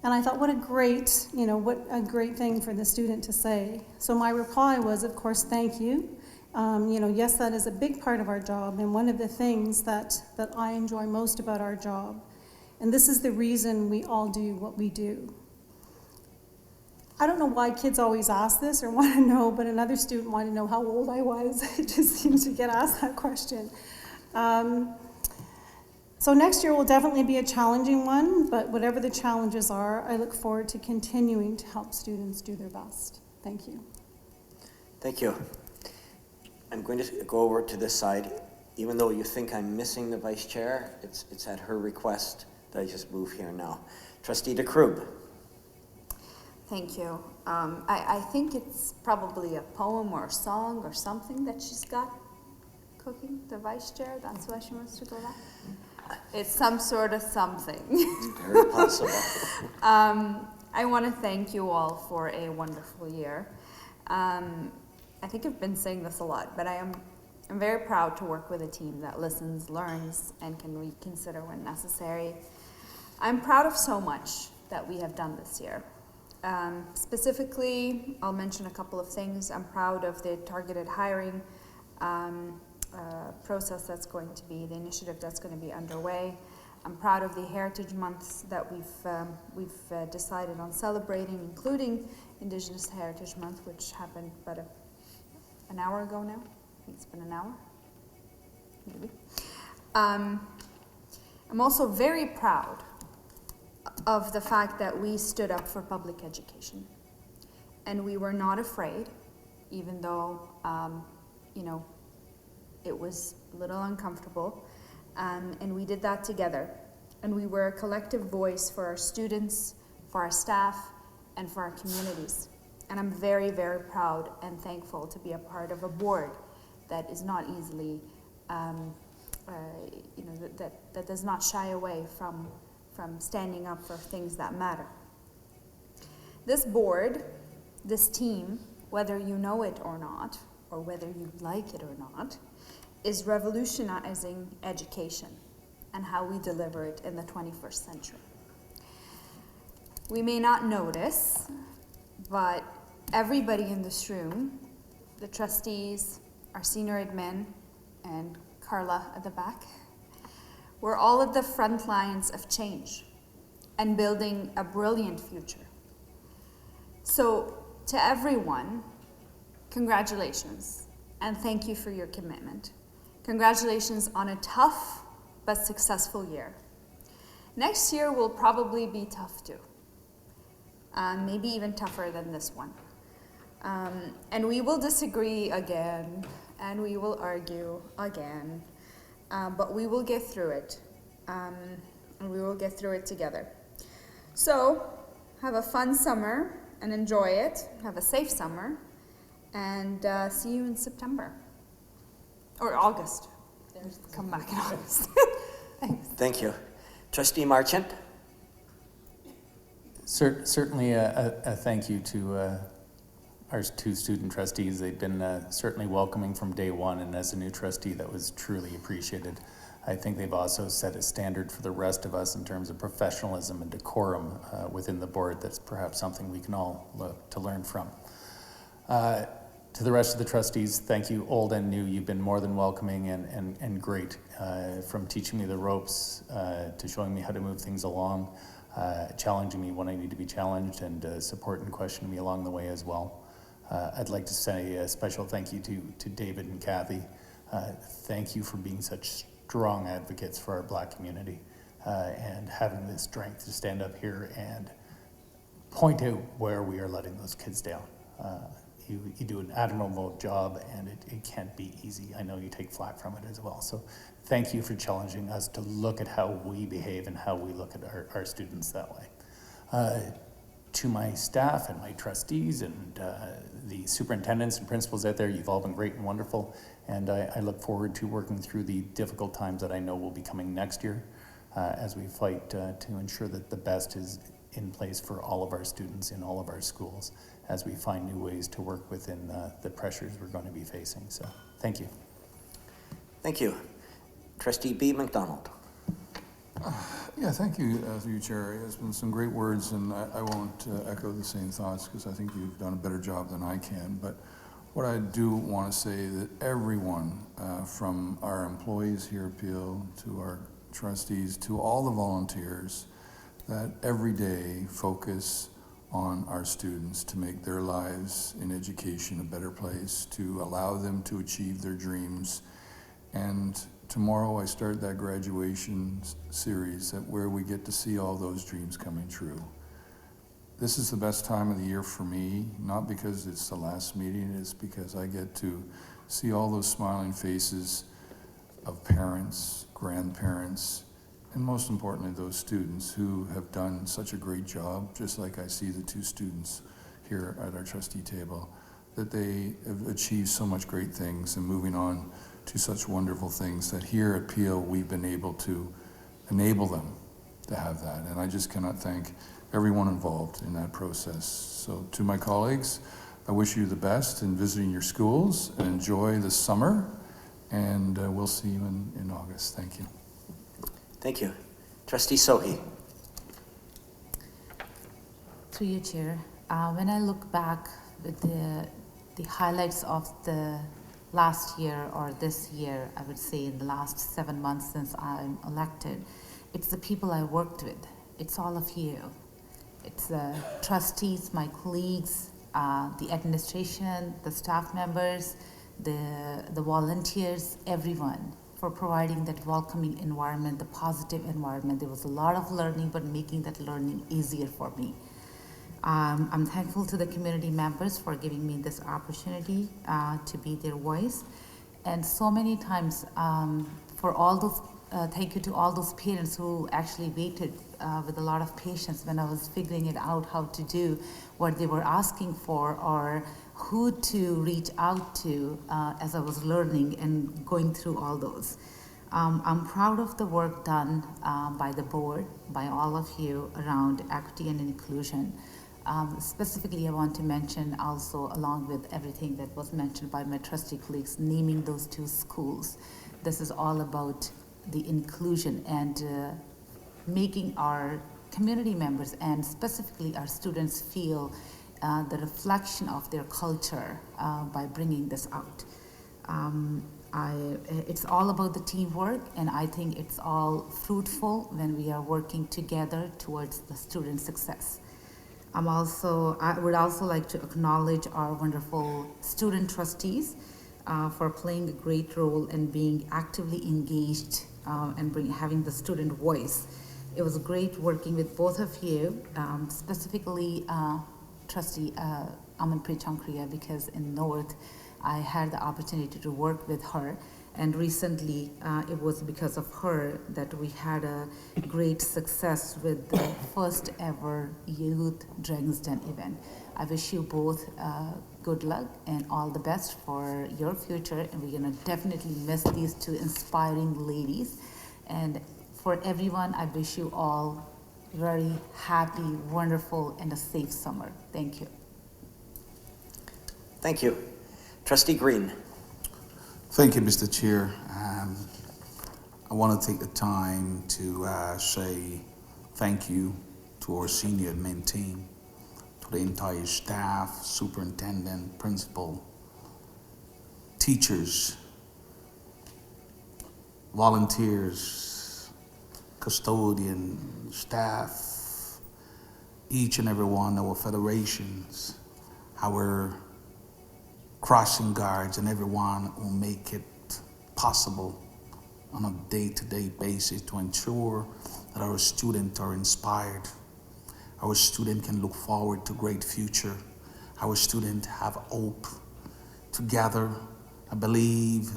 And I thought, what a great thing for the student to say. So my reply was, of course, thank you. Yes, that is a big part of our job and one of the things that I enjoy most about our job. And this is the reason we all do what we do. I don't know why kids always ask this or want to know, but another student wanted to know how old I was. It just seems to get asked that question. So next year will definitely be a challenging one, but whatever the challenges are, I look forward to continuing to help students do their best. Thank you. Thank you. I'm going to go over to this side. Even though you think I'm missing the vice chair, it's at her request that I just move here now. Trustee DeKrug. Thank you. I think it's probably a poem or a song or something that she's got cooking, the vice chair. That's why she wants to go back. It's some sort of something. Very possible. I want to thank you all for a wonderful year. I think I've been saying this a lot, but I'm very proud to work with a team that listens, learns, and can reconsider when necessary. I'm proud of so much that we have done this year. Specifically, I'll mention a couple of things. I'm proud of the targeted hiring process that's going to be, the initiative that's going to be underway. I'm proud of the Heritage Months that we've decided on celebrating, including Indigenous Heritage Month, which happened about an hour ago now. I think it's been an hour, maybe. I'm also very proud of the fact that we stood up for public education. And we were not afraid, even though, it was a little uncomfortable. And we did that together. And we were a collective voice for our students, for our staff, and for our communities. And I'm very, very proud and thankful to be a part of a board that is not easily, that does not shy away from standing up for things that matter. This board, this team, whether you know it or not, or whether you like it or not, is revolutionizing education and how we deliver it in the 21st century. We may not notice, but everybody in this room, the trustees, our senior admin, and Carla at the back, we're all at the front lines of change and building a brilliant future. So to everyone, congratulations and thank you for your commitment. Congratulations on a tough but successful year. Next year will probably be tough too, maybe even tougher than this one. And we will disagree again, and we will argue again, but we will get through it, and we will get through it together. So, have a fun summer and enjoy it. Have a safe summer, and see you in September. Or August. Come back in August. Thanks. Thank you. Trustee Marchant. Certainly a thank you to our two student trustees. They've been certainly welcoming from day one, and as a new trustee, that was truly appreciated. I think they've also set a standard for the rest of us in terms of professionalism and decorum within the board. That's perhaps something we can all look to learn from. To the rest of the trustees, thank you, old and new. You've been more than welcoming and great, from teaching me the ropes to showing me how to move things along. challenging me when I need to be challenged, and support and questioning me along the way as well. I'd like to say a special thank you to David and Kathy. Thank you for being such strong advocates for our Black community, and having the strength to stand up here and point out where we are letting those kids down. You do an admirable job, and it can't be easy. I know you take flack from it as well. So thank you for challenging us to look at how we behave and how we look at our students that way. To my staff and my trustees and the superintendents and principals out there, you've all been great and wonderful, and I look forward to working through the difficult times that I know will be coming next year as we fight to ensure that the best is in place for all of our students in all of our schools as we find new ways to work within the pressures we're going to be facing. So thank you. Thank you. Trustee B. McDonald. Yeah, thank you, through you, Chair. It's been some great words, and I won't echo the same thoughts because I think you've done a better job than I can. But what I do want to say that everyone, from our employees here at Peel to our trustees to all the volunteers, that every day focus on our students to make their lives in education a better place, to allow them to achieve their dreams. And tomorrow I start that graduation series where we get to see all those dreams coming true. This is the best time of the year for me, not because it's the last meeting, it's because I get to see all those smiling faces of parents, grandparents, and most importantly, those students who have done such a great job, just like I see the two students here at our trustee table, that they have achieved so much great things and moving on to such wonderful things that here at Peel we've been able to enable them to have that. And I just cannot thank everyone involved in that process. So to my colleagues, I wish you the best in visiting your schools and enjoy the summer, and we'll see you in August. Thank you. Thank you. Trustee Sohi. Through you, Chair. When I look back with the highlights of the last year or this year, I would say in the last 7 months since I'm elected, it's the people I worked with. It's all of you. It's the trustees, my colleagues, the administration, the staff members, the volunteers, everyone, for providing that welcoming environment, the positive environment. There was a lot of learning, but making that learning easier for me. I'm thankful to the community members for giving me this opportunity to be their voice. And so many times, for all those, thank you to all those parents who actually waited with a lot of patience when I was figuring it out how to do what they were asking for or who to reach out to as I was learning and going through all those. I'm proud of the work done by the board, by all of you around equity and inclusion. Specifically, I want to mention also, along with everything that was mentioned by my trustee colleagues, naming those two schools. This is all about the inclusion and making our community members and specifically our students feel the reflection of their culture by bringing this out. It's all about the teamwork, and I think it's all fruitful when we are working together towards the student success. I would also like to acknowledge our wonderful student trustees for playing a great role and being actively engaged and having the student voice. It was great working with both of you, specifically Trustee Amanpreet Chankriya, because in North I had the opportunity to work with her, and recently it was because of her that we had a great success with the first ever Youth Dragon's Den event. I wish you both good luck and all the best for your future, and we're gonna definitely miss these two inspiring ladies. And for everyone, I wish you all very happy, wonderful, and a safe summer. Thank you. Thank you. Trustee Green. Thank you, Mr. Chair. I want to take the time to say thank you to our senior admin team, to the entire staff, superintendent, principal, teachers, volunteers, custodian, staff, each and every one, our federations, our crossing guards, and everyone who make it possible on a day-to-day basis to ensure that our students are inspired, our students can look forward to great future, our students have hope. Together, I believe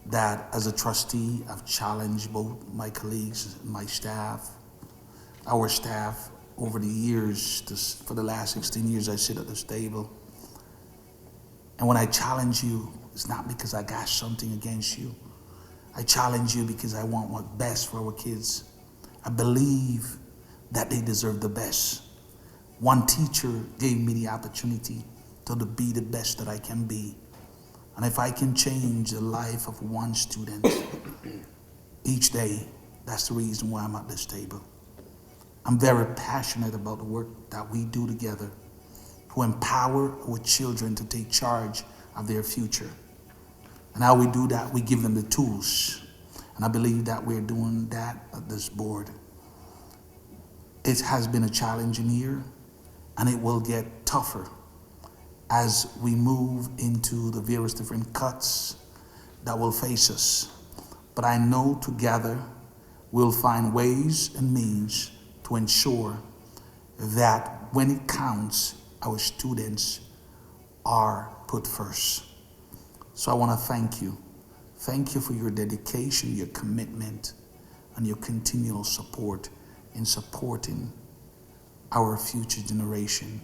that as a trustee, I've challenged both my colleagues and my staff, our staff, over the years. For the last 16 years, I sit at this table. And when I challenge you, it's not because I got something against you. I challenge you because I want what's best for our kids. I believe that they deserve the best. One teacher gave me the opportunity to be the best that I can be. And if I can change the life of one student each day, that's the reason why I'm at this table. I'm very passionate about the work that we do together to empower our children to take charge of their future. And how we do that, we give them the tools. And I believe that we're doing that at this board. It has been a challenging year, and it will get tougher as we move into the various different cuts that will face us. But I know together we'll find ways and means to ensure that when it counts, our students are put first. So I want to thank you. Thank you for your dedication, your commitment, and your continual support in supporting our future generation.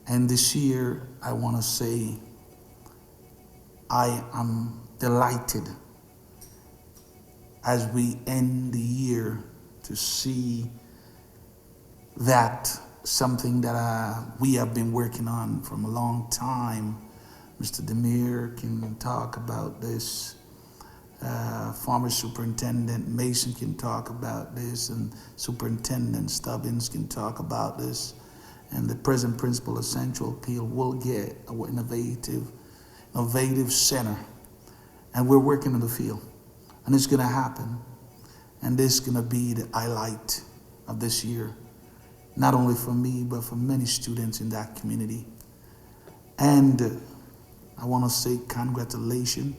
And this year, I want to say, I am delighted as we end the year to see that something that we have been working on from a long time. Mr. Demir can talk about this. Former Superintendent Mason can talk about this, and Superintendent Stubbins can talk about this. And the present principal of Central Peel will get our innovative center. And we're working in the field. And it's going to happen. And this is going to be the highlight of this year. Not only for me, but for many students in that community. And I want to say congratulations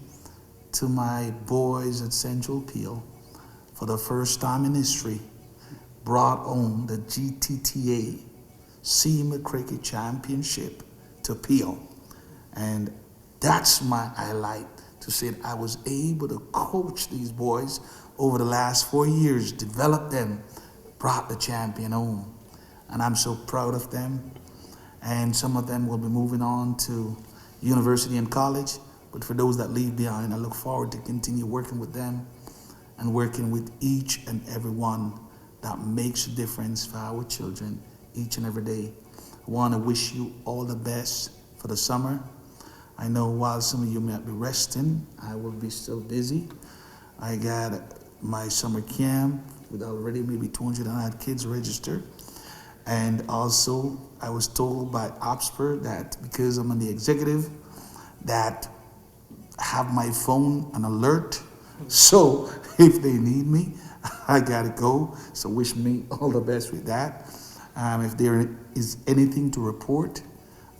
to my boys at Central Peel for the first time in history brought home the GTTA Senior Cricket Championship to Peel. And that's my highlight, to say that I was able to coach these boys over the last 4 years, develop them, brought the champion home. And I'm so proud of them. And some of them will be moving on to university and college. But for those that leave behind, I look forward to continue working with them and working with each and every one that makes a difference for our children each and every day. I want to wish you all the best for the summer. I know while some of you might be resting, I will be still busy. I got my summer camp with already maybe 200 kids registered. And also, I was told by Oxford that because I'm on the executive, that I have my phone on alert. So if they need me, I gotta go. So wish me all the best with that. If there is anything to report,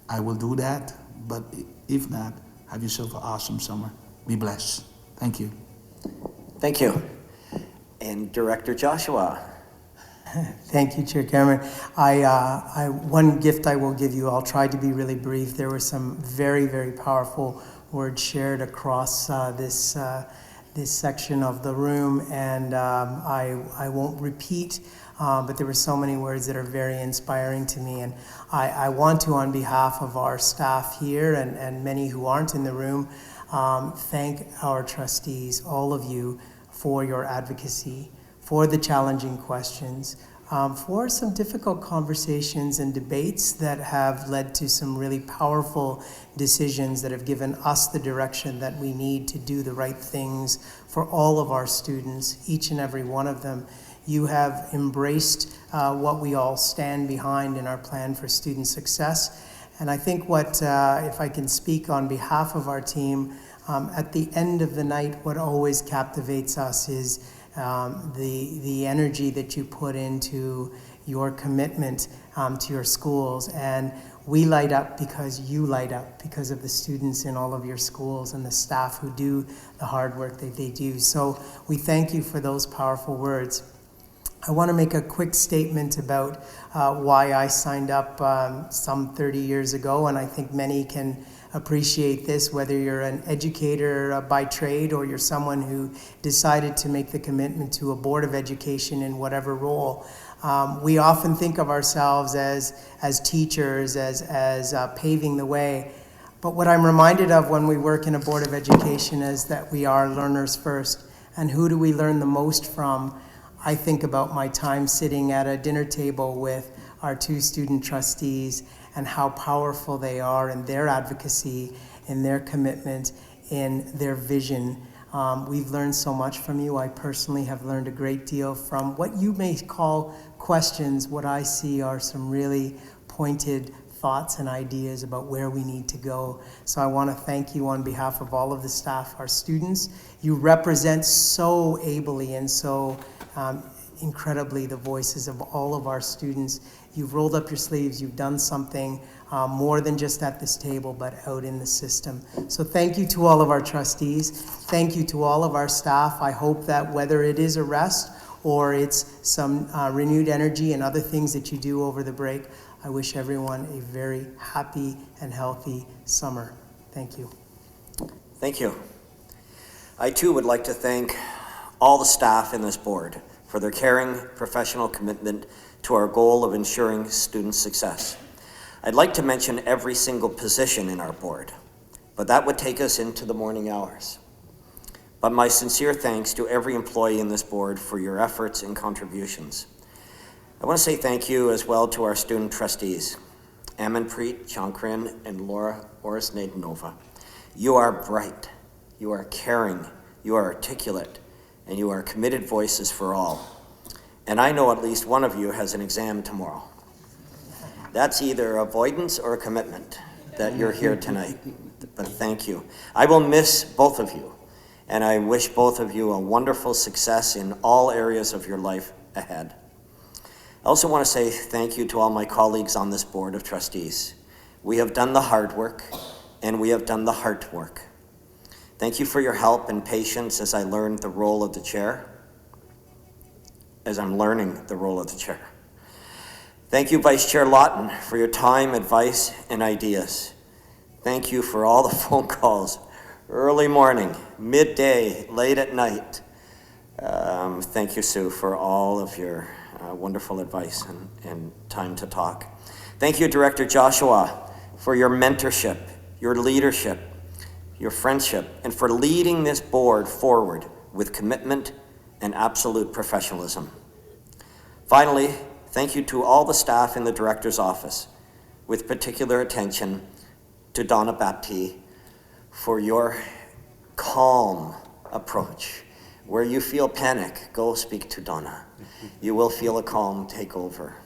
I will do that. But if not, have yourself an awesome summer. Be blessed. Thank you. Thank you. And Director Joshua. Thank you, Chair Cameron. One gift I will give you, I'll try to be really brief. There were some very, very powerful words shared across this section of the room, and I won't repeat, but there were so many words that are very inspiring to me. And I want to, on behalf of our staff here and many who aren't in the room, thank our trustees, all of you, for your advocacy, for the challenging questions, for some difficult conversations and debates that have led to some really powerful decisions that have given us the direction that we need to do the right things for all of our students, each and every one of them. You have embraced what we all stand behind in our plan for student success. And I think what, if I can speak on behalf of our team, at the end of the night, what always captivates us is the energy that you put into your commitment to your schools. And we light up because you light up, because of the students in all of your schools and the staff who do the hard work that they do. So we thank you for those powerful words. I want to make a quick statement about why I signed up some 30 years ago, and I think many can appreciate this, whether you're an educator by trade or you're someone who decided to make the commitment to a board of education in whatever role. We often think of ourselves as teachers, as paving the way. But what I'm reminded of when we work in a board of education is that we are learners first. And who do we learn the most from? I think about my time sitting at a dinner table with our 2 student trustees and how powerful they are in their advocacy, in their commitment, in their vision. We've learned so much from you. I personally have learned a great deal from what you may call questions. What I see are some really pointed thoughts and ideas about where we need to go. So I want to thank you on behalf of all of the staff, our students. You represent so ably and so incredibly the voices of all of our students. You've rolled up your sleeves, you've done something more than just at this table, but out in the system. So thank you to all of our trustees. Thank you to all of our staff. I hope that whether it is a rest or it's some renewed energy and other things that you do over the break, I wish everyone a very happy and healthy summer. Thank you. Thank you. I too would like to thank all the staff in this board for their caring, professional commitment to our goal of ensuring student success. I'd like to mention every single position in our board, but that would take us into the morning hours. But my sincere thanks to every employee in this board for your efforts and contributions. I want to say thank you as well to our student trustees, Amanpreet Chankran and Laura Orisnadenova. You are bright, you are caring, you are articulate, and you are committed voices for all. And I know at least one of you has an exam tomorrow. That's either avoidance or commitment that you're here tonight, but thank you. I will miss both of you, and I wish both of you a wonderful success in all areas of your life ahead. I also want to say thank you to all my colleagues on this board of trustees. We have done the hard work, and we have done the heart work. Thank you for your help and patience as I learned the role of the chair, as I'm learning the role of the chair. Thank you, Vice Chair Lawton, for your time, advice, and ideas. Thank you for all the phone calls, early morning, midday, late at night. Thank you, Sue, for all of your wonderful advice and time to talk. Thank you, Director Joshua, for your mentorship, your leadership, your friendship, and for leading this board forward with commitment and absolute professionalism. Finally, thank you to all the staff in the Director's office, with particular attention to Donna Baptiste for your calm approach. Where you feel panic, go speak to Donna. You will feel a calm take over.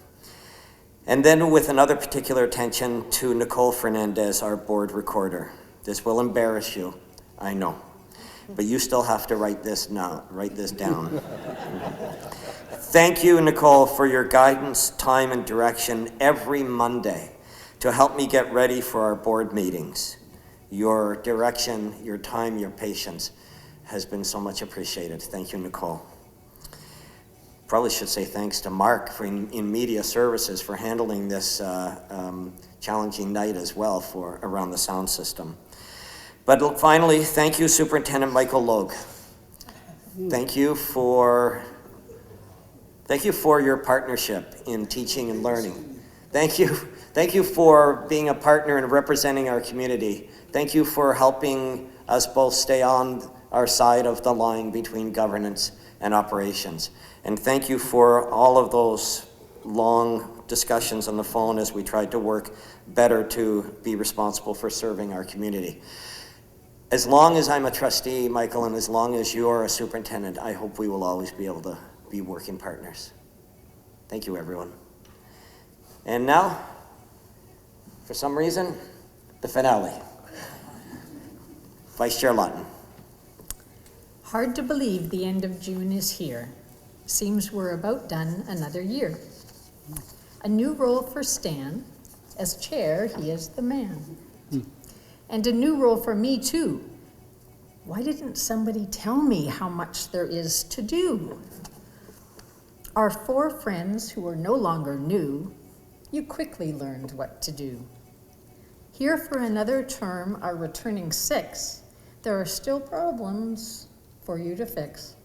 And then with another particular attention to Nicole Fernandez, our board recorder. This will embarrass you, I know, but you still have to write this down. Thank you, Nicole, for your guidance, time, and direction every Monday to help me get ready for our board meetings. Your direction, your time, your patience has been so much appreciated. Thank you, Nicole. Probably should say thanks to Mark in media services for handling this challenging night as well for around the sound system. But finally, thank you, Superintendent Michael Logue. Thank you for your partnership in teaching and learning. Thank you for being a partner and representing our community. Thank you for helping us both stay on our side of the line between governance and operations. And thank you for all of those long discussions on the phone as we tried to work better to be responsible for serving our community. As long as I'm a trustee, Michael, and as long as you're a superintendent, I hope we will always be able to be working partners. Thank you, everyone. And now, for some reason, the finale. Vice Chair Lawton. Hard to believe the end of June is here. Seems we're about done another year. A new role for Stan. As chair, he is the man. And a new role for me too. Why didn't somebody tell me how much there is to do? Our 4 friends who are no longer new, you quickly learned what to do. Here for another term are returning 6. There are still problems for you to fix.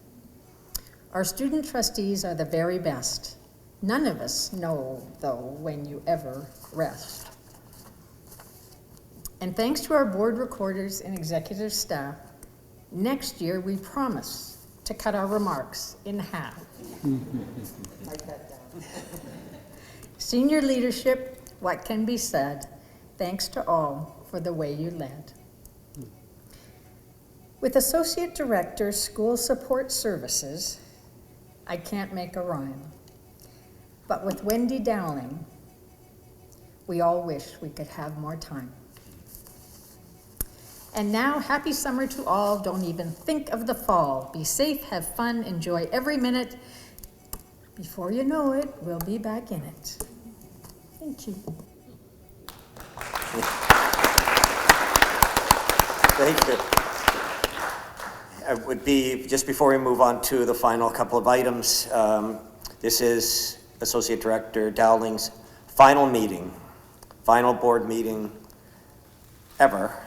Our student trustees are the very best. None of us know, though, when you ever rest. And thanks to our board recorders and executive staff, next year we promise to cut our remarks in half. Write that down. Senior leadership, what can be said? Thanks to all for the way you led. With Associate Director, School Support Services, I can't make a rhyme. But with Wendy Dowling, we all wish we could have more time. And now, happy summer to all. Don't even think of the fall. Be safe, have fun, enjoy every minute. Before you know it, we'll be back in it. Thank you. Thank you. It would be, just before we move on to the final couple of items, this is Associate Director Dowling's final meeting, final board meeting ever.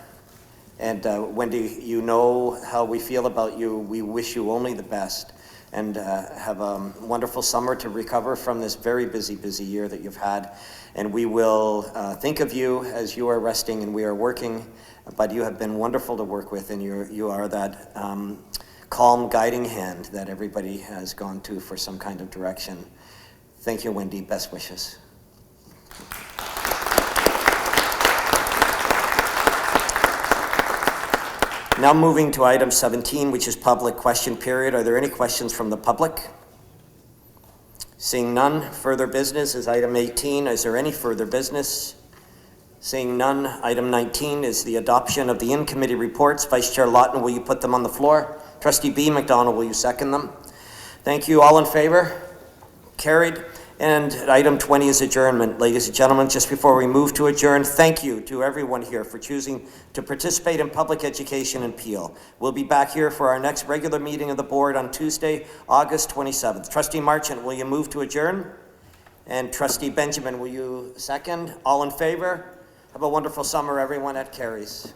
And Wendy, you know how we feel about you. We wish you only the best, and have a wonderful summer to recover from this very busy year that you've had. And we will think of you as you are resting and we are working, but you have been wonderful to work with, and you are that calm guiding hand that everybody has gone to for some kind of direction. Thank you, Wendy. Best wishes. Now moving to item 17, which is public question period. Are there any questions from the public? Seeing none, further business is item 18. Is there any further business? Seeing none, item 19 is the adoption of the in-committee reports. Vice Chair Lawton, will you put them on the floor? Trustee B. McDonald, will you second them? Thank you. All in favor? Carried. And item 20 is adjournment. Ladies and gentlemen, just before we move to adjourn, thank you to everyone here for choosing to participate in public education in Peel. We'll be back here for our next regular meeting of the board on Tuesday, August 27th. Trustee Marchant, will you move to adjourn? And Trustee Benjamin, will you second? All in favor? Have a wonderful summer, everyone at Carey's.